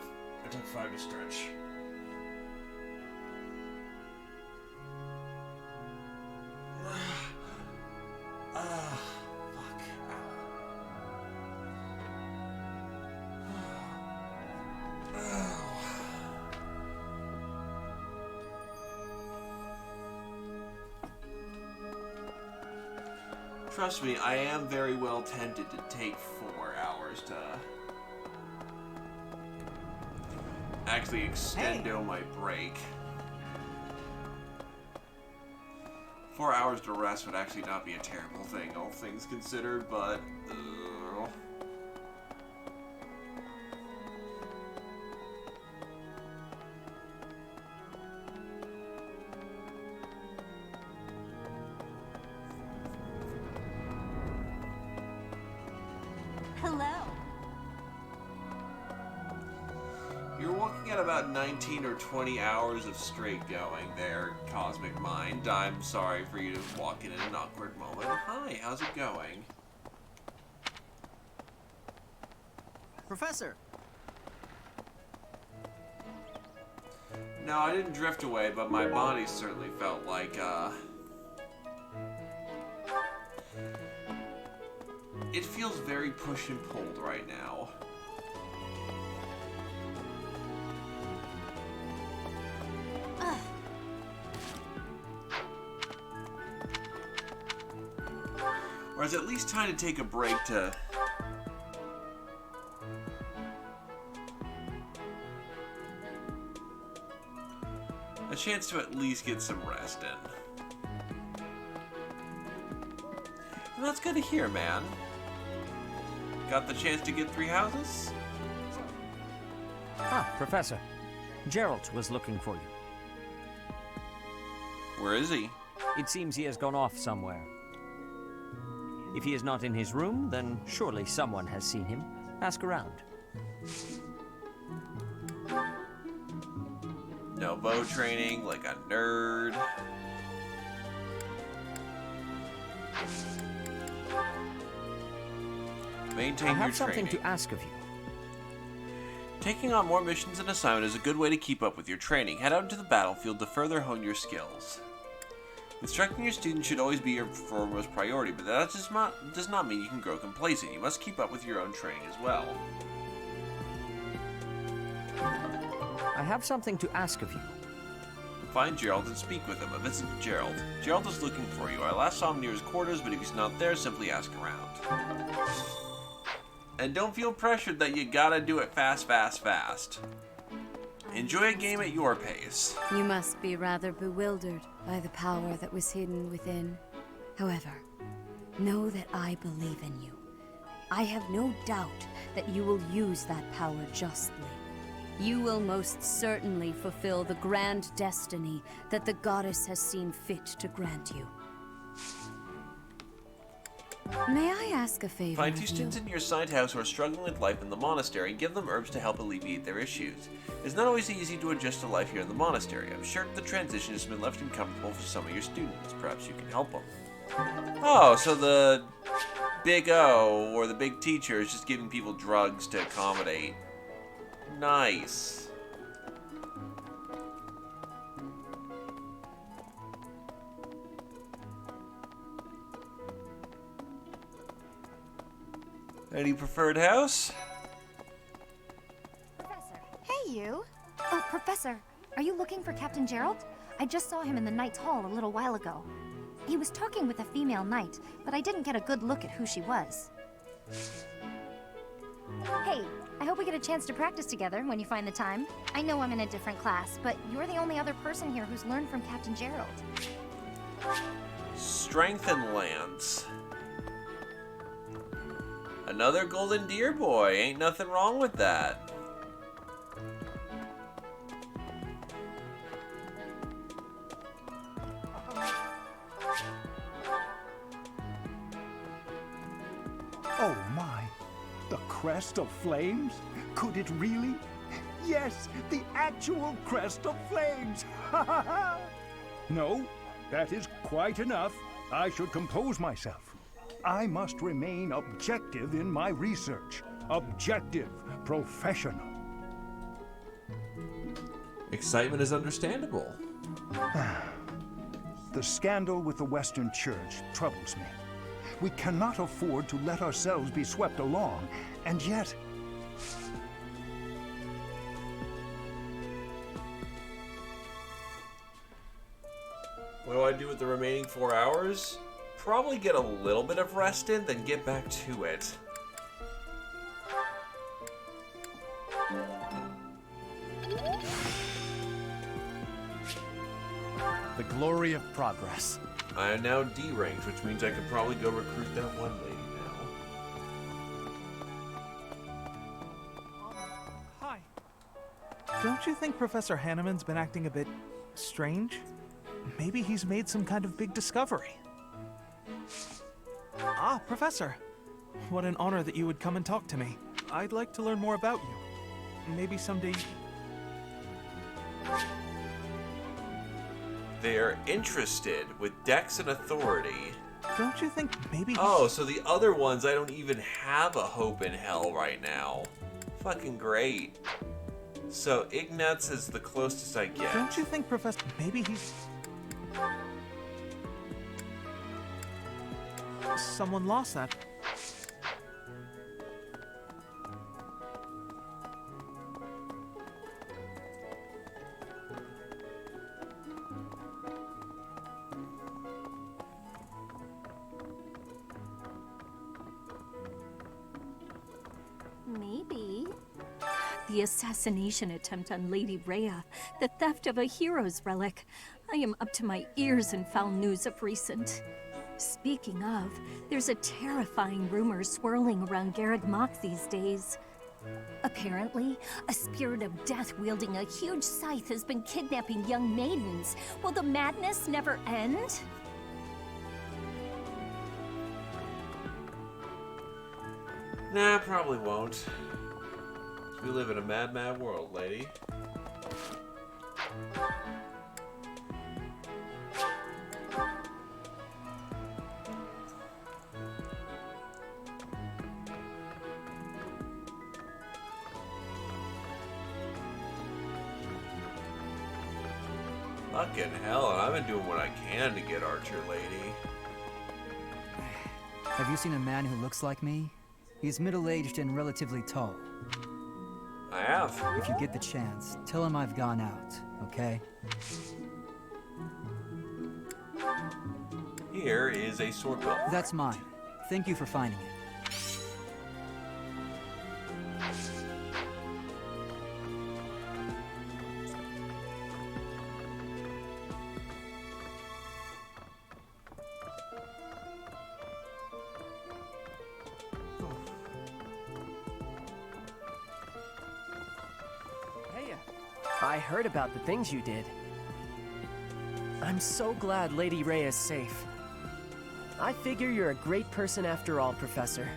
to stretch. Trust me, I am very well tempted to take 4 hours to actually extendo my break. 4 hours to rest would actually not be a terrible thing, all things considered, but... Hello. You're looking at about 19 or 20 hours of straight going there, Cosmic Mind. I'm sorry for you to walk in at an awkward moment. Hi, how's it going? Professor! No, I didn't drift away, but my body certainly felt like, it feels very push and pulled right now. Or is it at least time to take a break to... a chance to at least get some rest in. And that's good to hear, man. Got the chance to get 3 houses? Ah, Professor. Gerald was looking for you. Where is he? It seems he has gone off somewhere. If he is not in his room, then surely someone has seen him. Ask around. No bow training, like a nerd. Maintain I your have something training. to ask of you. Taking on more missions and assignments is a good way to keep up with your training. Head out into the battlefield to further hone your skills. Instructing your students should always be your foremost priority, but that does not mean you can grow complacent. You must keep up with your own training as well. I have something to ask of you. Find Gerald and speak with him. A visit to Gerald. Gerald is looking for you. I last saw him near his quarters, but if he's not there, simply ask around. And don't feel pressured that you gotta do it fast. Enjoy a game at your pace. You must be rather bewildered by the power that was hidden within. However, know that I believe in you. I have no doubt that you will use that power justly. You will most certainly fulfill the grand destiny that the goddess has seen fit to grant you. May I ask a favor? Find 2 students in your assigned house who are struggling with life in the monastery and give them herbs to help alleviate their issues. It's not always easy to adjust to life here in the monastery. I'm sure the transition has been left uncomfortable for some of your students. Perhaps you can help them. Oh, so the big O, or the big teacher, is just giving people drugs to accommodate. Nice. Any preferred house? Hey, you! Oh, Professor, are you looking for Captain Gerald? I just saw him in the Knight's Hall a little while ago. He was talking with a female knight, but I didn't get a good look at who she was. Hey, I hope we get a chance to practice together when you find the time. I know I'm in a different class, but you're the only other person here who's learned from Captain Gerald. Strength and Lance. Another golden deer boy. Ain't nothing wrong with that. Oh my! The crest of flames? Could it really? Yes, the actual crest of flames! Ha ha ha! No, that is quite enough. I should compose myself. I must remain objective in my research. Objective, professional. Excitement is understandable. The scandal with the Western Church troubles me. We cannot afford to let ourselves be swept along, and yet... What do I do with the remaining 4 hours? Probably get a little bit of rest in, then get back to it. The glory of progress. I am now D ranked, which means I could probably go recruit that one lady now. Hi. Don't you think Professor Hanneman's been acting a bit strange? Maybe he's made some kind of big discovery. Ah, Professor. What an honor that you would come and talk to me. I'd like to learn more about you. Maybe someday... They're interested with Dex and Authority. Don't you think maybe... Oh, so the other ones I don't even have a hope in hell right now. Fucking great. So Ignatz is the closest I get. Don't you think Professor... Maybe he's... Someone lost that. Maybe. The assassination attempt on Lady Rhea, the theft of a hero's relic. I am up to my ears in foul news of recent. Speaking of, there's a terrifying rumor swirling around Garreg Mach these days. Apparently, a spirit of death wielding a huge scythe has been kidnapping young maidens. Will the madness never end? Nah, probably won't. We live in a mad, mad world, lady. Fucking hell, and I've been doing what I can to get Archer Lady. Have you seen a man who looks like me? He's middle-aged and relatively tall. I have. If you get the chance, tell him I've gone out, okay? Here is a sword belt. That's mine. Thank you for finding it. I heard about the things you did. I'm so glad Lady Rhea is safe. I figure you're a great person after all, Professor.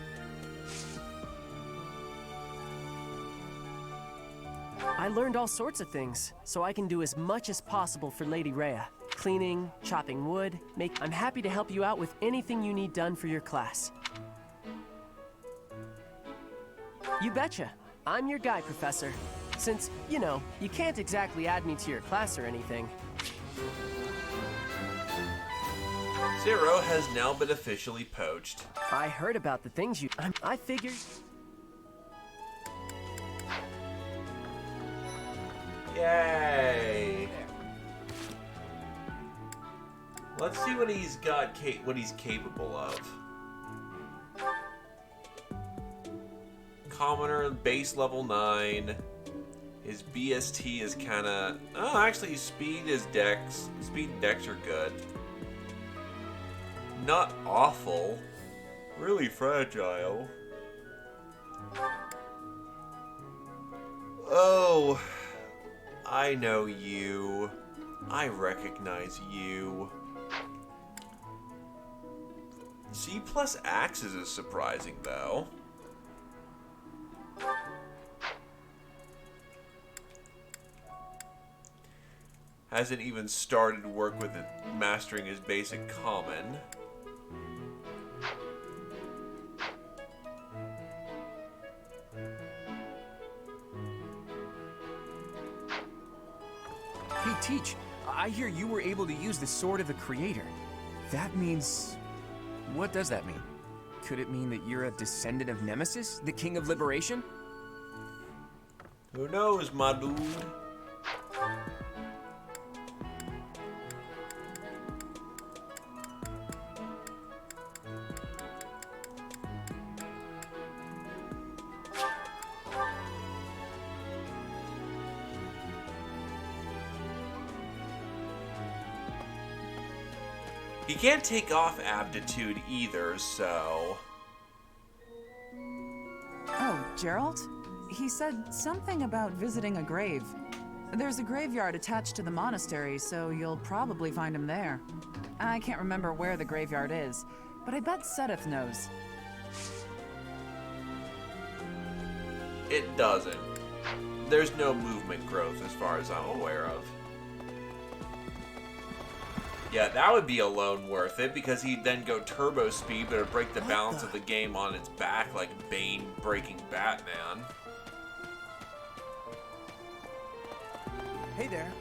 I learned all sorts of things, so I can do as much as possible for Lady Rhea. Cleaning, chopping wood, I'm happy to help you out with anything you need done for your class. You betcha. I'm your guy, Professor. Since, you know, you can't exactly add me to your class or anything. Zero has now been officially poached. I heard about the things I figured... Yay! Let's see what he's got, what he's capable of. Commoner, base level 9. His BST is kind of... Oh, actually, speed is dex. Speed and dex are good. Not awful. Really fragile. Oh, I know you. I recognize you. C plus axes is surprising, though. Hasn't even started work with it, mastering his basic common. teach. I hear you were able to use the Sword of the Creator. That means... What does that mean? Could it mean that you're a descendant of Nemesis, the King of Liberation? Who knows, my dude? He can't take off aptitude either, so... Oh, Gerald? He said something about visiting a grave. There's a graveyard attached to the monastery, so you'll probably find him there. I can't remember where the graveyard is, but I bet Sedith knows. It doesn't. There's no movement growth as far as I'm aware of. Yeah, that would be alone worth it, because he'd then go turbo speed, but it'd break the balance of the game on its back like Bane breaking Batman. Hey there.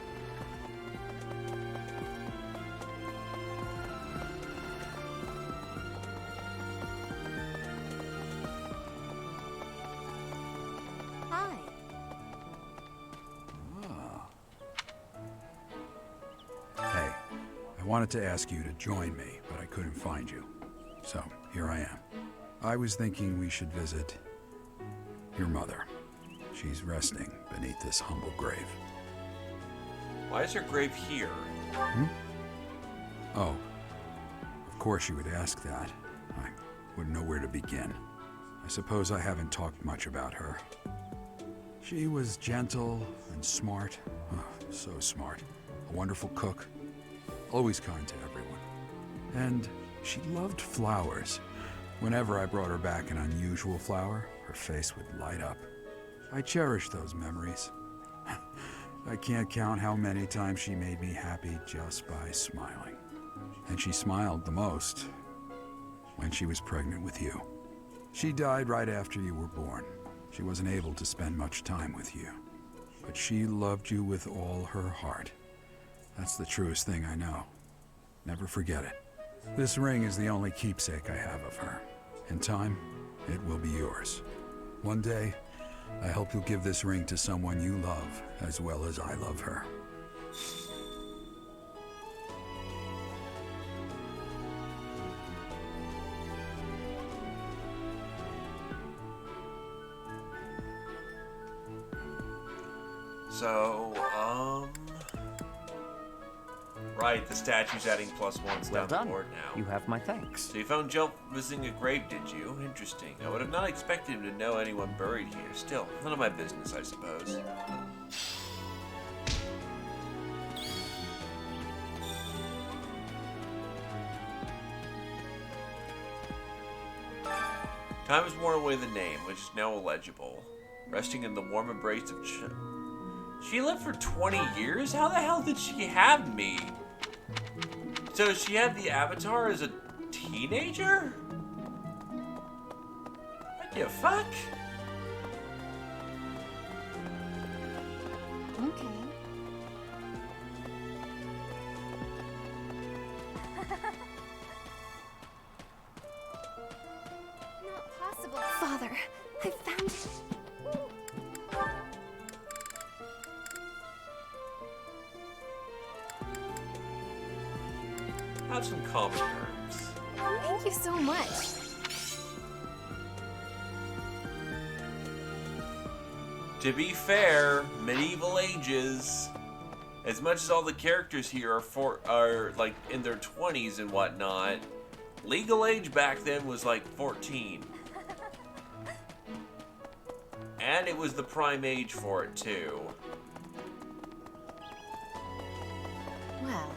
Hi. Hey, I wanted to ask you to join me, but I couldn't find you. So, here I am. I was thinking we should visit your mother. She's resting beneath this humble grave. Why is her grave here? Hmm? Oh, of course you would ask that. I wouldn't know where to begin. I suppose I haven't talked much about her. She was gentle and smart. Oh, so smart. A wonderful cook. Always kind to everyone. And she loved flowers. Whenever I brought her back an unusual flower, her face would light up. I cherish those memories. I can't count how many times she made me happy just by smiling. And she smiled the most when she was pregnant with you. She died right after you were born. She wasn't able to spend much time with you. But she loved you with all her heart. That's the truest thing I know. Never forget it. This ring is the only keepsake I have of her. In time, it will be yours. One day, I hope you'll give this ring to someone you love as well as I love her. So, right, the statue's adding +1s Well down done. the board now. You have my thanks. So you found Jill visiting a grave, did you? Interesting. I would have not expected him to know anyone buried here. Still, none of my business, I suppose. Time has worn away the name, which is now illegible. Resting in the warm embrace of She lived for 20 years? How the hell did she have me? So she had the avatar as a teenager? What the fuck? Okay. Not possible. Father, I found it. Have some common herbs. Thank you so much. To be fair, medieval ages. As much as all the characters here are like in their 20s and whatnot, legal age back then was like 14. And it was the prime age for it too. Well,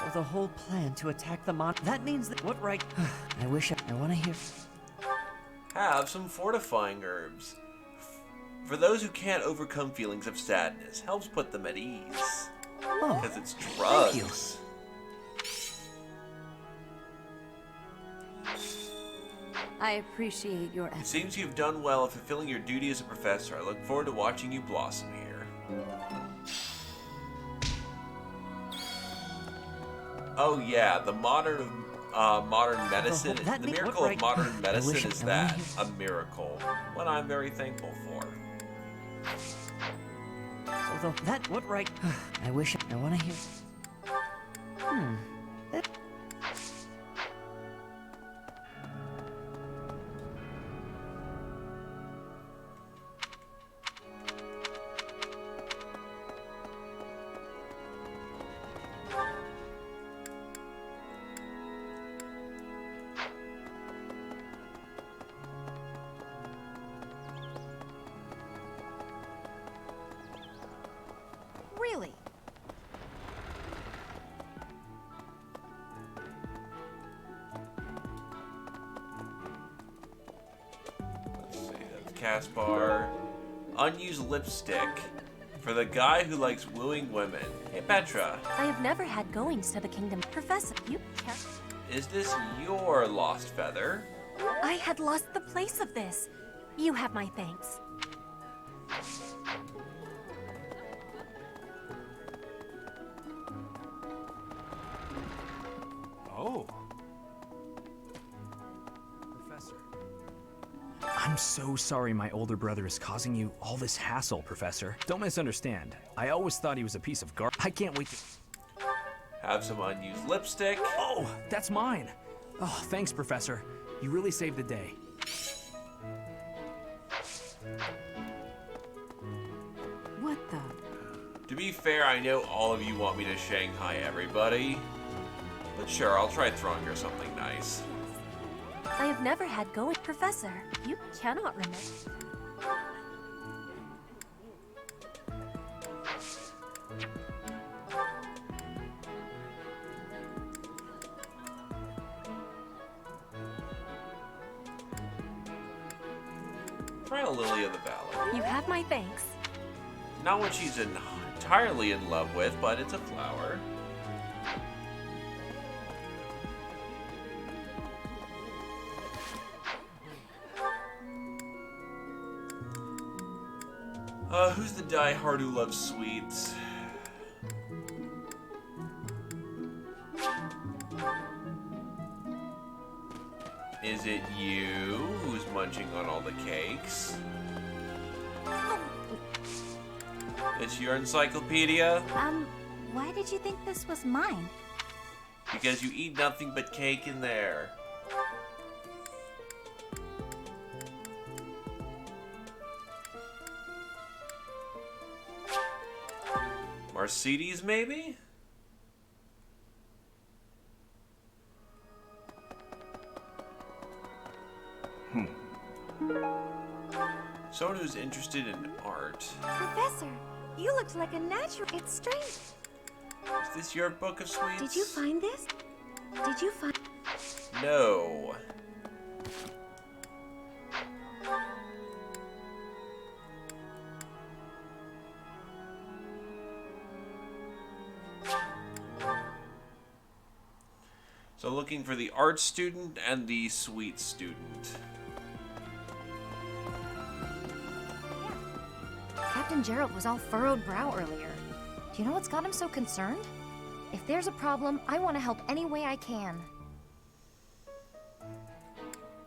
So the whole plan to attack the that means that what right? I wish I want to hear. Have some fortifying herbs. For those who can't overcome feelings of sadness, helps put them at ease. Because it's drugs. I appreciate your It effort. seems you've done well in fulfilling your duty as a professor. I look forward to watching you blossom here. Oh yeah, the modern medicine. The miracle of modern medicine is that a miracle. What I'm very thankful for. Although what right? I wish I want to hear. Really? Let's see, that's Caspar. Unused lipstick. For the guy who likes wooing women. Hey, Petra. I have never had goings to the kingdom. Professor, you can't. Is this your lost feather? I had lost the place of this. You have my thanks. Oh. Professor. I'm so sorry my older brother is causing you all this hassle, Professor. Don't misunderstand. I always thought he was a piece of garbage. I can't wait to... Have some unused lipstick. Oh, that's mine. Oh, thanks, Professor. You really saved the day. What the? To be fair, I know all of you want me to Shanghai everybody. But sure, I'll try throwing her something nice. I have never had going. Professor, you cannot remember. Try a lily of the valley. You have my thanks. Not what she's entirely in love with, but it's a flower. Who's the diehard who loves sweets? Is it you who's munching on all the cakes? It's your encyclopedia? Why did you think this was mine? Because you eat nothing but cake in there. Mercedes, maybe? Someone who's interested in art. Professor, you looked like a natural. It's strange. Is this your book of sweets? Did you find this? Did you find... No. So looking for the art student and the sweet student. Captain Gerald was all furrowed brow earlier. Do you know what's got him so concerned? If there's a problem, I want to help any way I can.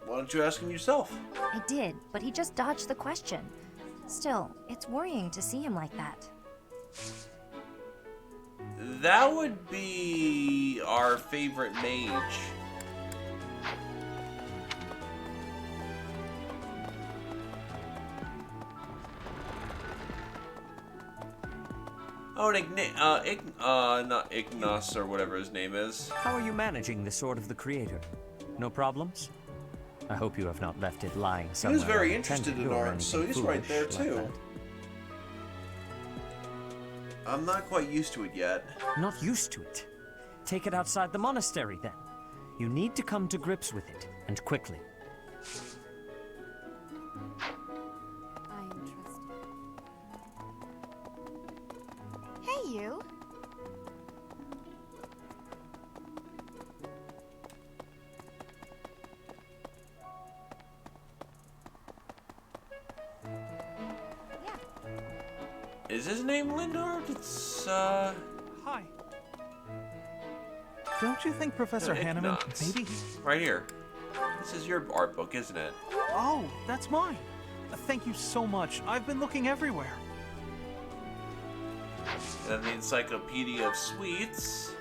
Why don't you ask him yourself? I did, but he just dodged the question. Still, it's worrying to see him like that. That would be our favorite mage. Oh, not Ignas or whatever his name is. How are you managing the Sword of the Creator? No problems? I hope you have not left it lying He somewhere. was very interested in unattended or art, so anything he's right there foolish like too. that. I'm not quite used to it yet. Not used to it? Take it outside the monastery then. You need to come to grips with it, and quickly. Is his name Lindard? It's, Hi. Don't you think Professor Hanneman maybe... Right here. This is your art book, isn't it? Oh, that's mine. Thank you so much. I've been looking everywhere. And then the Encyclopedia of Sweets.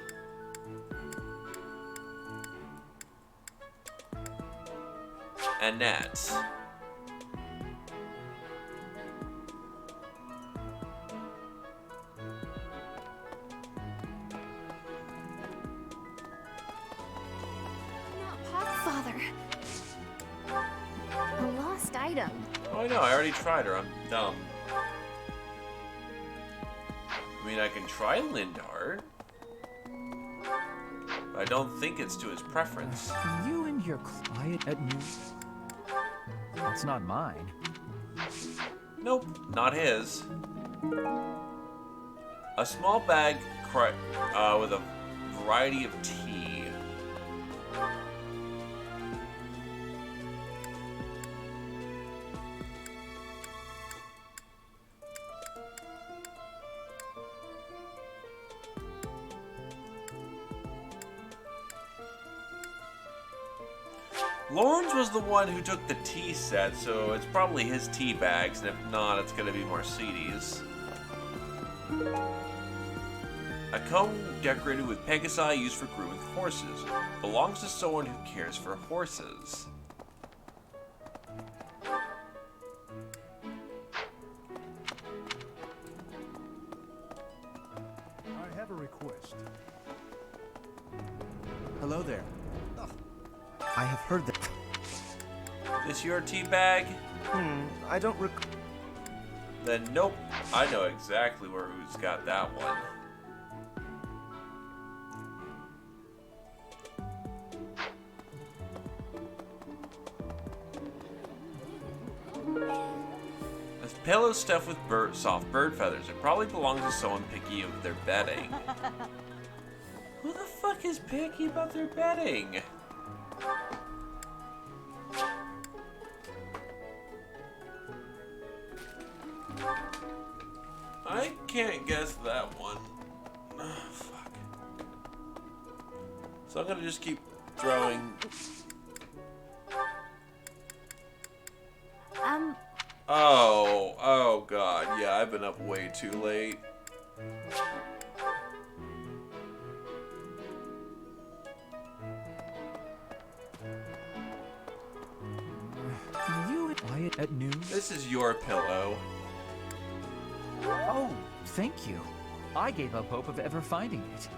Annette. Father. A lost item. Oh, I know. I already tried her. I'm dumb. I mean, I can try Lindard. But I don't think it's to his preference. You and your quiet at noon. That's not mine. Nope, not his. A small bag with a variety of tea. Lawrence was the one who took the tea set, so it's probably his tea bags, and if not, it's gonna be Mercedes. A comb decorated with Pegasi used for grooming horses. Belongs to someone who cares for horses. I have a request. Hello there. I have heard that. This your tea bag? I don't Then nope. I know exactly who's got that one. This pillow stuffed with soft bird feathers. It probably belongs to someone picky of their bedding. Who the fuck is picky about their bedding? I can't guess that one. Oh, fuck. So I'm gonna just keep throwing. Oh god, yeah, I've been up way too late. You quiet at noon? This is your pillow. Oh, thank you. I gave up hope of ever finding it.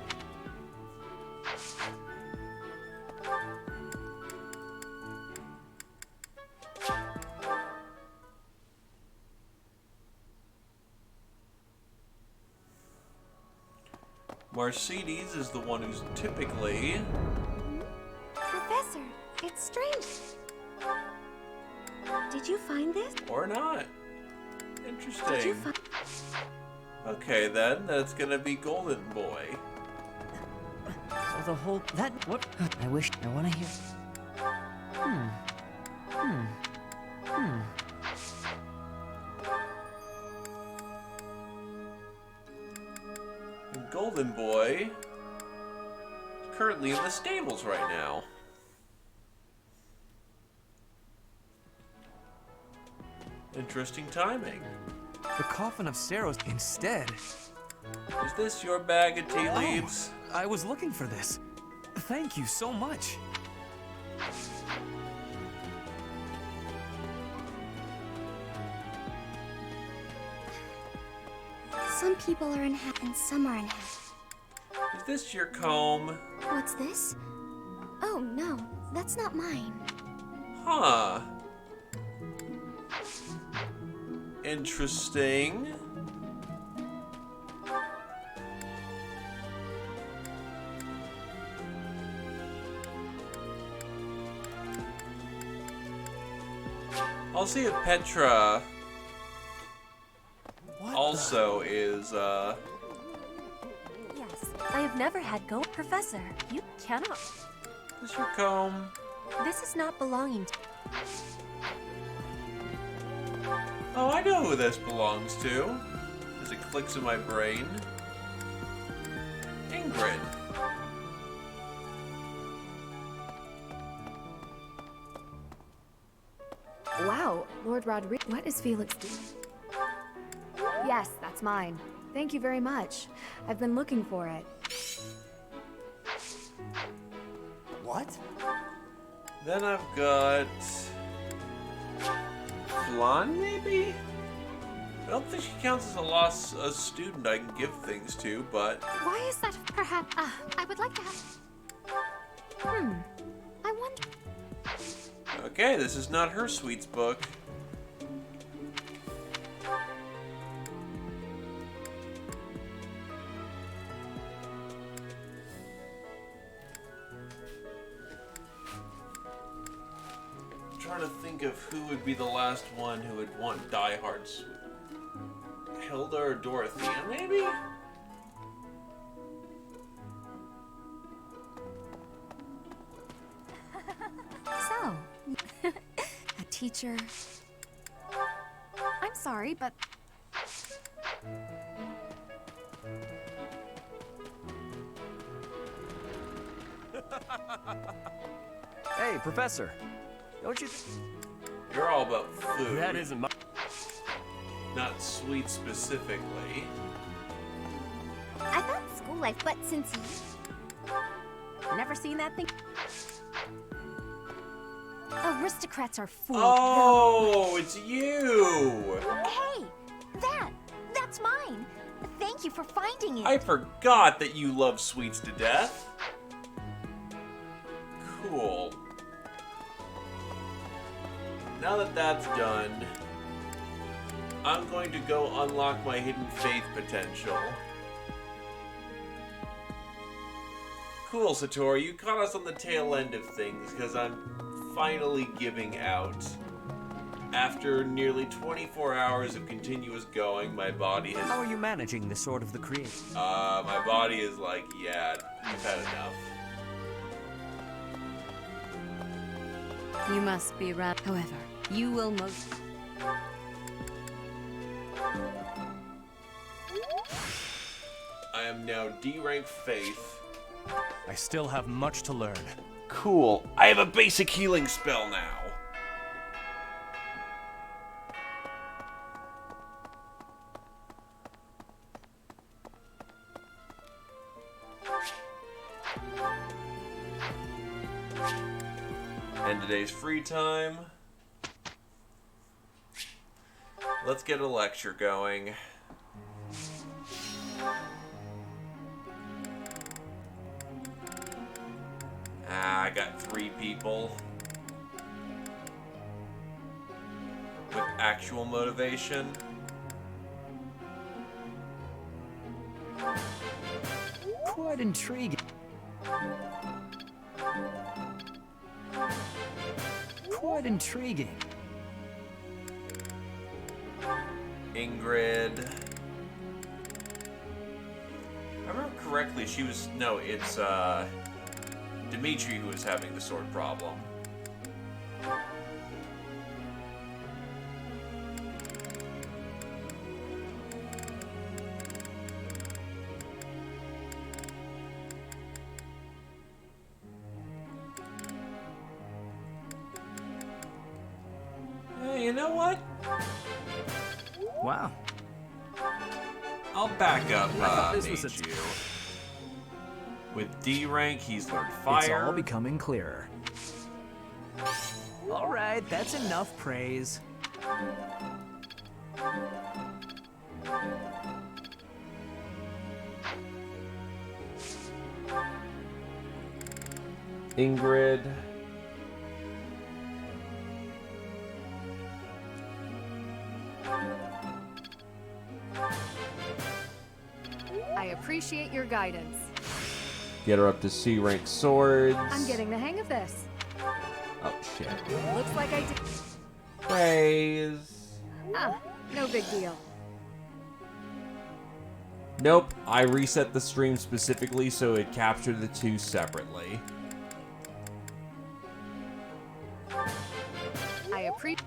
Mercedes is the one who's typically... Professor, it's strange. Did you find this? Or not. Did you Interesting. find... Okay then, that's gonna be Golden Boy. So the whole... What? I wish... I want to hear... And Golden Boy is currently in the stables right now. Interesting timing. The coffin of Saros instead. Is this your bag of tea leaves? Oh, I was looking for this. Thank you so much. Some people are in heaven and some are in hell. Is this your comb? What's this? Oh, no. That's not mine. Huh. Interesting. I'll see if Petra also is, Yes, I have never had go. Professor, you cannot. Is this your comb? This is not belonging to... Oh, I know who this belongs to. as it clicks in my brain. Ingrid. Wow, Lord Rodriguez. What is Felix doing? Yes, that's mine. Thank you very much. I've been looking for it. What? Then I've got... Flan, maybe? I don't think she counts as a student I can give things to, but... Why is that perhaps... I would like to have... I wonder... Okay, this is not her sweets book. I'm trying to think of who would be the last one who would want Die Hard sweet. Hilda or Dorothea, maybe? So, a teacher. I'm sorry, but... Hey, Professor. Don't you... You're all about food. That isn't my... Not sweet specifically. I thought school life, but since you... Never seen that thing? Aristocrats are fools. Oh, it's you! Hey, that's mine. Thank you for finding it. I forgot that you love sweets to death. Cool. Now that that's done, I'm going to go unlock my hidden faith potential. Cool, Satori, you caught us on the tail end of things, because I'm finally giving out. After nearly 24 hours of continuous going, my body has... How are you managing the Sword of the Creator? My body is like, yeah, you've had enough. You must be right. However, you will most... I am now D-rank faith. I still have much to learn. Cool. I have a basic healing spell now. And today's free time. Let's get a lecture going. I got 3 people with actual motivation. Quite intriguing. Quite intriguing. Ingrid. If I remember correctly, she was... No, it's, Dimitri who was having the sword problem. Hey, you know what? Wow. I'll back up, this was Mage you. With D rank, he's learned fire. It's all becoming clearer. All right, that's enough praise. Ingrid. I appreciate your guidance. Get her up to C rank swords. I'm getting the hang of this. Oh shit. Looks like I did. Praise. Ah, no big deal. Nope, I reset the stream specifically so it captured the 2 separately. I appreciate.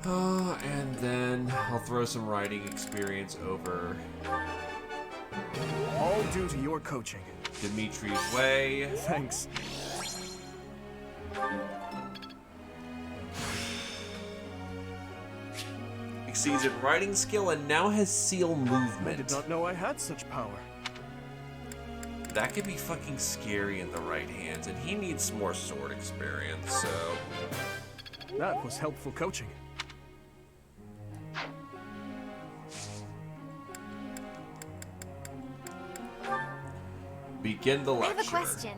And then I'll throw some writing experience over All due to your coaching. Dimitri's way. Thanks. Exceeds in writing skill and now has seal movement. I did not know I had such power. That could be fucking scary in the right hands, and he needs more sword experience, so... That was helpful coaching. Begin the lecture. I have a question.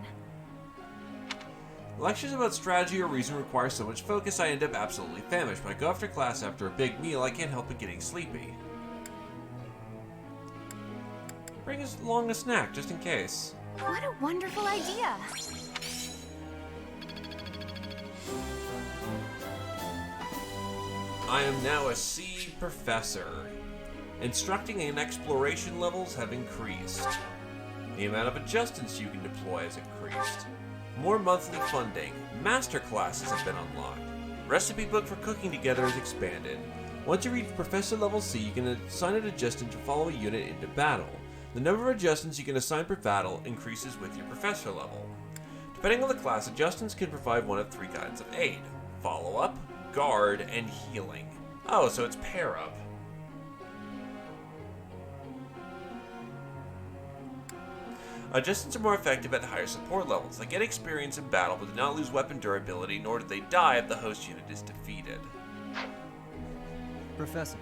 Lectures about strategy or reason require so much focus I end up absolutely famished. When I go after class after a big meal, I can't help but getting sleepy. Bring along a snack, just in case. What a wonderful idea! I am now a C professor. Instructing and exploration levels have increased. The amount of adjustants you can deploy has increased. More monthly funding. Master classes have been unlocked. Recipe book for cooking together is expanded. Once you reach Professor level C, you can assign an adjustant to follow a unit into battle. The number of adjustants you can assign per battle increases with your Professor level. Depending on the class, adjustants can provide one of 3 kinds of aid. Follow-up, guard, and healing. Oh, so it's pair-up. Adjustants are more effective at higher support levels. They get experience in battle, but do not lose weapon durability, nor do they die if the host unit is defeated. Professor.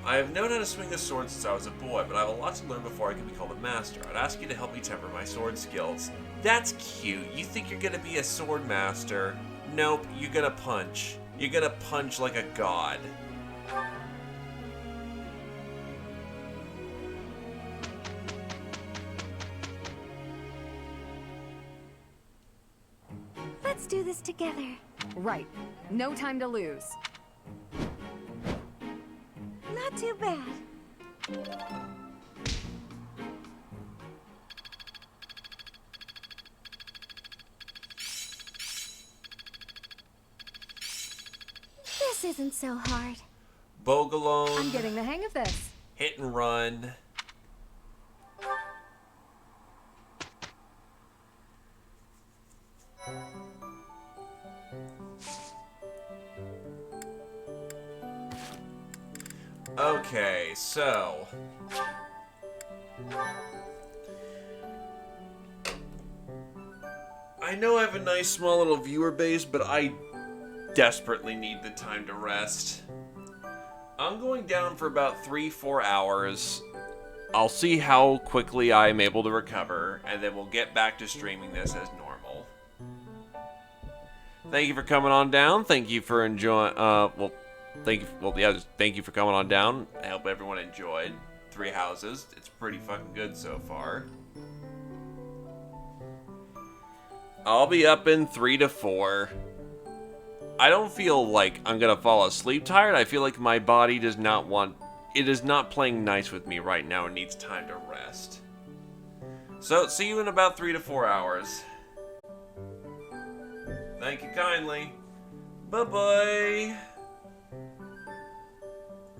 I have known how to swing a sword since I was a boy, but I have a lot to learn before I can be called a master. I'd ask you to help me temper my sword skills. That's cute. You think you're gonna be a sword master? Nope, you're gonna punch. You're gonna punch like a god. Let's do this together. Right. No time to lose. Not too bad. This isn't so hard. Bogalone. I'm getting the hang of this. Hit and run. Okay, so... I know I have a nice small little viewer base, but I desperately need the time to rest. I'm going down for about 3-4 hours. I'll see how quickly I'm able to recover, and then we'll get back to streaming this as normal. Thank you for coming on down. Thank you for enjoying, thank you for coming on down. I hope everyone enjoyed Three Houses. It's pretty fucking good so far. I'll be up in 3 to 4. I don't feel like I'm gonna fall asleep tired. I feel like my body does not want... It is not playing nice with me right now and needs time to rest. So, see you in about 3 to 4 hours. Thank you kindly. Bye-bye.